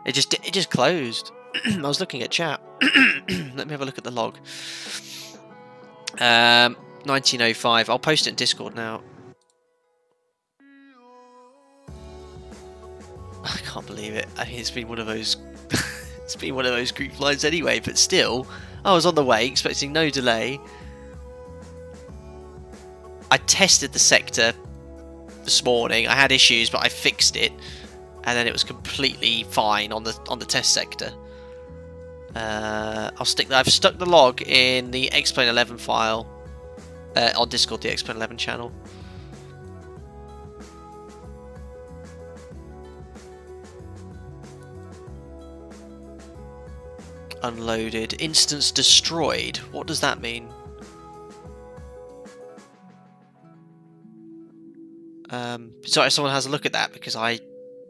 It just closed. I was looking at chat. Let me have a look at the log. 1905. I'll post it in Discord now. I can't believe it. I mean, it's been one of those. It's been one of those group flights anyway. But still, I was on the way, expecting no delay. I tested the sector this morning. I had issues, but I fixed it, and then it was completely fine on the test sector. I've stuck the log in the X-Plane 11 file on Discord, the X-Plane 11 channel. unloaded. Instance destroyed. What does that mean? Sorry, someone has a look at that, because I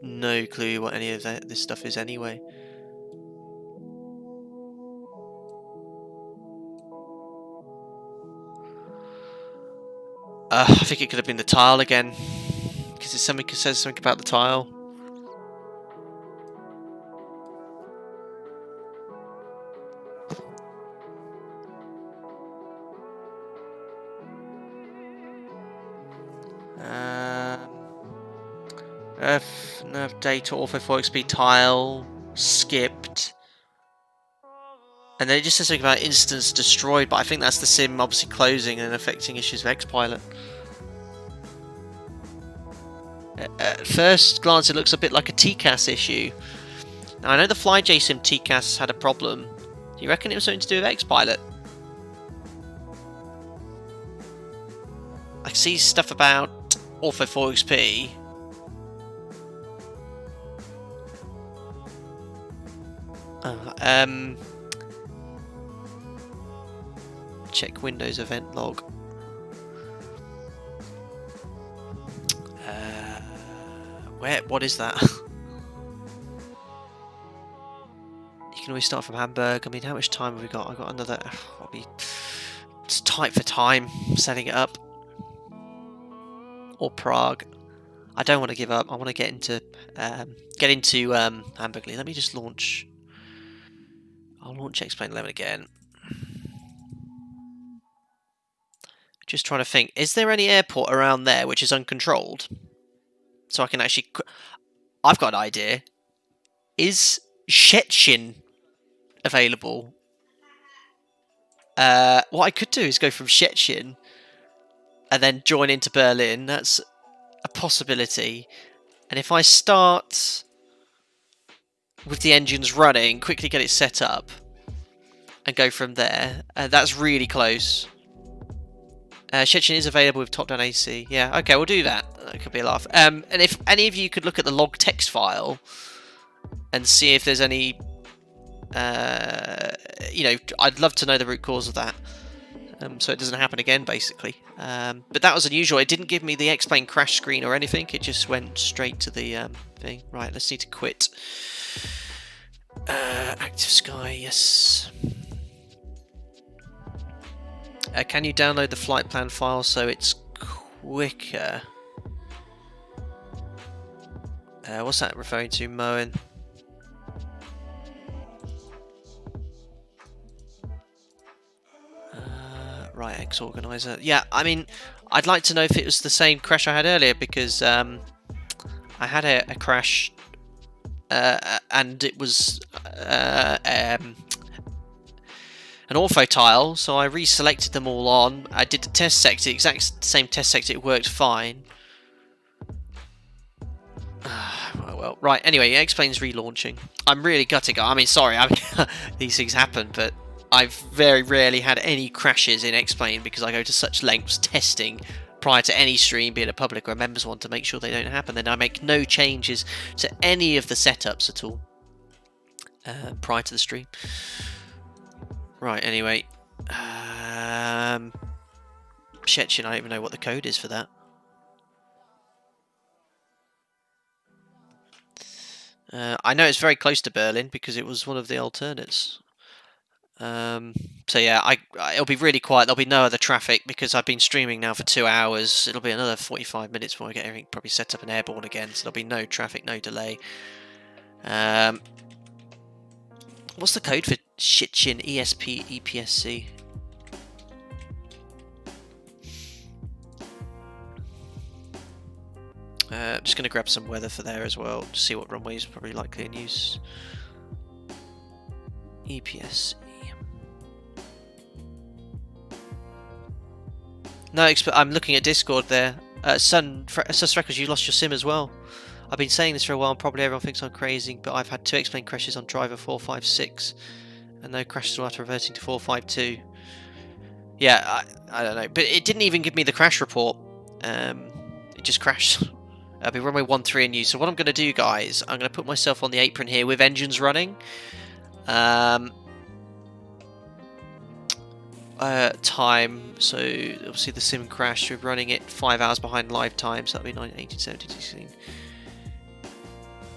no clue what any of this stuff is anyway. I think it could have been the tile again, because it says something about the tile. Nerve data, Ortho 4XP tile, skipped. And then it just says something about instance destroyed, but I think that's the sim obviously closing and affecting issues with X-Pilot. At first glance it looks a bit like a TCAS issue. Now I know the FlyJSim TCAS had a problem. Do you reckon it was something to do with X-Pilot? I see stuff about Ortho 4XP. Check Windows event log. What is that? You can always start from Hamburg. I mean, how much time have we got? I've got another. It's tight for time setting it up. Or Prague. I don't want to give up. I want to get into Hamburg. Let me just launch. I'll launch X-Plane 11 again. Just trying to think. Is there any airport around there which is uncontrolled? So I can actually... I've got an idea. Is Szczecin available? What I could do is go from Szczecin and then join into Berlin. That's a possibility. And if I start with the engines running, quickly get it set up and go from there, that's really close. Szczecin is available with top-down AC. Yeah, okay, we'll do that. That could be a laugh. And if any of you could look at the log text file and see if there's any, you know, I'd love to know the root cause of that, so it doesn't happen again, basically. But that was unusual. It didn't give me the X-Plane crash screen or anything. It just went straight to the thing. Right, let's need to quit. Active Sky, yes. Can you download the flight plan file so it's quicker? What's that referring to, Moen? Right, X-Organizer. Yeah, I mean, I'd like to know if it was the same crash I had earlier, because I had a crash and it was an ortho tile, so I reselected them all on. I did the test sector, exact same test sector, it worked fine. Well, right, anyway, X-Plane's relaunching. I'm really gutted. I mean, sorry, these things happen, but I've very rarely had any crashes in X-Plane because I go to such lengths testing prior to any stream, be it a public or a members one, to make sure they don't happen. Then I make no changes to any of the setups at all prior to the stream. Right, anyway. Szczecin, I don't even know what the code is for that. I know it's very close to Berlin because it was one of the alternates. So yeah, it'll be really quiet. There'll be no other traffic because I've been streaming now for 2 hours. It'll be another 45 minutes before I get everything probably set up and airborne again. So there'll be no traffic, no delay. What's the code for Szczecin ESP EPSC? I'm just going to grab some weather for there as well to see what runway is probably likely in use. EPSC. No, I'm looking at Discord there. Sus Records, you lost your sim as well. I've been saying this for a while, and probably everyone thinks I'm crazy, but I've had 2 X-Plane crashes on driver 456, and no crashes after reverting to 452. Yeah, I don't know, but it didn't even give me the crash report. It just crashed. I'll be runway 13 in use. So what I'm going to do, guys, I'm going to put myself on the apron here with engines running. time, so obviously the sim crashed. We're running it 5 hours behind live time, so that'll be 9, 18, 17, 16.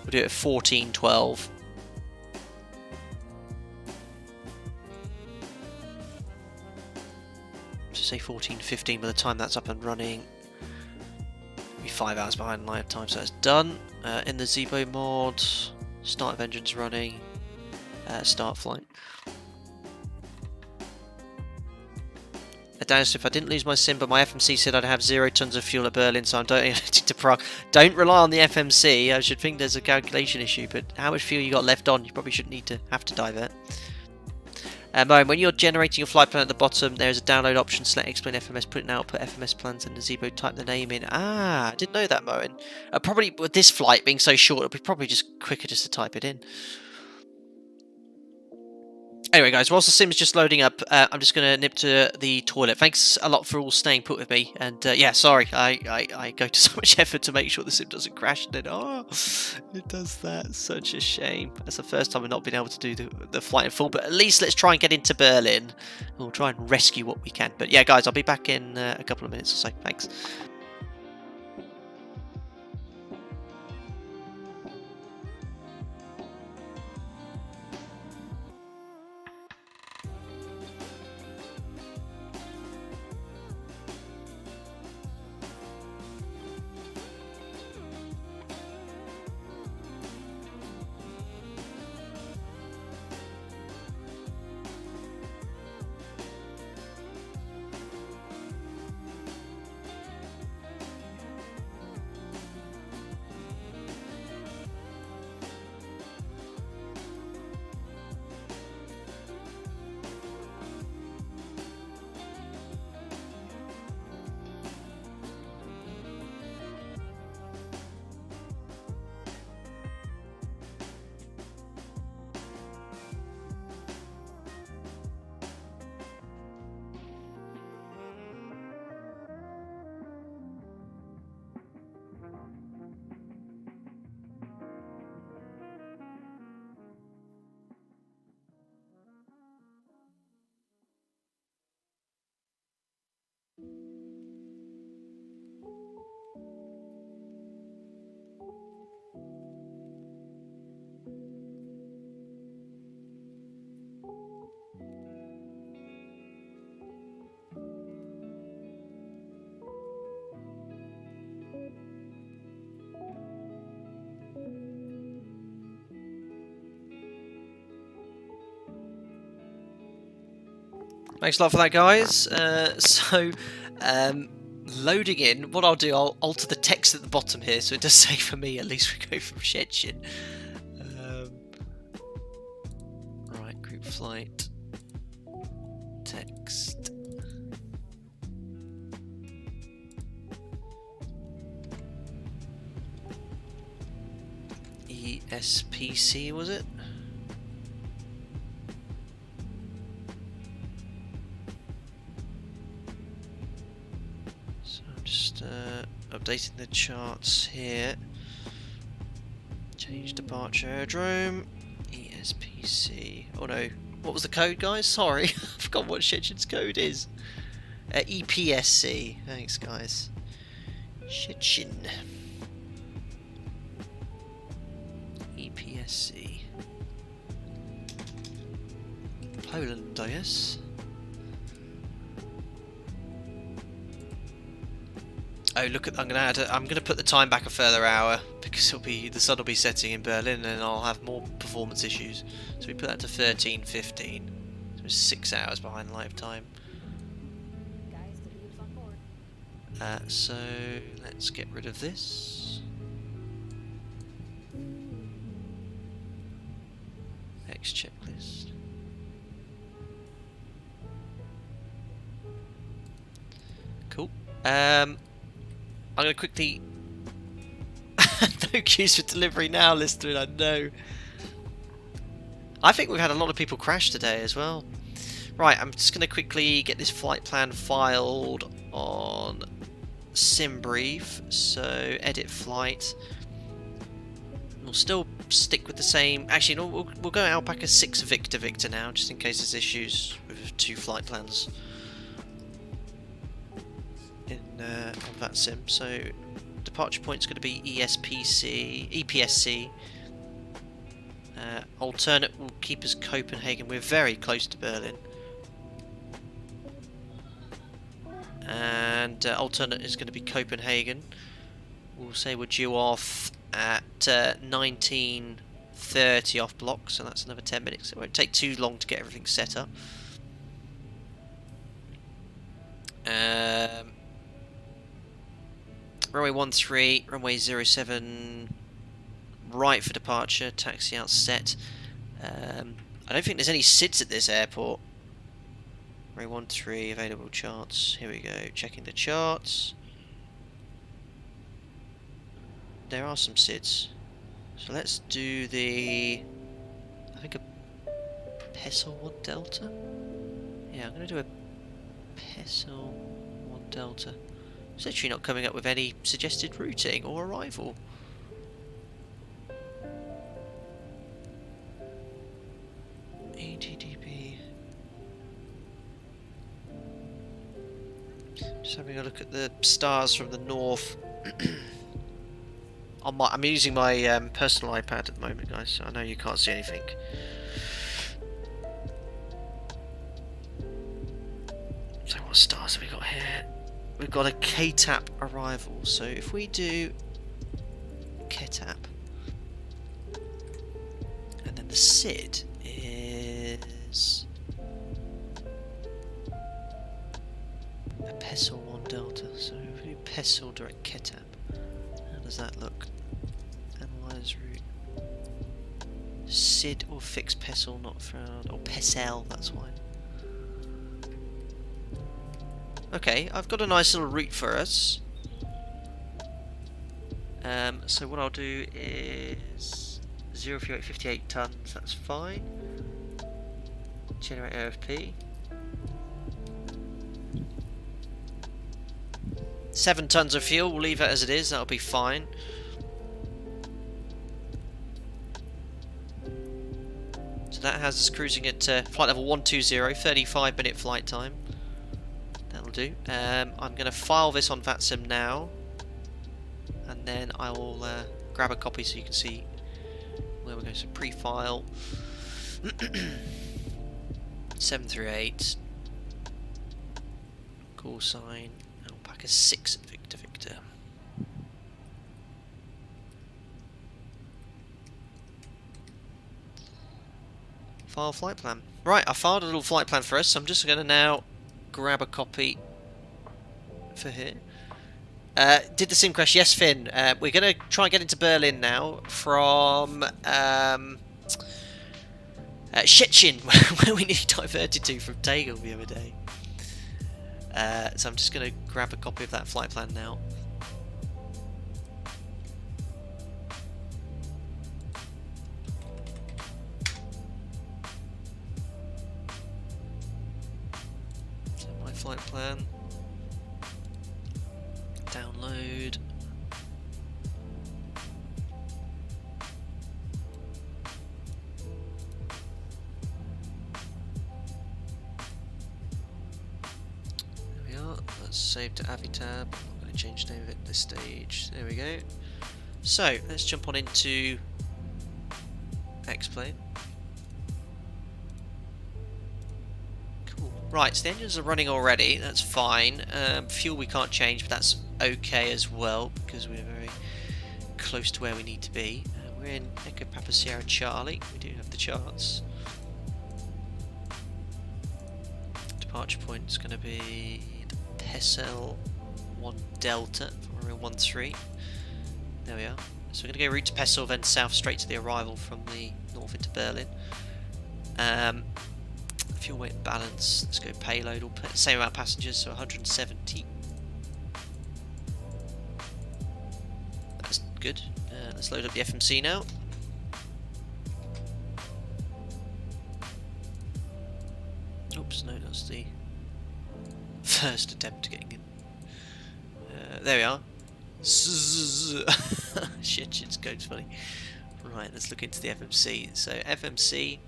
We'll do it at 14:12. So say 14:15 by the time that's up and running. We'll be 5 hours behind live time, so that's done. In the ZIBO mod, start of engines running, start flight. Dennis, if I didn't lose my sim, but my FMC said I'd have 0 tons of fuel at Berlin, so I'm donating to Prague. Don't rely on the FMC. I should think there's a calculation issue, but how much fuel you got left on? You probably shouldn't have to divert. Moen, when you're generating your flight plan at the bottom, there's a download option. Select explain FMS, put it in output FMS plans in the ZIBO, type the name in. Ah, I didn't know that, Moen. Probably with this flight being so short, it'll be probably just quicker just to type it in. Anyway, guys, whilst the sim's just loading up, I'm just going to nip to the toilet. Thanks a lot for all staying put with me. And yeah, sorry, I go to so much effort to make sure the sim doesn't crash. And then, oh, it does that. Such a shame. That's the first time I've not been able to do the flight in full. But at least let's try and get into Berlin. We'll try and rescue what we can. But yeah, guys, I'll be back in a couple of minutes or so. Thanks. Thanks a lot for that, guys. Loading in, what I'll do, I'll alter the text at the bottom here, so it does say for me, at least we go from Szczecin. Right, group flight, text. ESPC, was it? Updating the charts here. Change departure aerodrome. ESPC. Oh no. What was the code, guys? Sorry. I forgot what Szczecin's code is. EPSC. Thanks, guys. Szczecin. EPSC. Poland, I guess. Oh, look at! I'm gonna put the time back a further hour because the sun will be setting in Berlin, and I'll have more performance issues. So we put that to 13:15. So it's 6 hours behind live time. So let's get rid of this. X checklist. Cool. I'm going to quickly... no queues for delivery now, Lister, I know. I think we've had a lot of people crash today as well. Right, I'm just going to quickly get this flight plan filed on SimBrief. So, edit flight. We'll still stick with the same... Actually, no, we'll go Alpaca 6 Victor now, just in case there's issues with 2 flight plans on VATSIM. So departure point is going to be EPSC. Alternate will keep us Copenhagen. We're very close to Berlin. And alternate is going to be Copenhagen. We'll say we're due off at 19:30 off block, so that's another 10 minutes. It won't take too long to get everything set up. Runway 13, runway 07, right for departure, taxi out set. I don't think there's any SIDS at this airport. Runway 13, available charts, here we go, checking the charts. There are some SIDS. So let's do the, I think a Pesel 1 Delta? Yeah, I'm going to do a Pesel 1 Delta. It's literally not coming up with any suggested routing or arrival. EDDB. Just having a look at the stars from the north. I'm using my personal iPad at the moment, guys, so I know you can't see anything. So what stars have we got here? We've got a KTAP arrival, so if we do KTAP, and then the SID is a Pesel 1 Delta, so if we do Pesel direct KTAP, how does that look? Analyze route. SID or fixed Pesel not found, or Pesel, that's why. Okay, I've got a nice little route for us. So what I'll do is 0 fuel at 58 tons, that's fine. Generate OFP. 7 tons of fuel, we'll leave it as it is, that'll be fine. So that has us cruising at flight level 120, 35-minute flight time. That'll do. I'm going to file this on VATSIM now, and then I will grab a copy so you can see where we're going. So pre-file 738, call sign Alpaca 6 Victor Victor. File flight plan. Right, I filed a little flight plan for us, so I'm just going to now grab a copy for here. Did the sim crash? Yes, Finn. We're going to try and get into Berlin now from Szczecin, where we nearly diverted to from Takeoff the other day. So I'm just going to grab a copy of that flight plan now. Flight plan, download, there we are, that's saved to Avitab. I'm not going to change the name of it at this stage. There we go. So let's jump on into X-Plane. Right, so the engines are running already, that's fine. Fuel we can't change, but that's okay as well, because we're very close to where we need to be. We're in Echo Papa Sierra Charlie, we do have the charts. Departure point is going to be the Pesel 1 Delta, we're in 13. There we are. So we're going to go route to Pesel, then south straight to the arrival from the north into Berlin. Fuel weight and balance, let's go payload, same amount of passengers, so 170. That's good. Let's load up the FMC now. Oops, no, that's the first attempt to getting in. There we are. Shit's going funny. Right, let's look into the FMC. So FMC,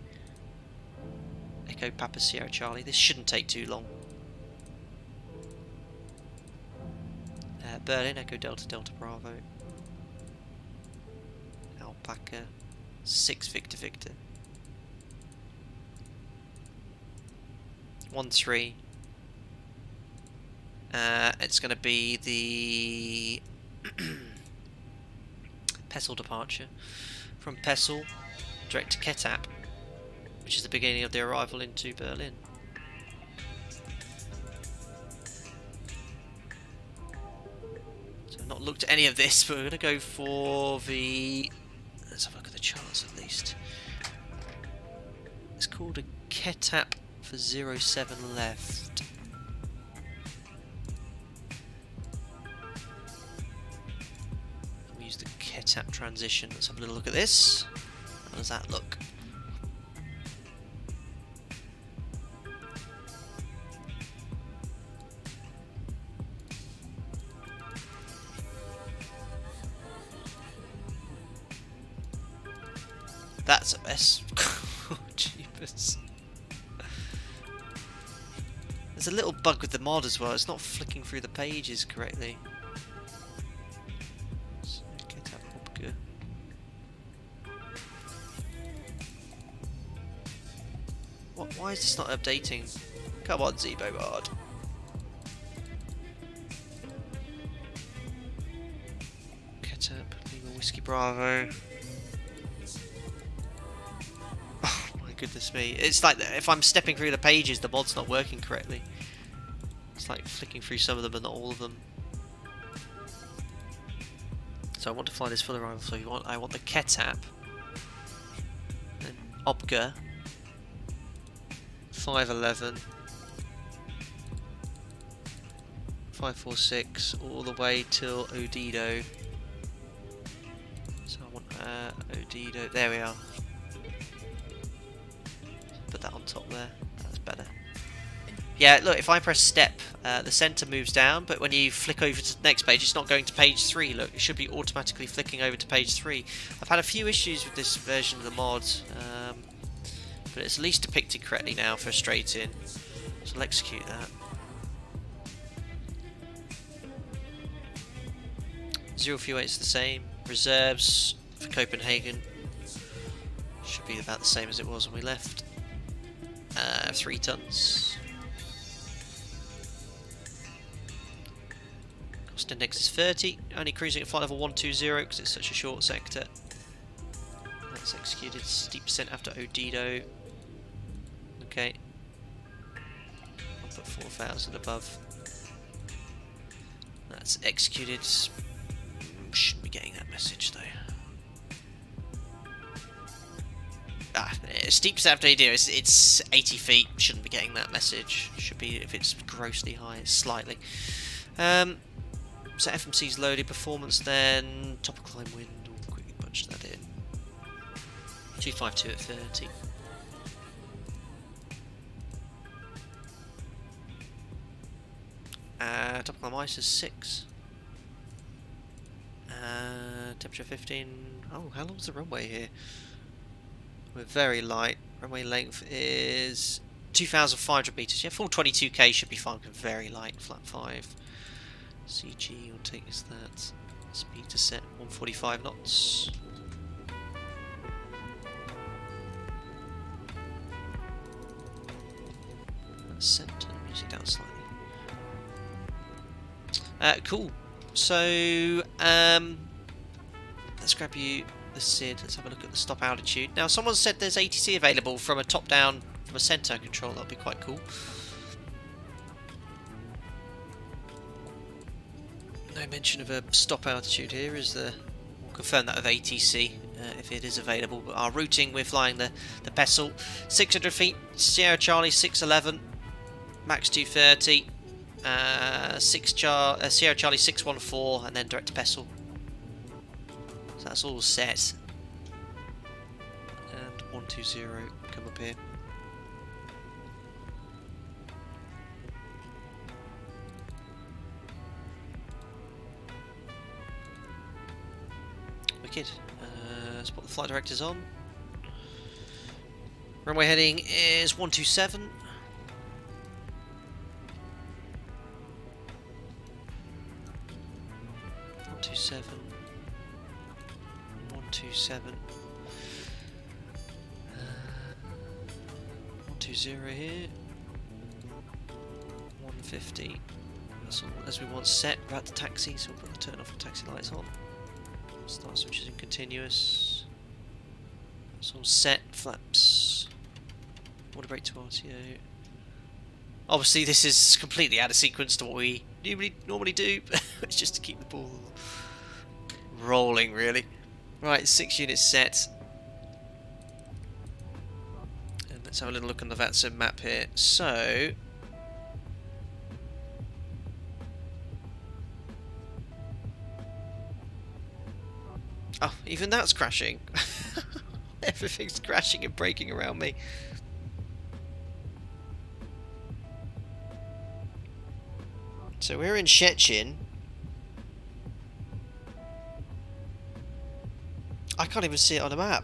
Echo Papa Sierra Charlie. This shouldn't take too long. Berlin, Echo Delta Delta Bravo. Alpaca 6 Victor Victor. 13. It's going to be the Pessel departure. From Pessel, direct to Ketap, which is the beginning of the arrival into Berlin. So I've not looked at any of this, but we're going to go for the... Let's have a look at the charts at least. It's called a Ketap for 07 left. Use the Ketap transition. Let's have a little look at this. How does that look? That's a mess. Oh, jeepers. There's a little bug with the mod as well. It's not flicking through the pages correctly. Why is this not updating? Come on, ZIBO mod. Get up, Lima Whiskey Bravo. Oh my goodness me. It's like if I'm stepping through the pages, the mod's not working correctly. It's like flicking through some of them but not all of them. So I want to fly this full arrival, so I want the Ketap. Then Obga. 511, 546, all the way till Odido. So I want Odido. There we are. Put that on top there. That's better. Yeah, look, if I press step, the center moves down, but when you flick over to the next page, it's not going to page 3. Look, it should be automatically flicking over to page 3. I've had a few issues with this version of the mod. But it's at least depicted correctly now for straight in. So I'll execute that. 038 is the same. Reserves for Copenhagen should be about the same as it was when we left. 3 tons. Cost index is 30. Only cruising at flight level 120 because it's such a short sector. That's executed. Steep descent after Odido. Okay. I'll put 4,000 above. That's executed. Shouldn't be getting that message though. Steep descent after Odido. It's 80 feet. Shouldn't be getting that message. Should be if it's grossly high, slightly. So FMC's loaded. Performance then. Top of climb wind. We'll quickly punch that in. 252 at 30. Top of climb ice is 6. Temperature 15. Oh, how long is the runway here? We're very light. Runway length is 2,500 meters. Yeah, full 22k should be fine. Very light. Flat 5. CG will take us that. Speed to set 145 knots. Center, music down slightly. Cool. So, let's grab you the SID. Let's have a look at the stop altitude. Now, someone said there's ATC available from a top-down, from a center control. That'll be quite cool. No mention of a stop altitude here. We'll confirm that with ATC if it is available. But our routing, we're flying the Pessel, 600 feet, Sierra Charlie 611. Max 230, Sierra Charlie 614, and then direct to Pessel. So that's all set. And 120, come up here. Wicked. Let's put the flight directors on. Runway heading is 127. 127. 127. 120 here. 150. That's all as we want set. We're at the taxi, so we'll put the turn off the taxi lights on. Start switches in continuous. That's all set. Flaps. Water brake to RTO. Obviously, this is completely out of sequence to what we normally do. It's just to keep the ball rolling, really. Right, 6 units set. And let's have a little look on the VATSIM map here. So, oh, even that's crashing. Everything's crashing and breaking around me. So we're in Szczecin. I can't even see it on a map.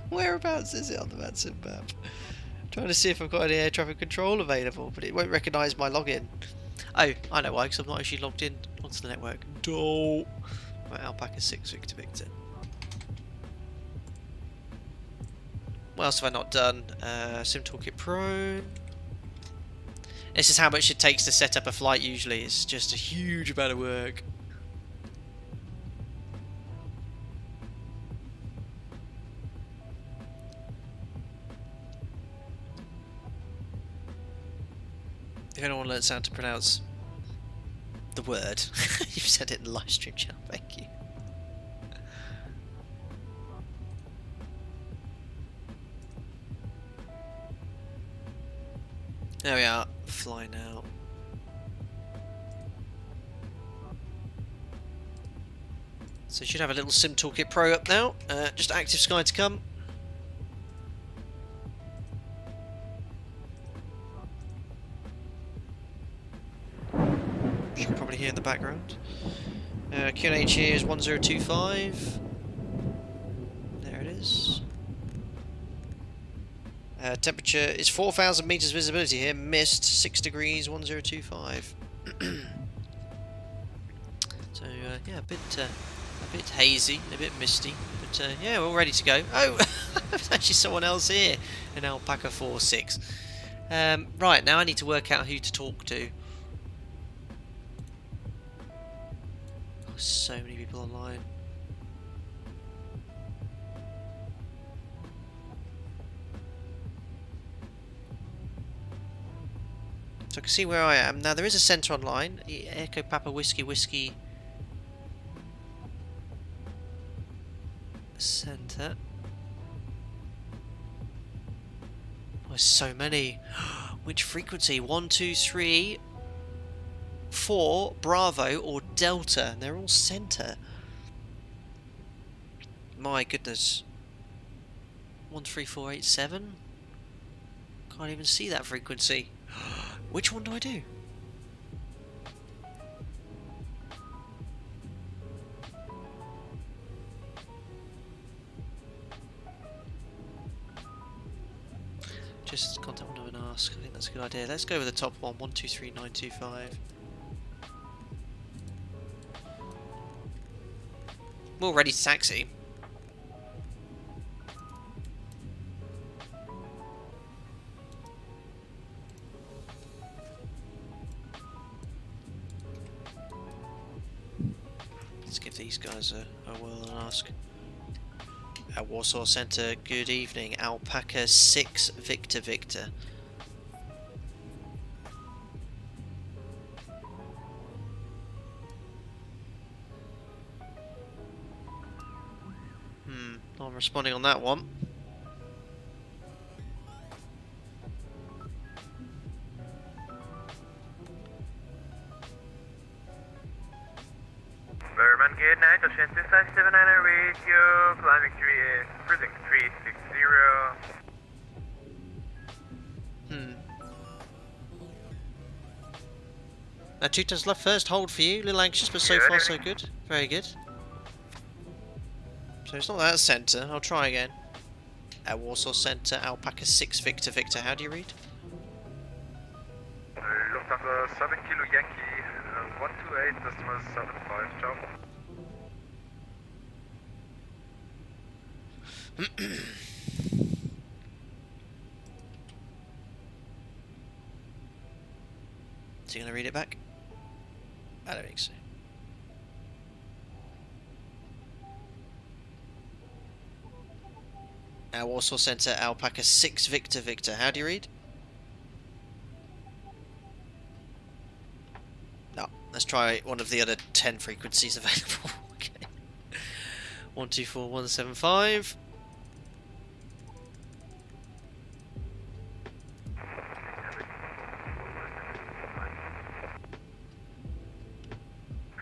Whereabouts is it on the VATSIM map? I'm trying to see if I've got any air traffic control available, but it won't recognise my login. Oh, I know why, because I'm not actually logged in onto the network. Right, Alpaca 6 Victor Victor. What else have I not done? Sim Toolkit Pro. This is how much it takes to set up a flight usually. It's just a huge amount of work. If anyone learns how to pronounce the word, you've said it in the live stream channel, thank you. There we are, fly now. So you should have a little Sim Toolkit Pro up now, just active sky to come. You can probably hear in the background. QNH here is 1025. There it is. Temperature is 4,000 meters visibility here. Mist 6 degrees 1025. So yeah, a bit hazy, a bit misty, but yeah, we're all ready to go. Oh, there's actually someone else here, an Alpaca 46. Right, now I need to work out who to talk to. Oh, so many people online. So I can see where I am. Now there is a centre online. Echo Papa Whiskey Whiskey centre. Oh, there's so many. Which frequency? 1, 2, 3, 4, Bravo or Delta. They're all centre. My goodness. 13487. Can't even see that frequency. Which one do I do? Just contact one of and ask. I think that's a good idea. Let's go with the top one. 123925. We're all ready to taxi. Let's give these guys a whirl and ask. At Warsaw Centre, good evening. Alpaca 6 Victor Victor. I'm responding on that one. Berman, good night, Ocean 2579 radio, flying victory is cruising 360. Now 2 turns left first, hold for you. A little anxious, but so far so good. Very good. So it's not that centre, I'll try again. At Warsaw Centre, Alpaca 6 Victor Victor, how do you read? Lufthansa 7 Kilo Yankee, 128.75, ciao. Is he going to read it back? I don't think so. Warsaw Centre, Alpaca 6 Victor Victor. How do you read? No, let's try one of the other 10 frequencies available. Okay. 124175.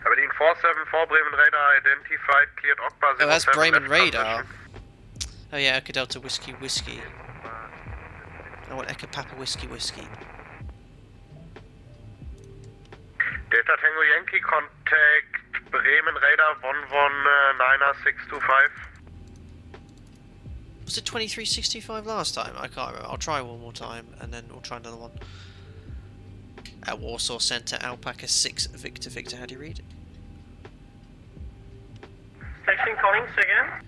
Berlin 474, Bremen radar identified, cleared Okba 07. Oh, that's Bremen radar. Oh yeah, Echo Delta Whiskey Whiskey. I want Echo Papa Whiskey Whiskey. Delta Tango Yankee, contact Bremen radar 1190625. Was it 2365 last time? I can't remember. I'll try one more time and then we'll try another one. At Warsaw Centre, Alpaca 6 Victor Victor. How do you read it? Section calling again.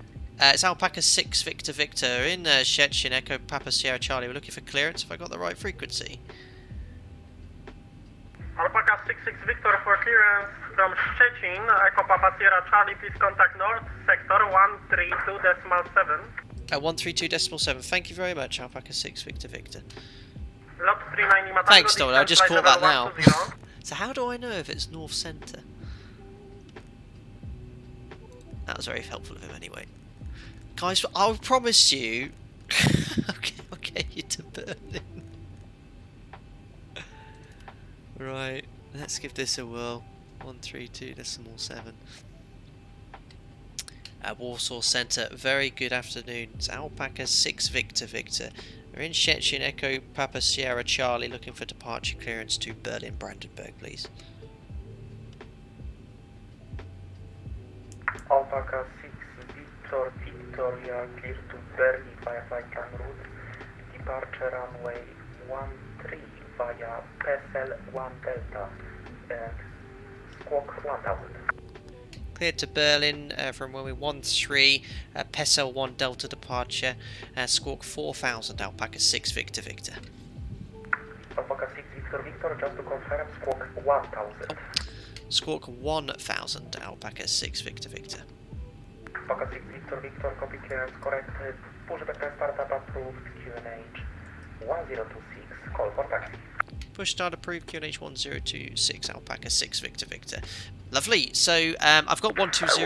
It's Alpaca 6 Victor Victor in Szczecin, Echo Papa Sierra Charlie. We're looking for clearance. Have I got the right frequency? Alpaca 66 Victor for clearance from Szczecin, Echo Papa Sierra Charlie, please contact North Sector 132.7. 132.7. Thank you very much, Alpaca 6 Victor Victor. Lot 39 Lima. Thanks, Donald. I just caught that now. So how do I know if it's North Centre? That was very helpful of him anyway. Guys, I'll promise you... okay, I'll get you to Berlin. Right, let's give this a whirl. 132.7. At Warsaw Centre, very good afternoon. It's Alpaca 6 Victor Victor. We're in Szczecin, Echo Papa Sierra Charlie, looking for departure clearance to Berlin Brandenburg, please. Alpaca 6 Victor Victoria, clear to Berlin via Flight route. Departure runway 13 via PSL 1 Delta and squawk 1000. Cleared to Berlin from runway 13, PSL 1 Delta departure, squawk 4000, Alpaca 6 Victor Victor. Alpaca 6 Victor Victor, just to confirm, squawk 1000. Squawk 1000, Alpaca 6 Victor Victor. Alpaca 6 Victor Victor, copy clearance correct. Pushback and startup approved, QNH 1026, call for taxi. Push start approved, QNH 1026, Alpaca 6 Victor Victor. Lovely, so I've got 120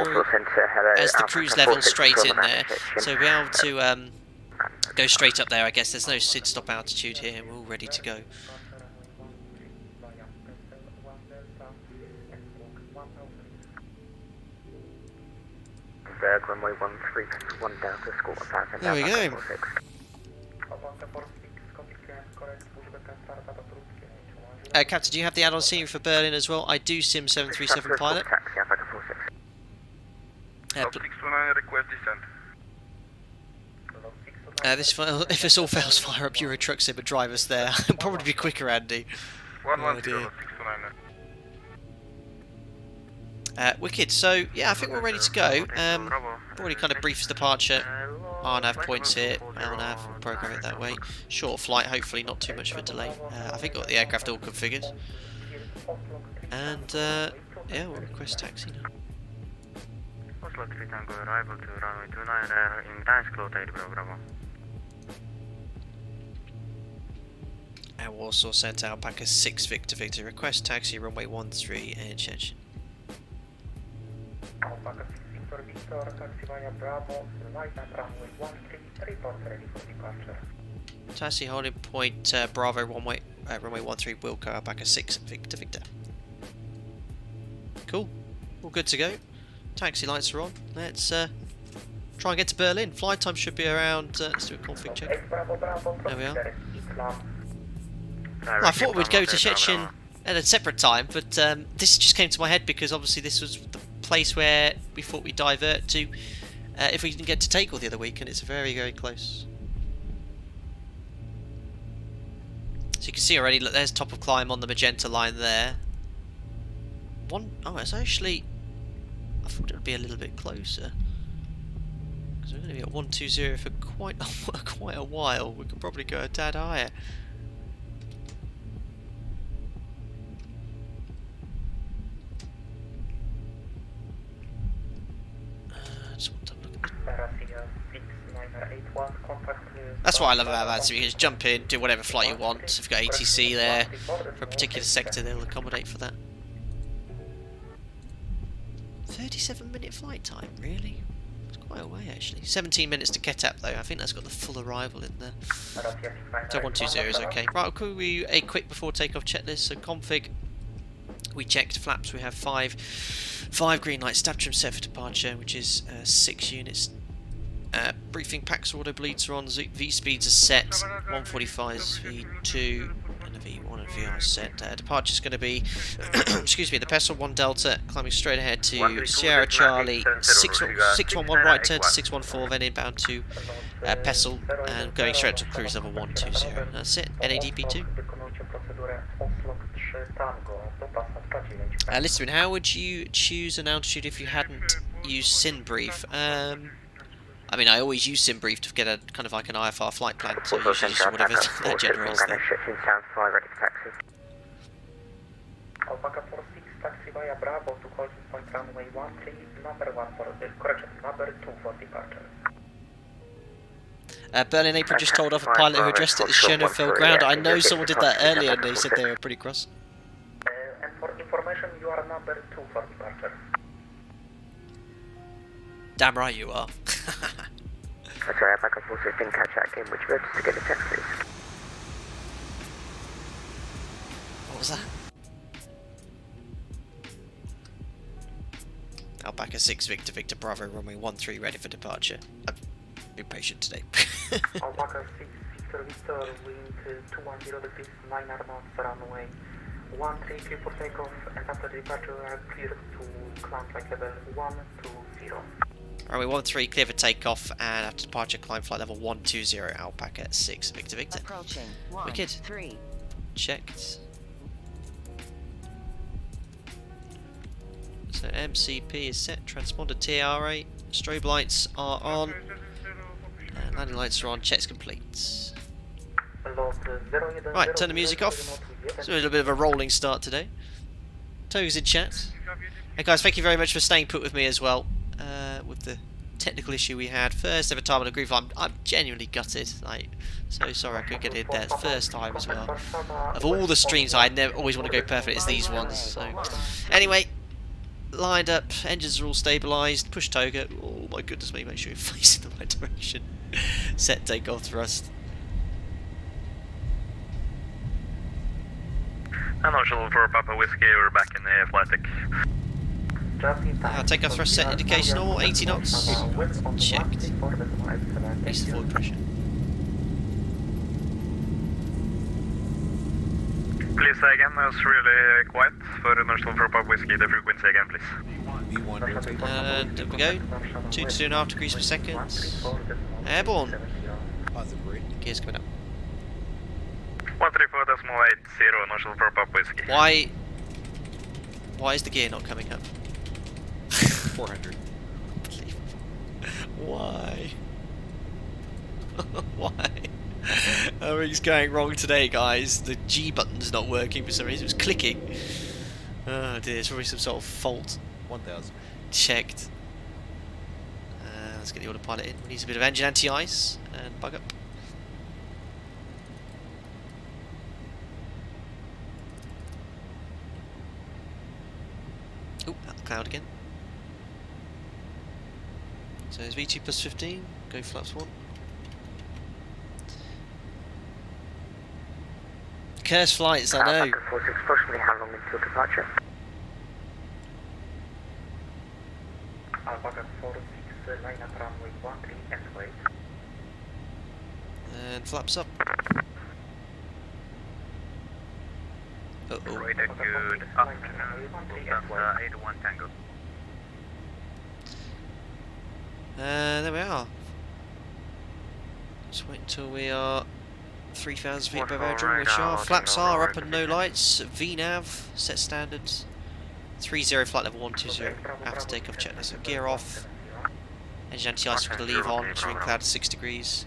as the cruise level straight in there, so we'll be able to go straight up there. I guess there's no SID stop altitude here, we're all ready to go. Runway 131 Delta, squawk 1000. There we go. Captain, do you have the add-on scene for Berlin as well? I do, Sim 737 pilot. Request descent. If this all fails, fire up Euro Truck Sim and drive us there. It'll probably be quicker, Andy. Oh dear. Wicked, so yeah, I think we're ready to go. Already kind of briefed departure. RNAV points here, LNAV, we'll program it that way. Short flight, hopefully not too much of a delay. I think I've got the aircraft all configured. And yeah, we'll request taxi now. Oslo 3 Tango arrival to runway 29 in Gdańsk, low tide Bravo. At Warsaw Centre, Alpaca 6 Victor Victor, request taxi runway 13 and Szczecin. Alpaca 6 Victor Victor, taxi via Bravo, light at runway 13, report ready for departure. Taxi holding point Bravo runway 13 Wilco, Alpaca 6 Victor Victor. Cool, all good to go. Taxi lights are on. Let's try and get to Berlin. Flight time should be around. Let's do a config check. There we are. I thought we'd go to Szczecin at a separate time, but this just came to my head because obviously this was the place where we thought we'd divert to if we didn't get to Takeoff the other week, and it's very, very close. So you can see already, look, there's top of climb on the magenta line there. Oh, it's actually... I thought it would be a little bit closer. Because we're going to be at 120 for quite a while. We could probably go a tad higher. Just want to look at That's what I love about VATSIM. You can just jump in, do whatever flight you want. If you've got ATC there for a particular sector, they'll accommodate for that. 37-minute flight time, really? It's quite a way actually. 17 minutes to get up though. I think that's got the full arrival in there. So 120 is okay. Right, cool. We a quick before takeoff checklist. So config. We checked flaps. We have five green lights. Stab trim set for departure, which is 6 units. Briefing packs auto bleeds are on. V speeds are set. 145s V2 and a V1 and VR set. Departure is going to be, excuse me, the Pestle 1 Delta climbing straight ahead to Sierra Charlie 611 right turn to 614, then inbound to Pestle and going straight to cruise level 120. That's it. NADP 2. Listener, how would you choose an altitude if you hadn't used SynBrief? I mean, I always use SynBrief to get a kind of like an IFR flight plan, so usually just whatever that generates there. Alpaca 46, taxi via Bravo to closing point runway 13, number 1 for correction, number 2 for departure. Berlin April just told off a pilot who addressed it as Schönefeld ground. I know someone did that earlier and they said they were pretty cross. And for information, you are number 2 for departure. Damn right you are. Sorry, Alpaca 46 didn't catch that again. Would you be able to get the text, please? What was that? Alpaca 6 Victor Victor Bravo runway 13 ready for departure. I've been patient today. Alpaca 6 Victor Victor wind 210 degrees 9 knots runway 13 clear for takeoff and after departure we are cleared to climb flight level 120. Runway 13 clear for takeoff and after departure climb flight level 120 Alpaca 6 Victor Victor. Approaching Wicked. 13. Checked. So MCP is set, transponder TRA, strobe lights are on, and landing lights are on, checks complete. Right, turn the music off. So a little bit of a rolling start today. Togo's in chat. Hey guys, thank you very much for staying put with me as well, with the technical issue we had. First ever time on a groove, I'm genuinely gutted. Like, so sorry I couldn't get in there. First time as well. Of all the streams, I always want to go perfect. It's these ones. So anyway. Lined up, engines are all stabilised, push toga, oh my goodness me, make sure you're facing the right direction. Set takeoff thrust. And Marshall for Papa Whiskey, we're back in the flight deck. Takeoff thrust set indication all, 80 knots. Checked. Release the forward pressure. Please say again, that was really quiet. For Marshall for Papa Whiskey, the frequency again, please. And there we go. 2 to 2.5 degrees per second. Airborne. Gears coming up. 134.80, Marshall for Papa Whiskey. Why is the gear not coming up? 400. Why? Why? Everything's going wrong today, guys. The G button's not working for some reason. It was clicking. Oh dear, it's probably some sort of fault. 1000. Checked. Let's get the autopilot in. We need a bit of engine anti-ice and bug up. Oh, that cloud again. So it's V2 plus 15. Go flaps 1. Cursed flights, I know. Alpaca 46, approximately how long until departure? Alpaca 46, line up runway 13 and wait. And flaps up. Uh-oh. Right, a good afternoon. Delta 81 Tango. There we are. Just wait until we are 3,000 feet above aerodrome, which are. Flaps are up and no lights. VNAV, set standards. 30 flight level 120. After takeoff checklist. So gear off. Engine anti-ice is going to leave on, entering cloud at 6 degrees.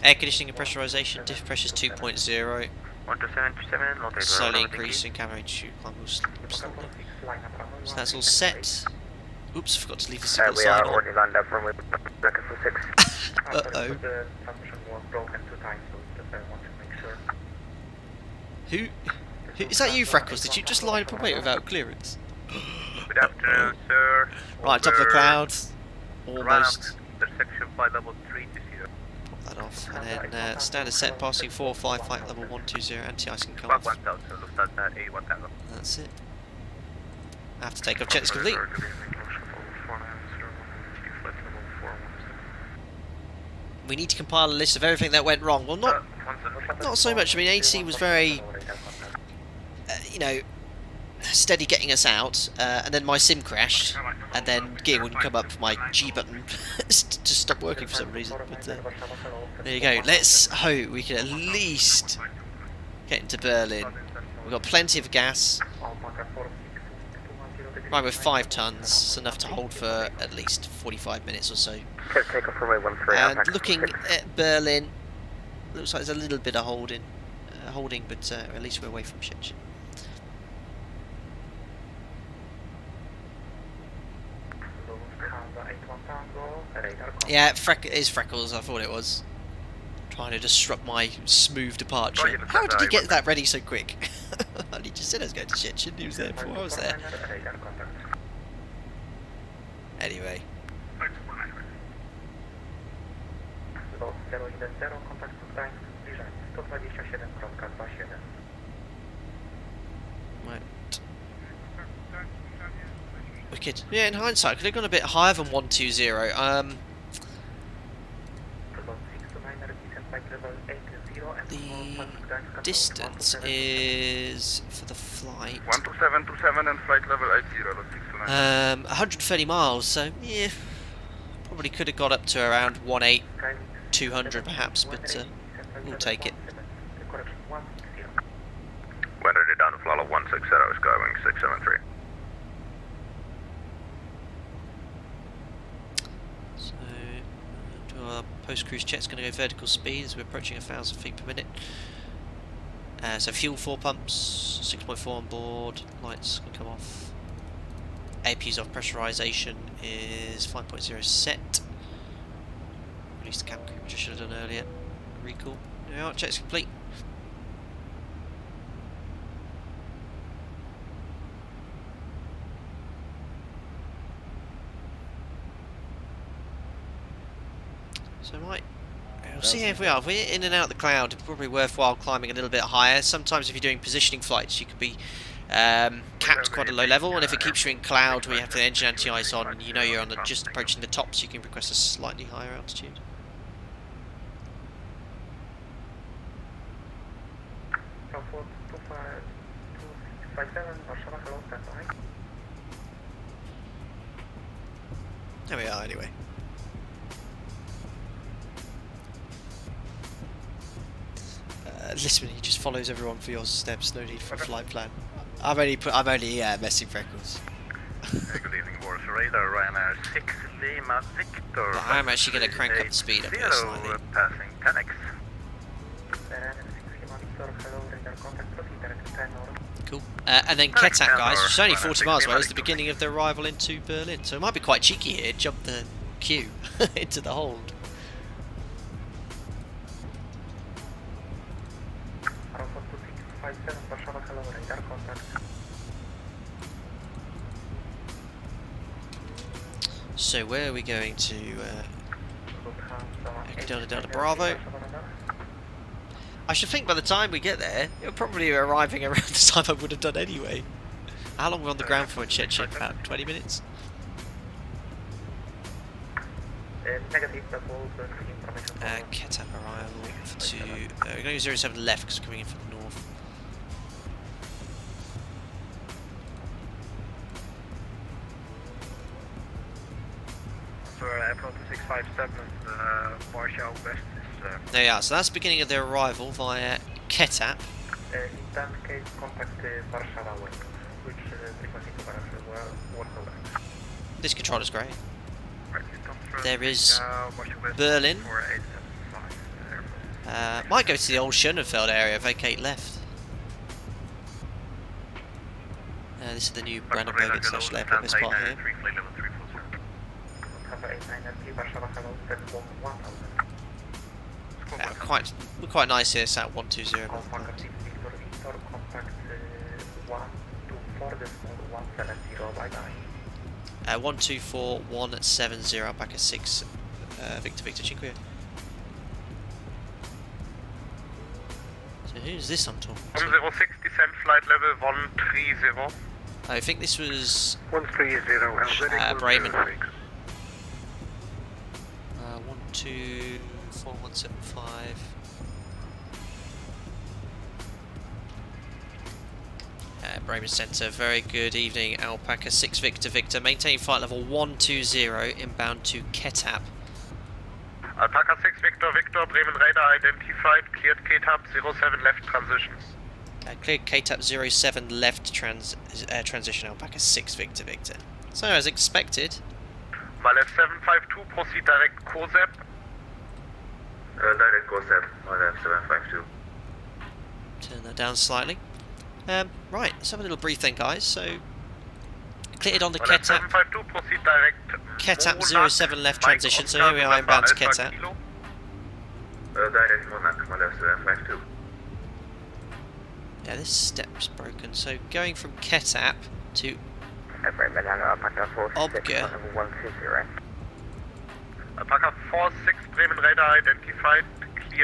Air conditioning and pressurization, diff pressure is 2.0. Slowly increasing, camera to climb slowly. So that's all set. Oops, forgot to leave the signal we sign are on. already lined up from record for 6. Uh-oh. Who is that you, Freckles? Did you just line up and wait without clearance? Good afternoon, sir. Right, top of the clouds. Almost. Intersection flight level 320. Pop that off. And then standard set, passing 4-5, flight level 120, anti-ice can come off. That's it. After takeoff, check is complete. We need to compile a list of everything that went wrong. Well, not so much. I mean, ATC was very, you know, steady getting us out, and then my sim crashed, and then gear wouldn't come up for my G button to stop working for some reason. But there you go. Let's hope we can at least get into Berlin. We've got plenty of gas. Right, we're 5 tons. It's enough to hold for at least 45 minutes or so. Takeoff from 13. And looking at Berlin, looks like there's a little bit of holding, but at least we're away from shit. Yeah, it is Freckles, I thought it was. Trying to disrupt my smooth departure. How did he get that ready so quick? He just said I was going to shit, shouldn't he? Was there before I was there. Anyway. Right. Wicked. Yeah, in hindsight, could have gone a bit higher than 120. The distance is for the flight 12727 and flight level 80, 130 miles, so yeah, probably could have got up to around 200 perhaps, but we'll take it. When ready down to Flalo 160 is going 673. So do our post-cruise check's going to go vertical speed as we're approaching 1,000 feet per minute. So fuel 4 pumps, 6.4 on board, lights can come off. APU's off, pressurization is 5.0 set. Release the camera, which I should have done earlier. Recall. Yeah, check's complete. So we'll see if we are. If we're in and out the cloud, it's probably worthwhile climbing a little bit higher. Sometimes if you're doing positioning flights, you could be capped quite a low level, and if it keeps you in cloud where you have the engine anti-ice on, and you know you're on just approaching the top, so you can request a slightly higher altitude. There we are, anyway. Listen, he just follows everyone for your steps. No need for a flight plan. I'm only messing Freckles. Good evening, Boris Radar, Ryanair 6 Lima Victor. But I'm actually going to crank up the speed up here slightly. Passing 10x. Cool. And then Ketak, guys, which is only 40 miles away, is the beginning of the arrival into Berlin. So it might be quite cheeky here, jump the queue into the hold. So where are we going to? Delta Bravo. I should think by the time we get there, it'll probably be arriving around the time I would have done anyway. How long are we on the ground for in Shenzhen? About 20 minutes? Ketak arrival to... we're going to 07 left because we're coming in from the north. April 2657, Warsaw West is... There you are, so that's the beginning of their arrival via Ketak. In that case, contact Warsaw West, which frequency coverage workload. This controller's great. There is Berlin. Might go to the old Schönefeld area, vacate left. This is the new Brandenburg International Airport, this part here. Quite nice here, sat 120. 124-170, Alpaca 6, Victor Victor Cinque. So who's this I'm talking to? 1060, descend flight level 130. I think this was 130, Bremen. 124-175. Bremen Centre, very good evening. Alpaca 6 Victor Victor, maintain flight level 120, inbound to Ketap. Alpaca 6 Victor Victor, Bremen radar identified, cleared KTAP 07 left transition. Cleared KTAP 07 left transition, Alpaca 6 Victor Victor. So as expected. Malef 752, proceed direct COSEP. Direct COSEP, Malef 752. Turn that down slightly. Right, let's have a little brief then, guys. So, cleared on the Ketap. Ketap 07 left transition, so here we are inbound to Ketap. Direct Monarch, Malef 752. Yeah, this step's broken. So, going from Ketap to Obga. Alpaca 46, Bremen radar identified.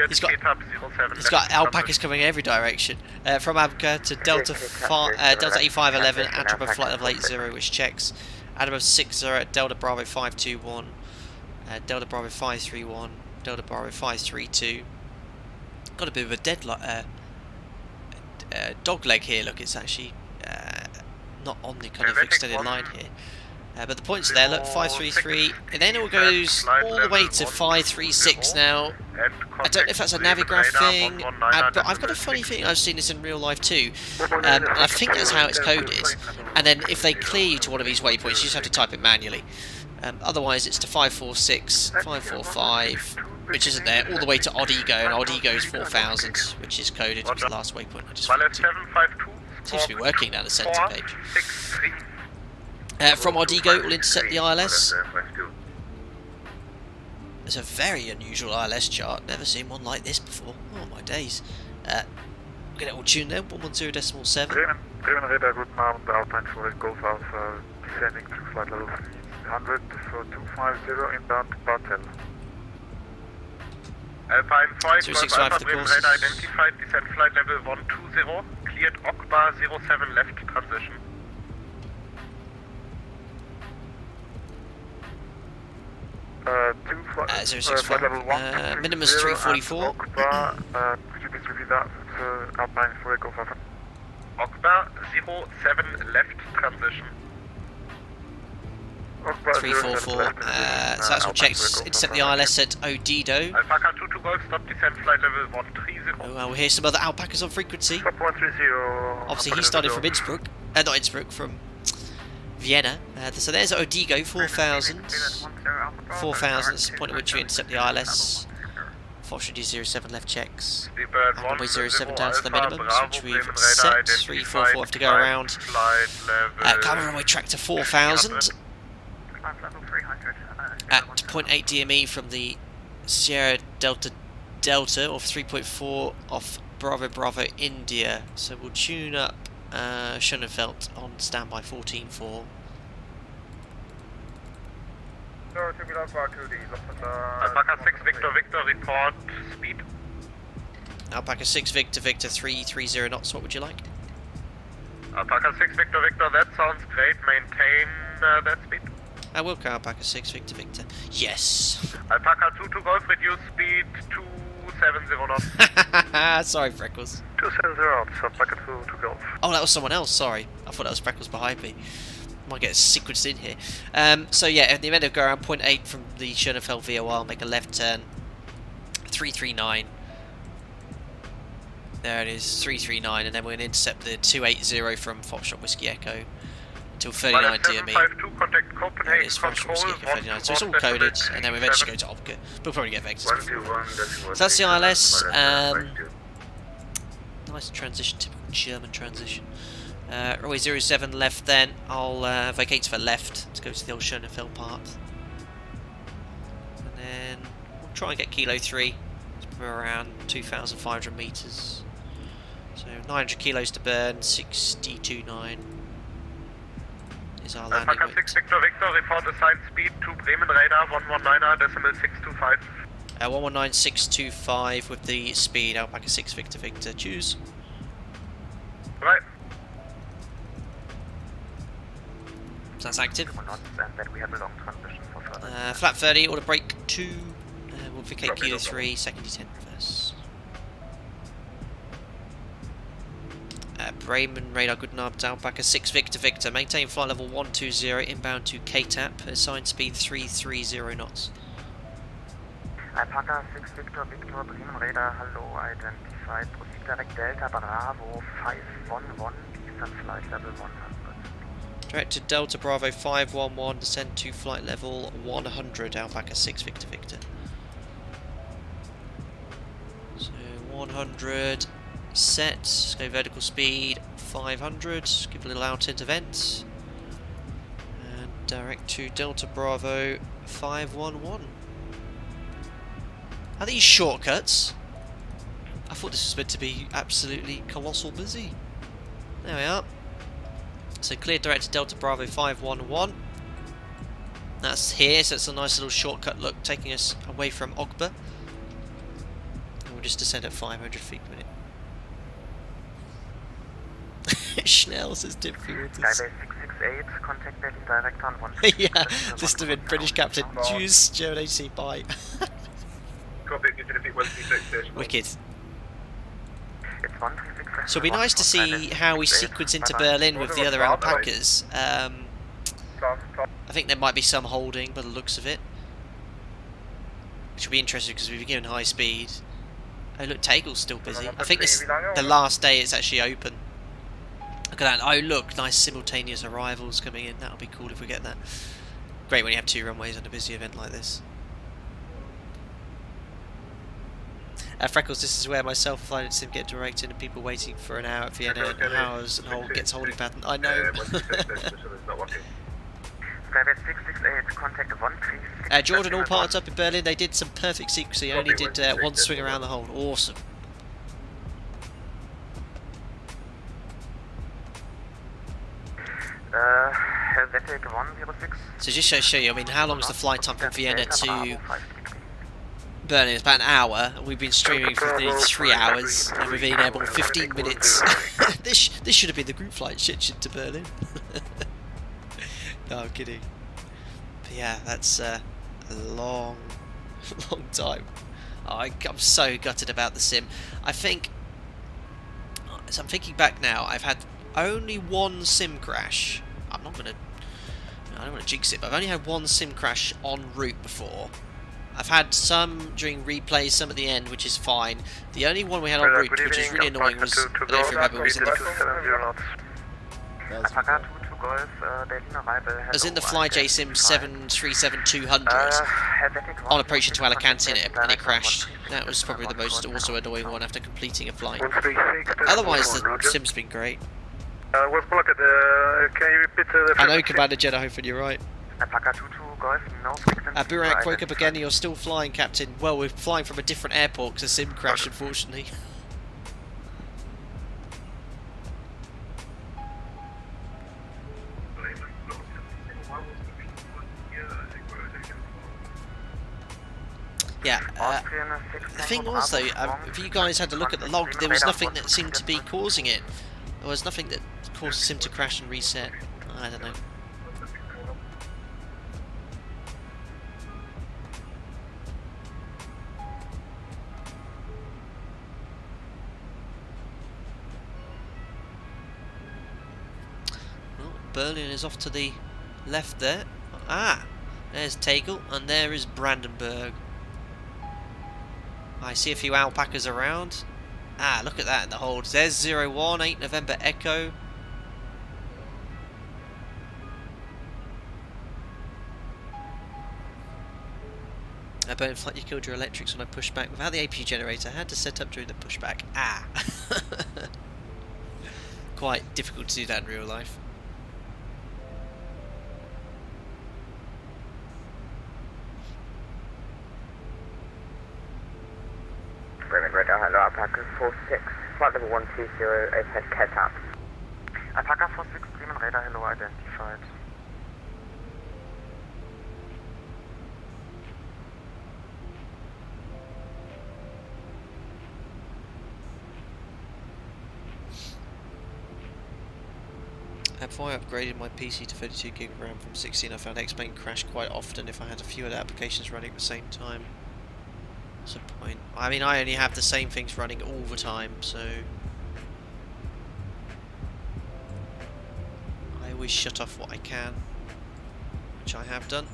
He's got alpacas coming in every direction. From Abca to Delta 8511, Atrapa flight level 80, which checks. Adamo 60 at Delta Bravo 521, Delta Bravo 531, Delta Bravo 532. Got a bit of a deadlock, dog leg here. Look, it's actually not on the kind of extended line here. But the points there, look, 533, and then it goes all the way to 536 now. I don't know if that's a Navigraph thing, but I've got a funny feeling I've seen this in real life too. I think that's how it's coded. And then if they clear you to one of these waypoints, you just have to type it manually. Otherwise, it's to 546, 545, which isn't there, all the way to Odd Ego, and Odd Ego is 4000, which is coded, which is the last waypoint I just went to. Seems to be working down the centre page. From Odigo, we'll intercept the ILS. It's a very unusual ILS chart. Never seen one like this before. Oh my days. Get it all tuned there. 110.7. Bremen radar, guten Abend. Alpine for Golf Alpha, descending to flight level 300 for 250 inbound to Bartel. Alpine 5, 265 Alpha for the Bremen course. radar identified, descend flight level 120, cleared Okbar 07 left transition. Minimum is 344. Could you please repeat that? Alpine for Golf Alpha. Okbar 07 left transition. 344. So that's all checks. Intercept the ILS at Odido. Alpaca 22 Golf, stop descent flight level 130. Oh, well, we'll hear some other alpacas on frequency. Obviously, he started from Innsbruck. Not Innsbruck, from Vienna. So there's Odigo, 4000. 4000 is the point at which we intercept the ILS. Fortunately, 07 left checks. Runway 07 down to the minimums, which we've set. 344 have to go around. Climb runway track to 4000. At 0.8 DME from the Sierra Delta Delta, or 3.4 off Bravo Bravo India. So we'll tune up Schönefeld on standby 14.4. Alpaca 6 Victor Victor, report speed. Alpaca 6 Victor Victor 330 knots, what would you like? Alpaca 6 Victor Victor, that sounds great, maintain that speed. I will go Alpaca 6 Victor Victor. Yes! Alpaca 22 Golf, reduce speed 270 knots. Sorry, Freckles. 270 knots, Alpaca 2 Golf. Oh, that was someone else, sorry. I thought that was Freckles behind me. Might get sequenced in here. So yeah, in the event of go around 0.8 from the Schönefeld VOR, make a left turn. 339. There it is, 339, and then we're going to intercept the 280 from Foxtrot Whiskey Echo. till 39 DME. There it is, from Whiskey 39. So it's all coded, and then we eventually go to Obka. We'll probably get vectors before. So that's the ILS. Nice transition, typical German transition. Runway 07 left then. I'll vacate to the left to go to the old Schönefeld path. And then we'll try and get Kilo 3. It's around 2,500 metres. So 900 kilos to burn, 62.9 is our landing Alpaca weight. 6 Victor Victor, report assigned speed to Bremen radar 119er decimal 625. 119625 with the speed, Alpaca 6 Victor Victor, choose. Right. So that's active. And then we have a long transition for further. Flat 30, order brake 2, we'll vacate Kilo 3, second D10 reverse. Bremen radar good knob, Alpaca 6 Victor Victor, maintain flight level 120, inbound to KTAP, assigned speed 330 knots. Alpaca 6 Victor Victor, Bremen radar, hello, identified, proceed direct Delta Bravo 511, descend flight level 100. Direct to Delta Bravo 511, descend to flight level 100, Alpaca 6 Victor Victor. So 100, set, let's go vertical speed 500, give a little out into vent, and direct to Delta Bravo 511. Are these shortcuts? I thought this was meant to be absolutely colossal busy. There we are. So clear direct to Delta Bravo 511. That's here, so it's a nice little shortcut look, taking us away from Ogba. And we'll just descend at 500 feet per minute. Schnell says different waters. Skybase 668, contact Berlin direct on 1. Yeah, just a British captain. Choose German AC, bye. Wicked. So it'll be nice to see how we sequence into Berlin with the other Alpacas. I think there might be some holding by the looks of it, which will be interesting because we've been given high speed. Oh look, Takeoff's still busy. I think this is the last day it's actually open. Look at that. Oh look, nice simultaneous arrivals coming in. That'll be cool if we get that. Great when you have 2 runways on a busy event like this. Freckles, this is where myself and Flight Sim get directed and people waiting for an hour at Vienna and hours and whole gets holding pattern. I know. Jordan, all parts up in Berlin, they did some perfect sequencing, only did one swing around the hold. Awesome. So just to show you, I mean, how long is the flight time from Vienna to Berlin? It's about an hour. We've been streaming for nearly 3 hours, and we've been able 15 minutes. This should have been the group flight shit to Berlin. No, I'm kidding. But yeah, that's a long time. Oh, I'm so gutted about the sim. I think, as I'm thinking back now, I've had only one sim crash. I don't want to jinx it, but I've only had one sim crash en route before. I've had some during replays, some at the end, which is fine. The only one we had en route, which is really annoying, was, I don't know if you remember, was in the FlyJSim 737-200 on approaching to Alicante, and it crashed. That was probably the most also annoying one after completing a flight. Otherwise, the sim's been great. Can you repeat the... I know, Commander Jeddah, hopefully you're right. Burak, woke up again, you're still flying, Captain. Well, we're flying from a different airport because the sim crashed, unfortunately. Yeah, the thing was though, if you guys had to look at the log, there was nothing that seemed to be causing it. There was nothing that caused the sim to crash and reset. I don't know. Well, Berlin is off to the left there. Ah, there's Tegel, and there is Brandenburg. I see a few alpacas around. Ah, look at that in the hold. There's 01, 8 November Echo. Berlin flight, you killed your electrics when I pushed back. Without the APU generator, I had to set up during the pushback. Ah! Quite difficult to do that in real life. Berlin radar, hello, Alpaca 46, flight level 120, overhead Takeoff. Alpaca 46, Bremen radar, hello, identified. Before I upgraded my PC to 32 gig of RAM from 16, I found X-Plane crash quite often if I had a few other applications running at the same time. What's the point? I mean, I only have the same things running all the time, so I always shut off what I can, which I have done.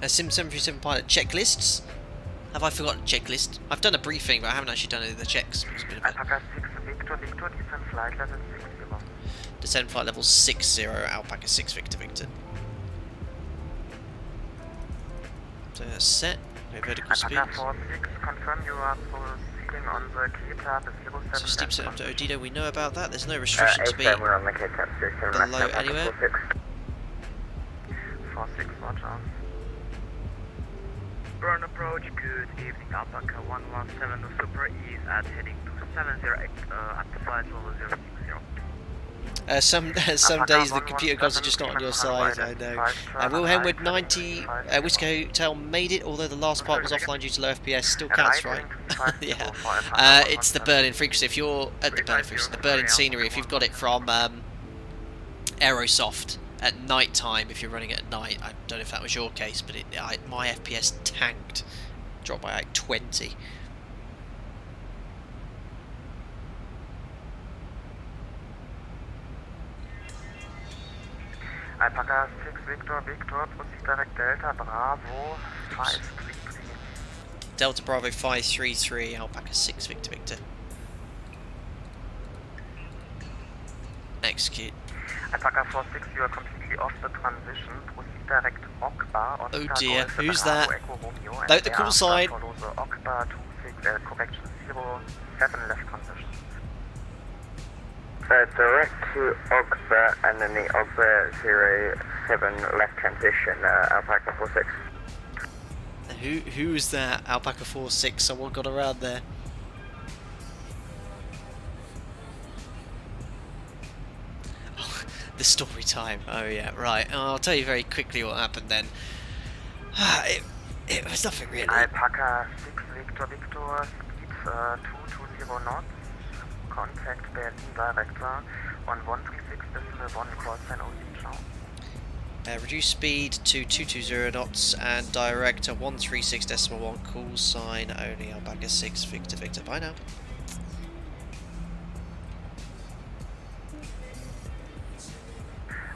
Sim 737 pilot checklists. Have I forgotten checklist? I've done a briefing, but I haven't actually done any of the checks. Alpaca 6, Victor, Victor, descend flight level 60. Descend flight level 60, Alpaca 6, Victor, Victor. So that's set. No vertical speed. Alpaca 46, confirm you are proceeding on the K-tab 07. So steep set up to Odido, we know about that. There's no restriction to be we're on the K-tab 07 below anywhere. 46, roger. Burn approach, good evening, Alpaca 117, the Super is at heading to 708 at flight level 060. Some days the computer gods are just not on your side, I know. Wilhelm with 90, Whiskey Hotel made it, although the last part was offline due to low FPS, still counts, right? Yeah. It's the Berlin frequency, if you're at the Berlin frequency, the Berlin scenery, if you've got it from Aerosoft, at night time, if you're running it at night, I don't know if that was your case, but my FPS tanked, dropped by like 20. Alpaca 6, Victor, Victor, proceed direct Delta, Bravo, 533. Delta Bravo 533, Alpaca 6, Victor, Victor. Execute. Alpaca 46, you are completely off the transition. Proceed direct Okba on oh dear, who's that? Note the call sign. Follow the Okba 26, correction 07 left transition. Direct to Okba and then the Okba 07 left transition, Alpaca 46. Who's that? Alpaca 46, someone got around there. The story time. Oh yeah, right. I'll tell you very quickly what happened then. It was nothing really. Alpaca 6, Victor, Victor, speed 220 knots. Contact Berlin director on 136.1 call sign only. Reduce speed to 220 knots and direct to 136.1 call sign only. Alpaca 6, Victor, Victor. Bye now.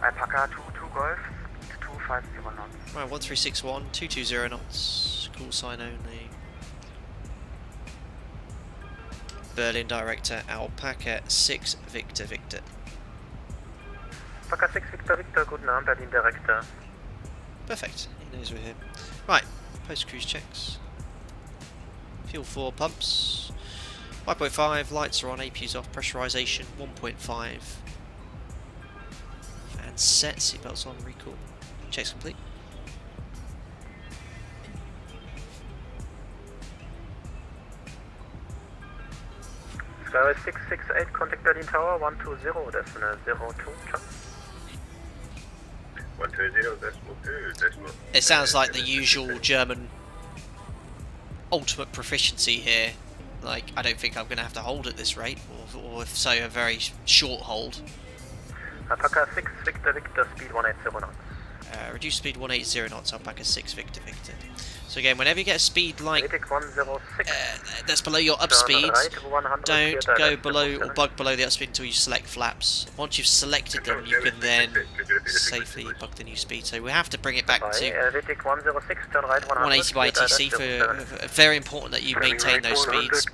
Alpaca 22 Golf, speed 250 knots. Right, 1361, 220 knots, call sign only. Berlin director, Alpaca 6, Victor, Victor. Alpaca 6, Victor, Victor, good night, Berlin director. Perfect, he knows we're here. Right, post-cruise checks. Fuel 4 pumps. 5.5, lights are on, APU's off, pressurization 1.5. And set, seatbelts on, recall. Checks complete. Sky 668, contact Berlin Tower 120, decimal 02, jump. 120, decimal 2, decimal. It sounds like the usual German ultimate proficiency here. Like, I don't think I'm going to have to hold at this rate, or if so, a very short hold. Alpaca 6, Victor, Victor, speed 180 knots. reduce speed 180 knots, Alpaca 6 Victor Victor. So again, whenever you get a speed like that's below your up speed, don't go below or bug below the up speed until you select flaps. Once you've selected them, you can then safely bug the new speed. So we have to bring it back to 180 by ATC for very important that you maintain those speeds.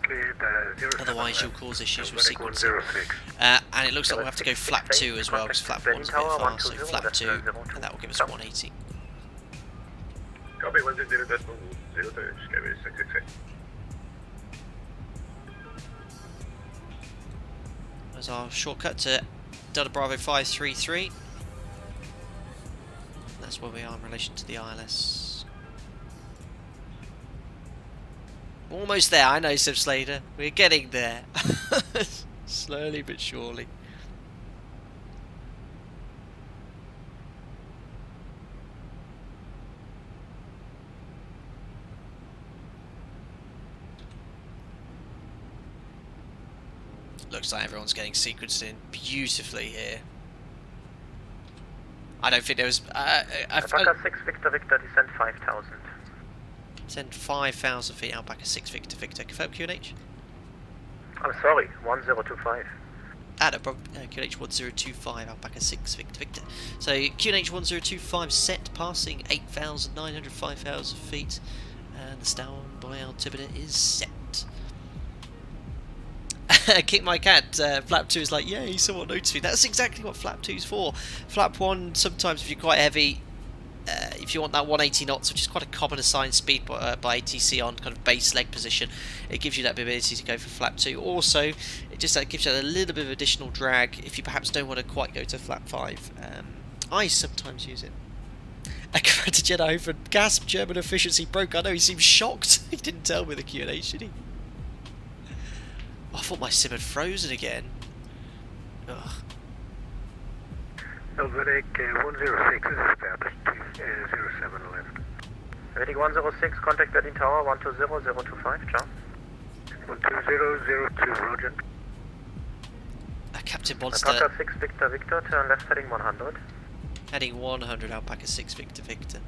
Otherwise, you'll cause issues with sequencing. And it looks like we'll have to go flap 2 as well, because flap 1's a bit far. So flap 2, and that will give us 180. Copy 100.02, Skyway 668. There's our shortcut to Delta Bravo 533. That's where we are in relation to the ILS. Almost there, I know, Sim Slater. We're getting there. Slowly but surely. Looks like everyone's getting sequenced in beautifully here. I don't think there was... Alpaca 6 Victor Victor, descend 5,000. Descend 5,000 feet, Alpaca 6 Victor Victor. Confirm QNH? I'm sorry, 1025. No problem. QNH 1025, Alpaca 6 Victor Victor. So QNH 1025 set, passing 8,900, 5,000 feet. And the standby altimeter is set. Kick my cat, flap 2 is like, yay, someone noticed me. That's exactly what flap 2 is for. Flap 1, sometimes if you're quite heavy, if you want that 180 knots, which is quite a common assigned speed by ATC on kind of base leg position, it gives you that ability to go for flap 2. Also, it just gives you a little bit of additional drag if you perhaps don't want to quite go to flap 5. I sometimes use it. A Commander Jedi for gasp, German efficiency broke. I know, he seems shocked. He didn't tell me the Q&H, did he? I thought my sim had frozen again. Ugh. Helvetic 106 is established to 07 left. Helvetic 106, contact Berlin Tower 120025, John. 12002, Roger. Captain Monster. Alpaca 6 Victor Victor, turn left heading 100. Heading 100, Alpaca 6 Victor Victor.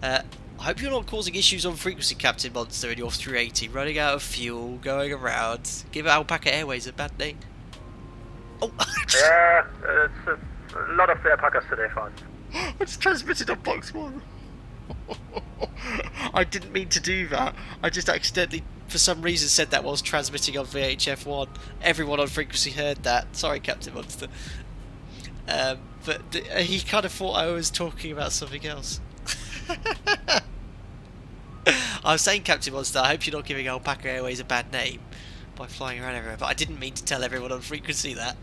I hope you're not causing issues on frequency, Captain Monster, in your 380. Running out of fuel, going around. Give Alpaca Airways a bad name. Oh! Yeah, it's a lot of the Alpacas today, fine. I just transmitted on box 1. I didn't mean to do that. I just accidentally, for some reason, said that whilst transmitting on VHF 1. Everyone on frequency heard that. Sorry, Captain Monster. But he kind of thought I was talking about something else. I was saying, Captain Monster, I hope you're not giving Alpaca Airways a bad name by flying around everywhere, but I didn't mean to tell everyone on frequency that.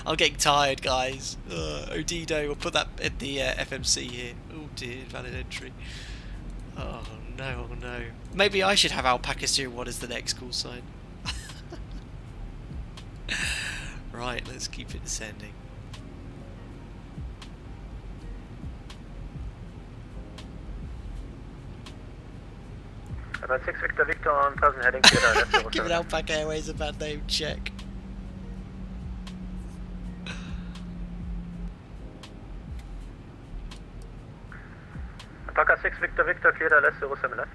I'm getting tired, guys. Odido, we'll put that in the FMC here. Oh dear, valid entry. Oh no, oh no. Maybe I should have Alpaca 01 as the next call sign. Right, let's keep it descending. About 6 Victor Victor on Pleasant heading to Give Alpaca Airways a bad name, check. Alpaca 6 Victor Victor, cleared LS 07 left.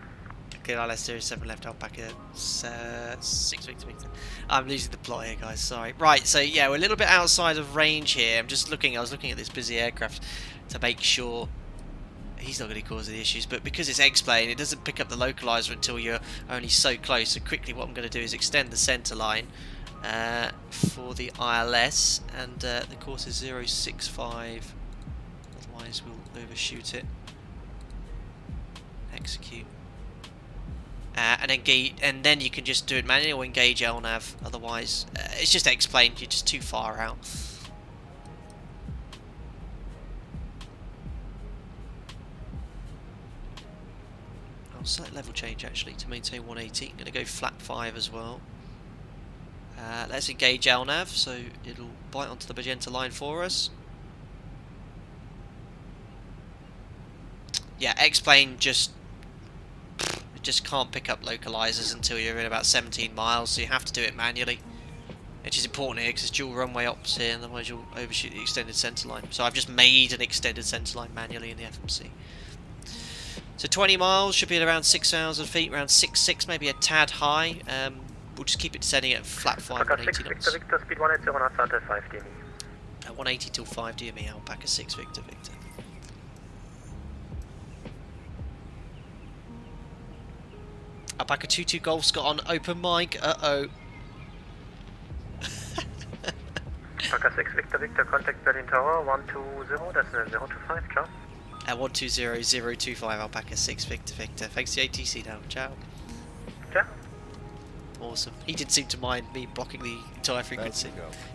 Cleared LS 07 left, Alpaca 6 Victor Victor. I'm losing the plot here, guys, sorry. Right, so yeah, we're a little bit outside of range here. I was looking at this busy aircraft to make sure he's not going to cause any issues, but because it's X-plane, it doesn't pick up the localizer until you're only so close. So quickly what I'm going to do is extend the centre line for the ILS, and the course is 065, otherwise we'll overshoot it. Execute. And engage, and then you can just do it manually or engage LNAV, otherwise it's just X-plane, you're just too far out. Slight level change actually to maintain 180. I'm going to go flat 5 as well. Let's engage LNAV so it'll bite onto the magenta line for us. Yeah, X-plane just can't pick up localizers until you're in about 17 miles, so you have to do it manually. which is important here because it's dual runway ops here, otherwise you'll overshoot the extended centre line. So I've just made an extended centre line manually in the FMC. So 20 miles should be at around 6,000 feet, around 6.6, maybe a tad high. We'll just keep it setting at flat 5, 180 knots. Victor, speed 180 on Alpha 5 DME. 180 till 5 DME, Alpaca 6 Victor Victor. Alpaca 22 Golf's got on open mic, uh-oh. Alpaca 6 Victor Victor, contact Berlin Tower 120, that's 025, ciao. 120 025 Alpaca 6 Victor Victor. Thanks to the ATC now, ciao. Ciao. Awesome. He didn't seem to mind me blocking the entire frequency.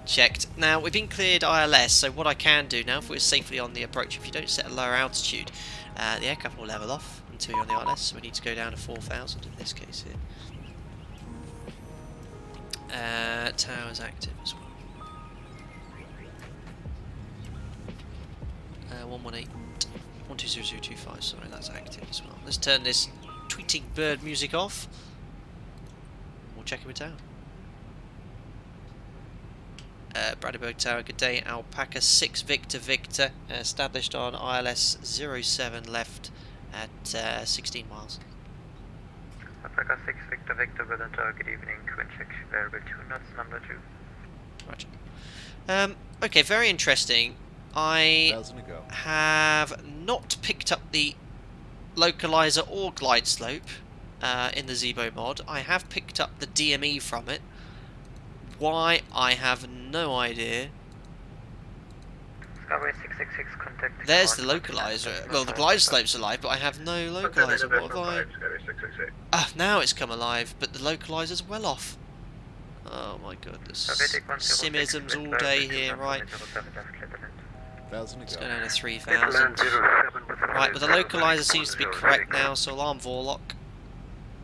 Checked. Now, we've been cleared ILS, so what I can do now, if we're safely on the approach, if you don't set a lower altitude, the aircraft will level off until you're on the ILS, so we need to go down to 4,000 in this case here. Tower's active as well. 118. 120025, sorry, that's active as well. Let's turn this tweeting bird music off. We'll check it down. Brandenburg Tower, good day. Alpaca 6 Victor Victor, established on ILS 07 left at 16 miles. Alpaca 6 Victor Victor, Berlin Tower, good evening. Wind check, variable 2 knots, number 2. Roger. Okay, very interesting. I have not picked up the localizer or glide slope in the ZIBO mod. I have picked up the DME from it. Why, I have no idea. Skyway 666, contact. There's the localizer. Well, the glide slope's alive, but I have no localizer. What have I? Ah, now it's come alive, but the localizer's well off. Oh my goodness. Simisms all day here, right? Let's go down to 3,000. Right, but the localizer seems to be correct now, so alarm Vorlock.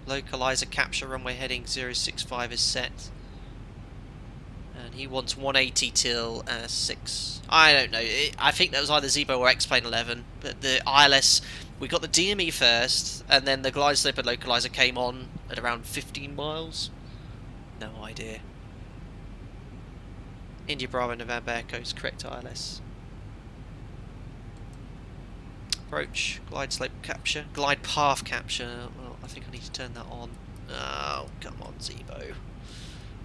Localizer capture runway heading 065 is set. And he wants 180 till 6. I don't know, I think that was either ZIBO or X-Plane 11, but the ILS, we got the DME first, and then the glide slope and localizer came on at around 15 miles. No idea. India Bravo November Echo is correct ILS. Approach, glide slope capture, glide path capture. Well, I think I need to turn that on. Oh, come on, ZIBO.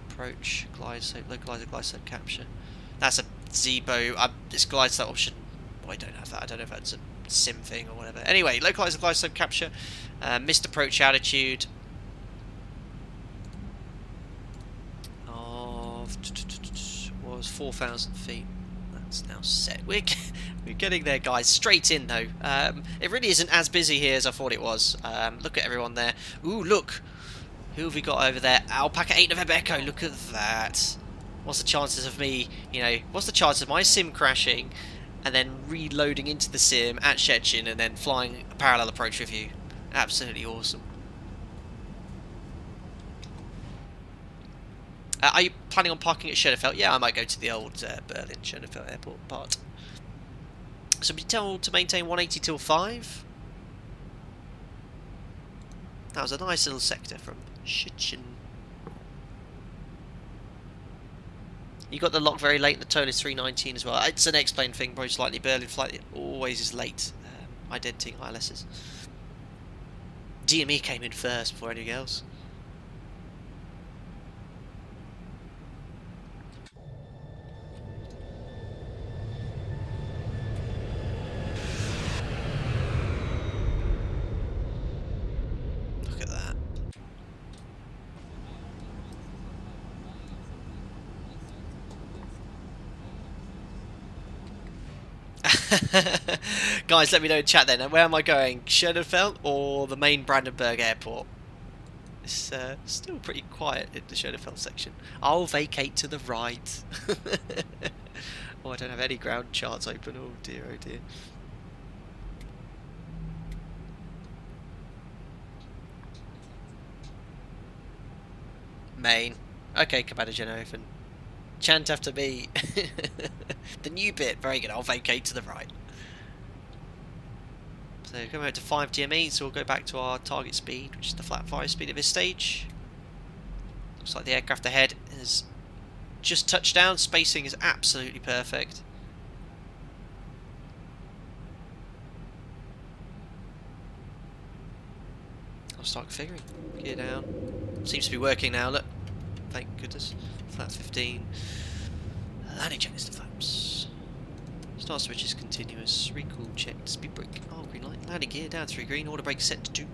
Approach, glide slope, localizer, glide slope capture. That's a ZIBO. This glide slope option. Well, I don't have that. I don't know if that's a sim thing or whatever. Anyway, localizer, glide slope capture. Missed approach altitude of was 4,000 feet. That's now set. We're getting there, guys. Straight in though. It really isn't as busy here as I thought it was. Look at everyone there. Ooh, look. Who have we got over there? Alpaca 8 November Echo. Look at that. What's the chances of me, what's the chances of my sim crashing and then reloading into the sim at Szczecin and then flying a parallel approach with you? Absolutely awesome. Are you planning on parking at Schönefeld? Yeah, I might go to the old Berlin Schönefeld airport part. So be told to maintain 180 till 5. That was a nice little sector from Szczecin. You got the lock very late, and the toll is 319 as well. It's an X-Plane thing, most likely. Berlin flight always is late. Identity ILSs. DME came in first before anything else. Look at that. Guys, let me know in chat then. Where am I going? Schönefeld or the main Brandenburg airport? It's still pretty quiet in the Schönefeld section. I'll vacate to the right. Oh, I don't have any ground charts open. Oh dear, oh dear. Main. Okay, Commander Genovan. Chant after me. The new bit. Very good. I'll vacate to the right. So coming out to 5 GME, so we'll go back to our target speed, which is the flat 5 speed at this stage. Looks like the aircraft ahead is just touched down. Spacing is absolutely perfect. I'll start configuring. Gear down. Seems to be working now, look. Thank goodness. Flat 15. Landing checklist of flaps. Start switch is continuous. Recoil checked. Speed brake. Oh, green light. Landing gear down 3 green. Order brake set to 2.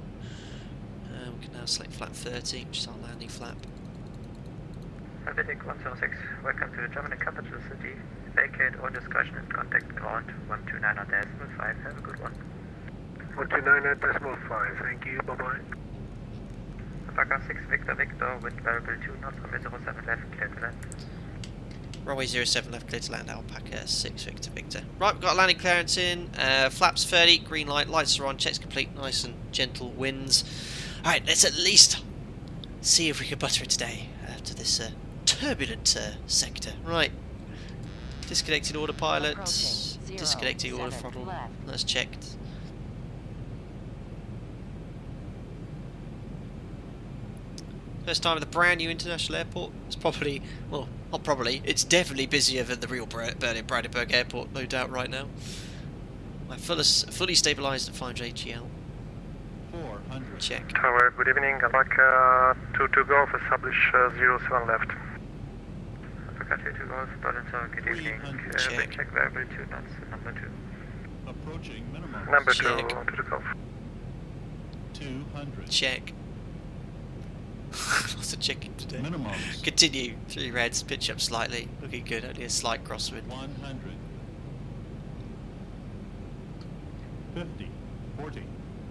We can now select flap 30, which is our landing flap. Atlantic 106, welcome to the German capital city. Vacate all discussion and contact ground 129.5. Have a good one. 129.5, thank you, bye bye. Alpaca 6 Victor Victor, wind variable 2 knots, runway 07 left, clear to land. Runway 07 left, clear to land, Alpaca 6 Victor Victor. Right, we've got a landing clearance in, flaps 30, green light, lights are on, checks complete, nice and gentle winds. Alright, let's at least see if we can butter it today to this turbulent sector. Right, disconnecting autopilot, disconnecting auto throttle, that's checked. First time at the brand new international airport. It's probably, well, not probably, it's definitely busier than the real Berlin Brandenburg airport, no doubt, right now. I'm fully stabilised at 5 AGL. 400. Check. Tower, good evening. Alpaca 22 Golf, establish 07 left. Alpaca 22 Golf, Berlin Tower, good evening. Check variable 2 knots, number 2. Approaching minimum. Number Check. 2 to the Golf. 200. Check. Lots of checking today. Minimums. Continue. 3 reds, pitch up slightly. Looking good, only a slight crosswind. 100. 50. 40.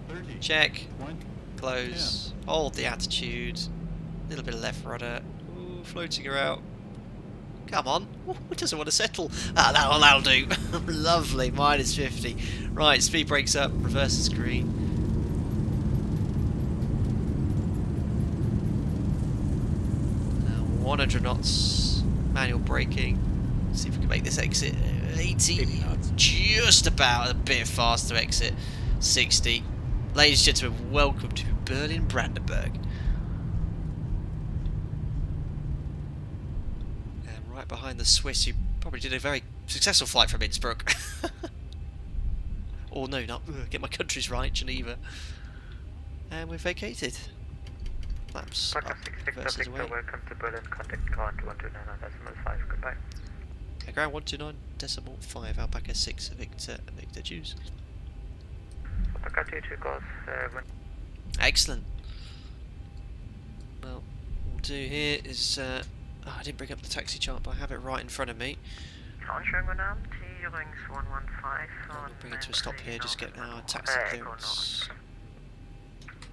30. Check. 20. Close. Hold the attitude. A little bit of left rudder. Ooh, floating her out. Come on. Ooh, it doesn't want to settle. Ah, that'll do. Lovely. Minus 50. Right, speed brakes up. Reverse the screen. 100 knots. Manual braking. See if we can make this exit. 80 knots. Just about a bit faster exit. 60. Ladies and gentlemen, welcome to Berlin Brandenburg. And right behind the Swiss, who probably did a very successful flight from Innsbruck. Or no, not get my countries right, Geneva. And we're vacated. Flaps up, reverses away. Welcome to Berlin, contact ground 129.5, goodbye. Okay, ground 129.5, Alpaca 6, Victor Jews. Alpaca 22 Golf, Excellent. Well, what we'll do here is, I didn't bring up the taxi chart, but I have it right in front of me. Schönen guten Abend, T-Rings 115. We'll bring it to a stop here, just get our taxi clearance.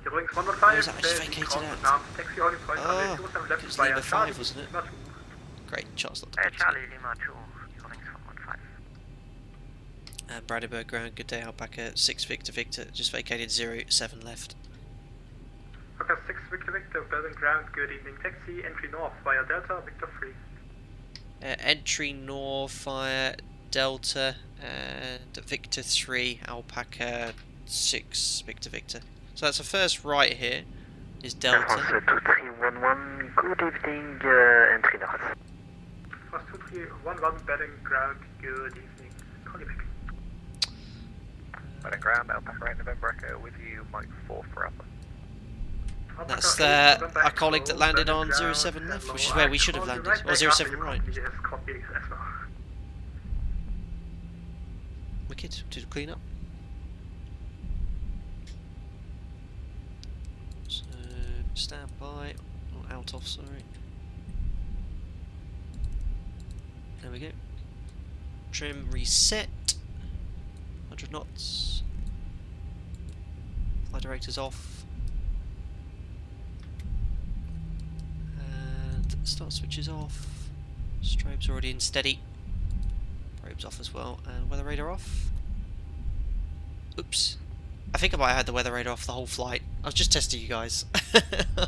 Übrigens Oh, 105, is that just vacated out? taxi only point Oh, left it was by Lima a 5, wasn't it? Great, Charles not the Charlie Lima 2, T-Rings 115. Brandenburg ground, good day, Alpaca 6 Victor Victor, just vacated 07 left. Alpaca 6 Victor Victor, Berlin ground, good evening. Taxi, entry north via Delta, Victor 3. Entry north via Delta and Victor 3, Alpaca 6 Victor Victor. So that's the first right here, is Delta. 2311, good evening, entry north. First 2311, Berlin ground, good evening. Call you back. Berlin ground, Alpaca right November Echo with you, Mike 4 for Alpha. That's our colleague that landed on 07 left, which is where we should have landed, or 07 right. Wicked, to clean up. So, stand by, or out of, sorry. There we go. Trim reset. 100 knots. Flight directors off. And start switches off. Strobes already in steady. Probes off as well. And weather radar off. Oops. I think I might have had the weather radar off the whole flight. I was just testing you guys.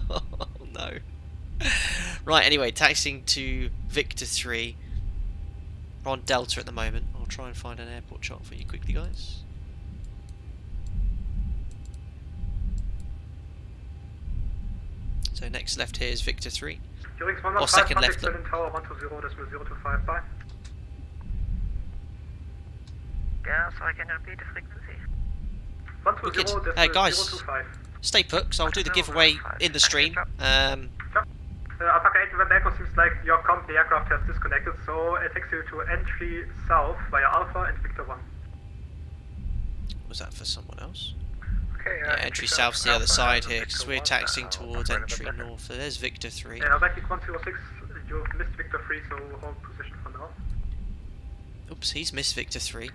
Oh no. Right, anyway, taxiing to Victor 3. We're on Delta at the moment. I'll try and find an airport chart for you quickly, guys. So next left here is Victor 3. Or second left. Berlin Tower 120.025, bye. Yeah, so I can repeat the frequency. 120.025. Hey guys, stay put, because I'll do the giveaway in the stream. Alpaca 8 November Echo seems like your comp, the aircraft has disconnected, so it takes you to entry south via Alpha and Victor 1. Was that for someone else? Okay, yeah, entry south's the other side here, because we're taxiing towards entry north. So there's Victor 3. Alpaca 106, you've missed Victor 3, so hold position for now. Oops, he's missed Victor 3.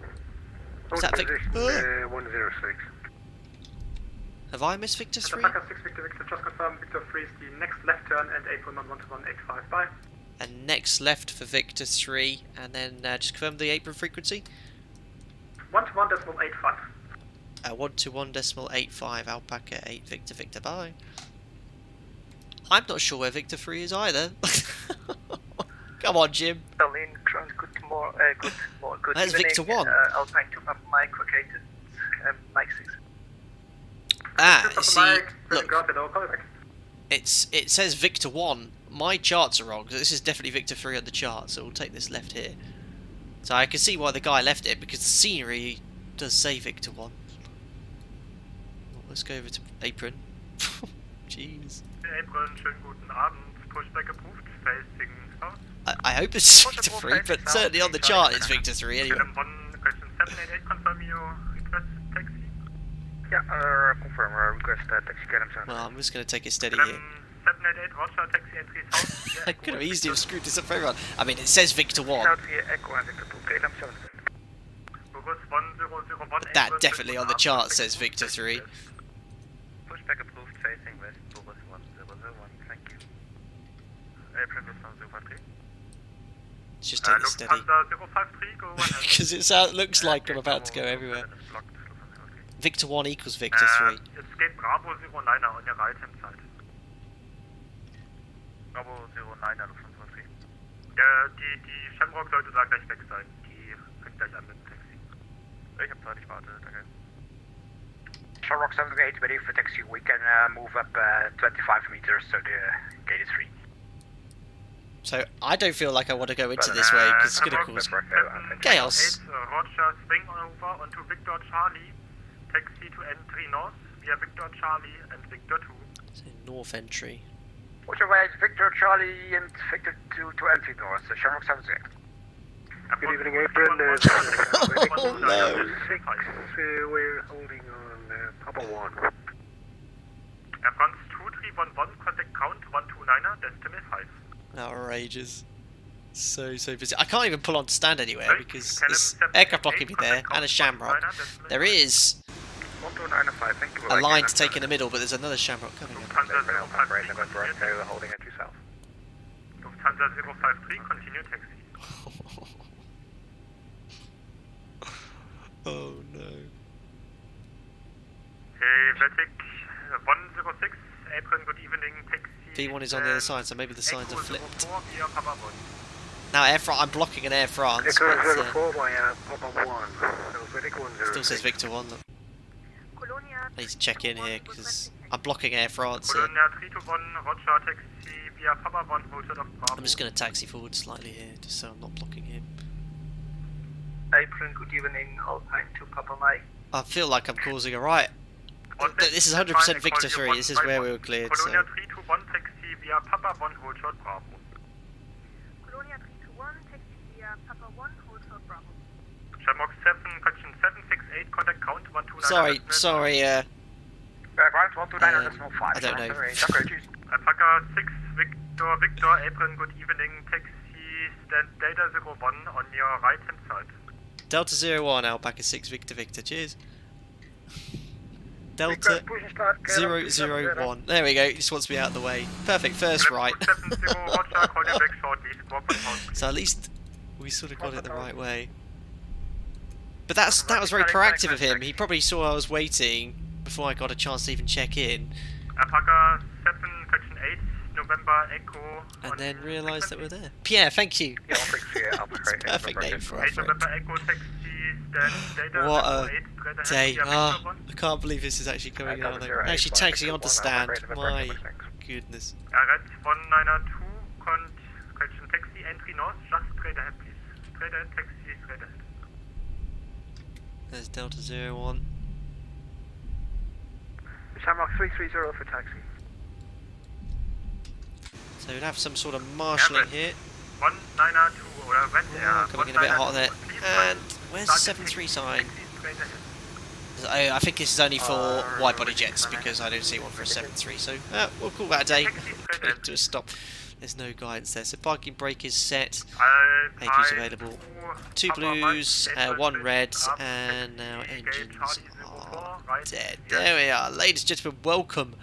Is that Victor? 106. Have I missed Victor 3? Alpaca 6 Victor Victor, just confirm Victor 3 is the next left turn and April 12185, bye. And next left for Victor 3, and then just confirm the apron frequency. 121.85. 121.85, Alpaca 8 Victor Victor, bye. I'm not sure where Victor 3 is either. Come on, Jim. Berlin, good That's evening. Victor 1. Alpine 2 Papa Mike, located Mike 6. Ah, see, look, it says Victor 1. My charts are wrong, so this is definitely Victor 3 on the chart, so we'll take this left here. So I can see why the guy left it, because the scenery does say Victor 1. Well, let's go over to apron. Jeez. Apron, schönen guten Abend. Pushback approved, facing south. I hope it's Victor 3, but certainly on the chart it's Victor 3 anyway. Question 788, confirm your request taxi. Yeah, confirm request taxi Kerem. Well, I'm just going to take it steady here. 788, Roger, taxi entry south. I could have easily have screwed this up for everyone. I mean, it says Victor 1. But that definitely on the chart says Victor 3. Pushback approved, facing west, Boris 1001, thank you. Apron 1053. Let's just take it steady. Because it looks like I'm about to go everywhere. Victor 1 equals Victor 3. It's gate Bravo 09er on your right hand side. Bravo 09er, Lufthansa 3. Die Shamrock sollte da gleich weg sein. Die fängt gleich an mit dem Taxi. Ich hab Zeit, ich warte, danke. Shamrock 78 ready for taxi. We can move up 25 meters, so the gate is free. So I don't feel like I want to go into this way because it's going to cause chaos. Roger, swing over onto Victor Charlie. Taxi to entry north via Victor Charlie and Victor 2. So north entry. Which way is Victor Charlie and Victor 2 to entry north? So Shamrock 78. Good evening, Apron. Oh no. 6, we're holding on Papa 1. Air France 2311, contact count 129er, decimal 5. Outrageous. So busy. I can't even pull on to stand anywhere because there's aircraft blocking me there and a Shamrock. There is a line to take in the middle, but there's another Shamrock coming in. Lufthansa 053, continue taxi. Oh no. Hey, VATSIM 106, apron, good evening, taxi. V1 is on the other side, so maybe the signs are flipped. Now Air France, I'm blocking an Air France. But, still says Victor 1. Look. I need to check in here because I'm blocking Air France here. I'm just going to taxi forward slightly here, just so I'm not blocking him. Apron, good evening, Alpine 2 Papa Mike. I feel like I'm causing a riot. This is 100% Victor 3, this is where we were cleared, so... Colonia 321, taxi via Papa 1, hold short Bravo. Colonia 321, taxi via Papa 1, hold short Bravo. Shamrock 7, question 768, contact count 129. Sorry, Ground 129, I don't know. Alpaca 6, Victor, apron, good evening, taxi, stand Delta 01 on your right hand side. Delta 01, Alpaca 6, Victor, cheers. Delta 001. There we go, he just wants me out of the way. Perfect, first right. So at least we sort of got it the right way. But that was very proactive of him. He probably saw I was waiting before I got a chance to even check in. Alpaca 7, question 8, November Echo. And then realised that we're there. Pierre, thank you. That's a perfect name for our friend. What a day. I can't believe this is actually coming out. Actually taxiing on to stand. My goodness. RS 192, north, just straight ahead, please. Straight ahead, taxi, straight ahead. There's Delta 01. Shamrock 330 for taxi. So we'd have some sort of marshalling here. 192 or Coming in a bit hot there. And where's the 73 sign? I think this is only for wide body jets because I don't see one for a 73, so we'll call that a day. Do a stop. There's no guidance there. So parking brake is set. AQ's available. 2 blues, 1 red, and now engines are dead. There we are. Ladies and gentlemen, welcome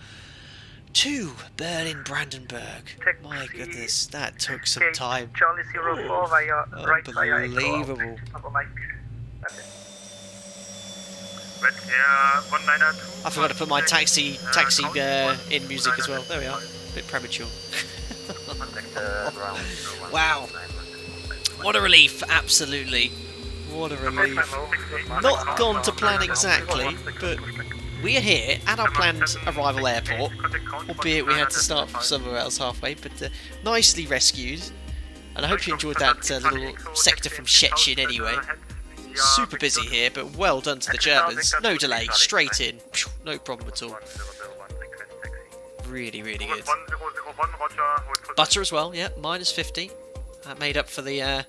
to Berlin Brandenburg. My goodness, that took some time. Charlie 04 via right via Unbelievable. I forgot to put my taxi in music as well. There we are. A bit premature. Wow. What a relief, absolutely. What a relief. Not gone to plan exactly, but we are here at our planned arrival airport, albeit we had to start from somewhere else halfway, but nicely rescued. And I hope you enjoyed that little sector from Szczecin anyway. Super busy here, but well done to the Germans. No delay, straight in. No problem at all. Really, really good. Butter as well, yeah, minus 50. That made up for the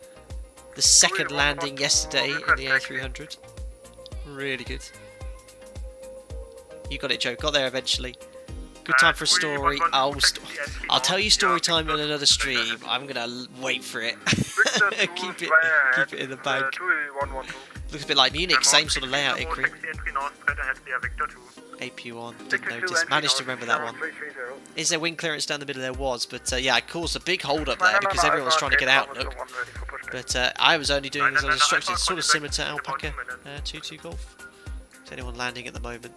second landing yesterday in the A300. Really good. You got it, Joe. Got there eventually. Good time for a story. I'll tell you story time on another stream. I'm gonna wait for it. keep it in the bank. Looks a bit like Munich. Same sort of layout in crew. AP1. Didn't notice. Managed to remember that one. Is there wind clearance down the middle? There was, but yeah, it caused a big hold up there because everyone was trying to get out. Look. But I was only doing as I was instructed. Sort of similar to Alpaca 22 Golf. Is anyone landing at the moment?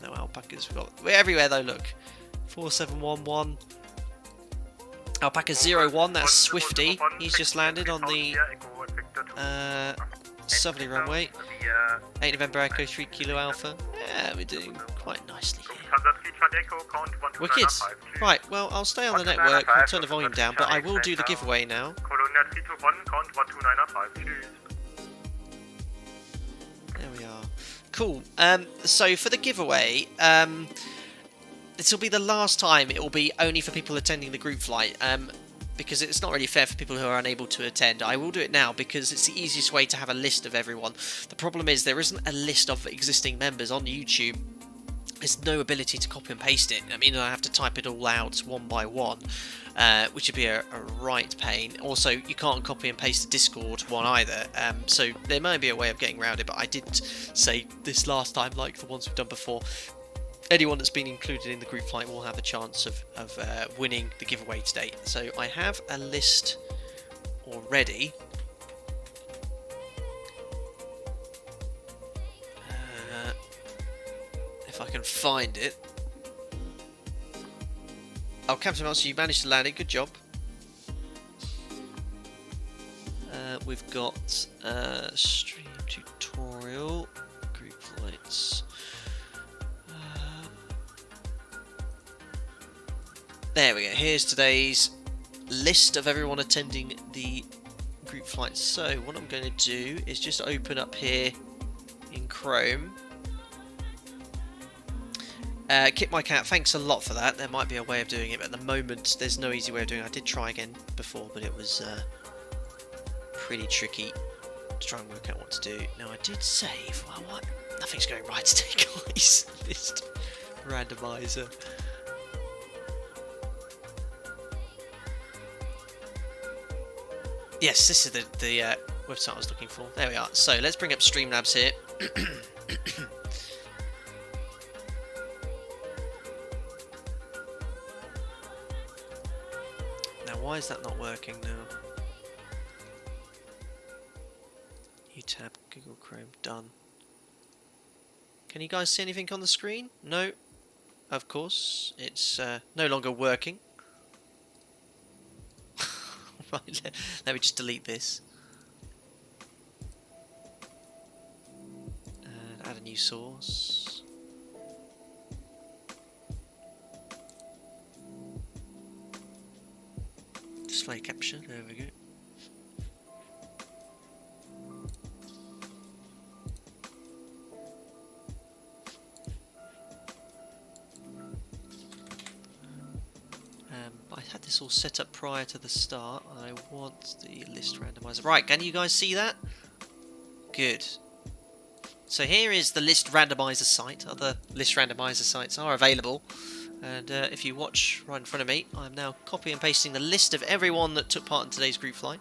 No alpacas. We're everywhere though, look. 4711. Alpaca 01, that's Swifty. He's just landed on the southerly runway. 8 November Echo 3 Kilo Alpha. Yeah, we're doing quite nicely here. Wicked. Right, well, I'll stay on the network. I'll turn the volume down, but I will do the giveaway now. There we are. Cool. So for the giveaway, this will be the last time it will be only for people attending the group flight, because it's not really fair for people who are unable to attend. I will do it now because it's the easiest way to have a list of everyone. The problem is there isn't a list of existing members on YouTube. There's no ability to copy and paste it. I mean, I have to type it all out one by one, which would be a right pain. Also, you can't copy and paste the Discord one either, so there might be a way of getting around it, but I did say this last time, like the ones we've done before, anyone that's been included in the group flight will have a chance of winning the giveaway today. So I have a list already. If I can find it. Oh, Captain Mouse, you managed to land it. Good job. We've got stream tutorial, group flights. There we go. Here's today's list of everyone attending the group flights. So what I'm going to do is just open up here in Chrome. Kit My Cat, thanks a lot for that. There might be a way of doing it, but at the moment there's no easy way of doing it. I did try again before, but it was pretty tricky to try and work out what to do. Now I did save. Well, what? Nothing's going right today, guys. List randomizer. Yes, this is the website I was looking for. There we are. So let's bring up Streamlabs here. Now, why is that not working now? UTab, Google Chrome, done. Can you guys see anything on the screen? No. Of course, it's no longer working. Right, let me just delete this. And add a new source. Display capture, there we go. this all set up prior to the start. I want the list randomizer. Right, can you guys see that? Good. So here is the list randomizer site. Other list randomizer sites are available. And if you watch right in front of me, I'm now copy and pasting the list of everyone that took part in today's group flight.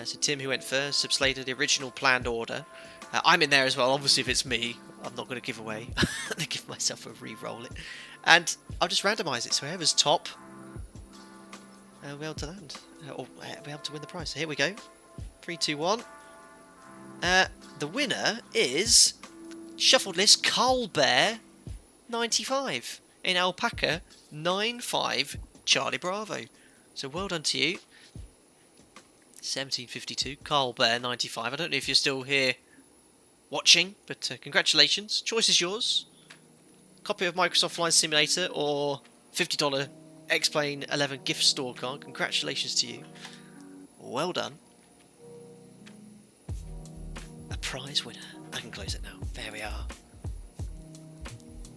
So Tim, who went first, subslated the original planned order. I'm in there as well. Obviously, if it's me, I'm not going to give away. I'm going to give myself a re-roll it. And I'll just randomise it. So whoever's top, we'll be able to land. Or we'll be able to win the prize. So here we go. 3, 2, 1. The winner is Shuffled List Carl Bear 95 in Alpaca 95 Charlie Bravo. So well done to you. 1752 Carl Bear 95. I don't know if you're still here watching, but congratulations. Choice is yours. Copy of Microsoft Flight Simulator or $50 X-Plane 11 gift store card. Congratulations to you. Well done. A prize winner. I can close it now. There we are.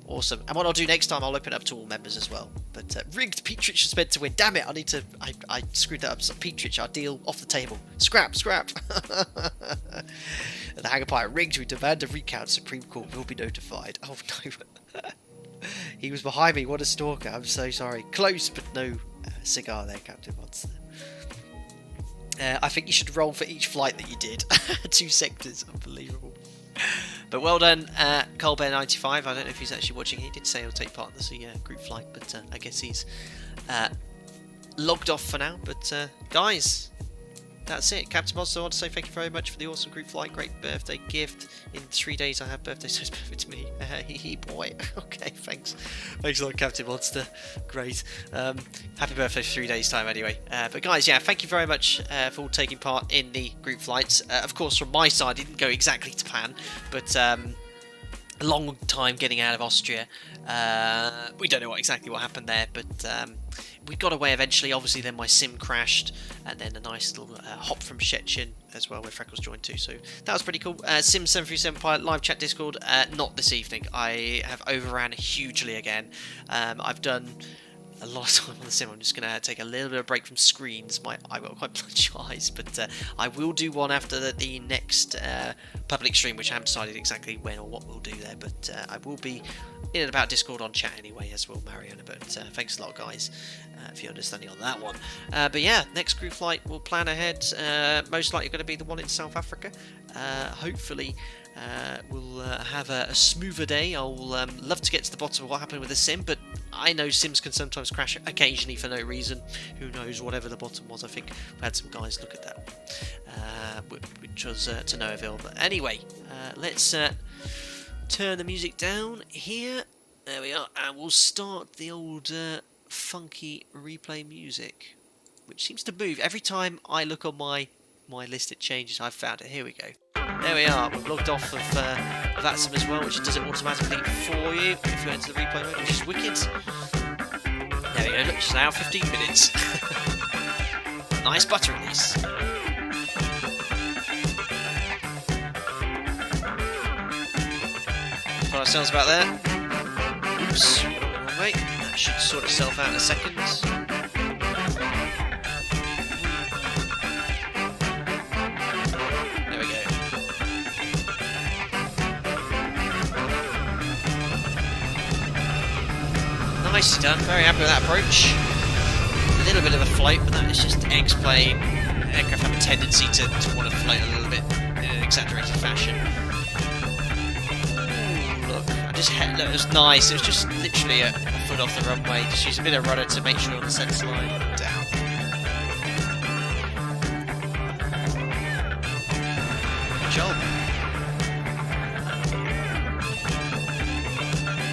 Awesome. And what I'll do next time, I'll open it up to all members as well. But rigged Petrich is meant to win. Damn it, I screwed that up. So Petrich, our deal off the table. Scrap. And the Hangar Pirate rigged. We demand a recount. Supreme Court will be notified. Oh no. He was behind me. What a stalker. I'm so sorry. Close, but no cigar there, Captain Monster. I think you should roll for each flight that you did. 2 sectors. Unbelievable. But well done, Carl Bear 95. I don't know if he's actually watching. He did say he'll take part in the group flight, but I guess he's logged off for now. But guys, that's it. Captain Monster, I want to say thank you very much for the awesome group flight. Great birthday gift. In 3 days I have birthday, so it's perfect to me. Hee boy. Okay, thanks. Thanks a lot, Captain Monster. Great. Happy birthday for 3 days time anyway. But guys, yeah, thank you very much for all taking part in the group flights. Of course, from my side, it didn't go exactly to plan, but a long time getting out of Austria. We don't know exactly what happened there, but we got away eventually. Obviously, then my sim crashed, and then a nice little hop from Szczecin as well, where Freckles joined too. So that was pretty cool. Sim737 Pilot live chat Discord. Not this evening. I have overran hugely again. I've done a lot of time on the sim. I'm just going to take a little bit of a break from screens. I've got quite bloodshot eyes, but I will do one after the next public stream, which I haven't decided exactly when or what we'll do there, but I will be in and about Discord on chat anyway, as will Mariana. But thanks a lot, guys, for your understanding on that one. But yeah, next group flight we'll plan ahead. Most likely going to be the one in South Africa. Hopefully we'll have a smoother day. I'll love to get to the bottom of what happened with the sim, but I know sims can sometimes crash occasionally for no reason. Who knows, whatever the bottom was. I think we had some guys look at that, which was to no avail. But anyway, let's turn the music down here. There we are, and we'll start the old funky replay music, which seems to move every time I look on my list. It changes. I've found it. Here we go. There we are. We've logged off of VATSIM as well, which does it automatically for you if you enter the replay mode, which is wicked. There we go. Look, it's now 15 minutes. Nice buttering this. Put ourselves about there. Oops. Wrong way. That should sort itself out in a second. Nicely done, very happy with that approach. A little bit of a float, but that is just X-plane. Aircraft have a tendency to want to float a little bit in an exaggerated fashion. Ooh, look, look, it was nice. It was just literally a foot off the runway. Just use a bit of rudder to make sure the centre line down. Good job.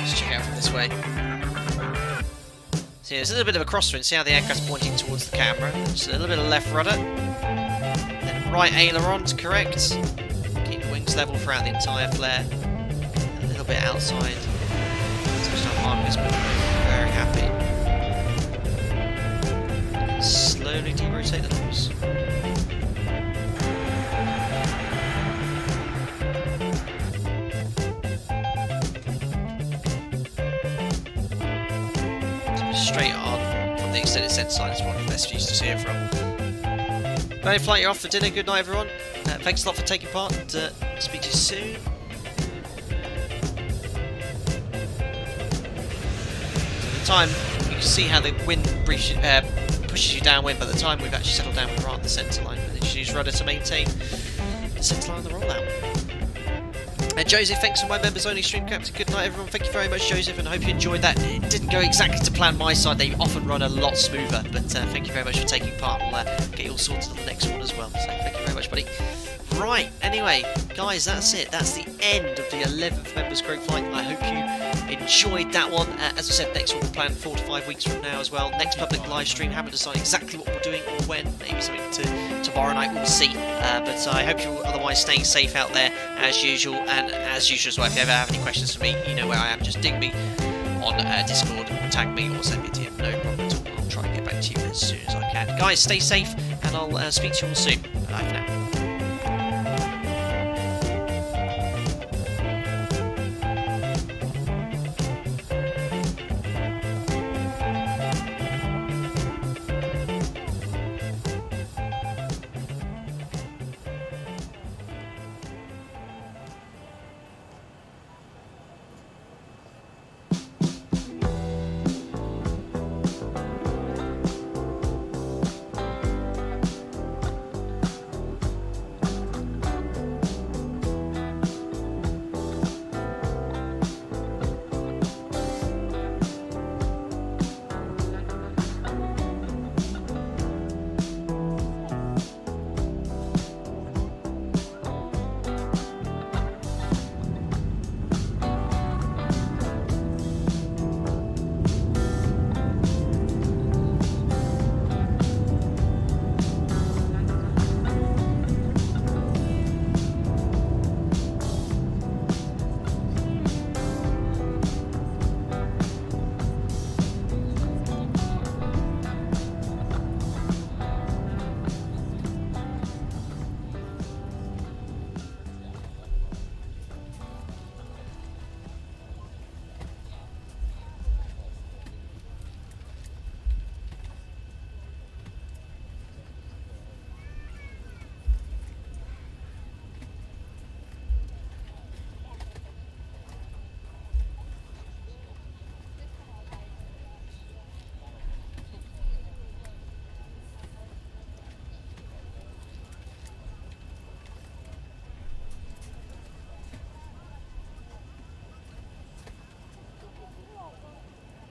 Let's check out from this way. So there's a little bit of a crosswind. See how the aircraft's pointing towards the camera. Just a little bit of left rudder. Then right ailerons, correct. Keep the wings level throughout the entire flare. A little bit outside. Touchdown markers, but very happy. Slowly derotate the nose. Straight on the extended centre line is probably best for you to see it from. Berlin flight, you're off for dinner. Good night, everyone. Thanks a lot for taking part. Speak to you soon. At the time, you can see how the wind pushes you downwind. By the time we've actually settled down, we're on the centre line. And just use rudder to maintain the centre line on the rollout. Joseph, thanks for my members only stream captain. Good night, everyone. Thank you very much, Joseph, and I hope you enjoyed that. It didn't go exactly to plan my side. They often run a lot smoother, but thank you very much for taking part. We'll get you all sorted on the next one as well. So thank you very much, buddy. Right, anyway, guys, that's it. That's the end of the 11th members group flight. I hope you enjoyed that one. As I said, next one we'll plan 4 to 5 weeks from now as well. Next public live stream, haven't decided exactly what we're doing or when. Maybe something to tomorrow night, we'll see. But I hope you're otherwise staying safe out there as usual. And as usual as well, if you ever have any questions for me, you know where I am. Just ding me on Discord, tag me, or send me a DM. No problem at all. I'll try and get back to you as soon as I can. Guys, stay safe, and I'll speak to you all soon. Bye for now.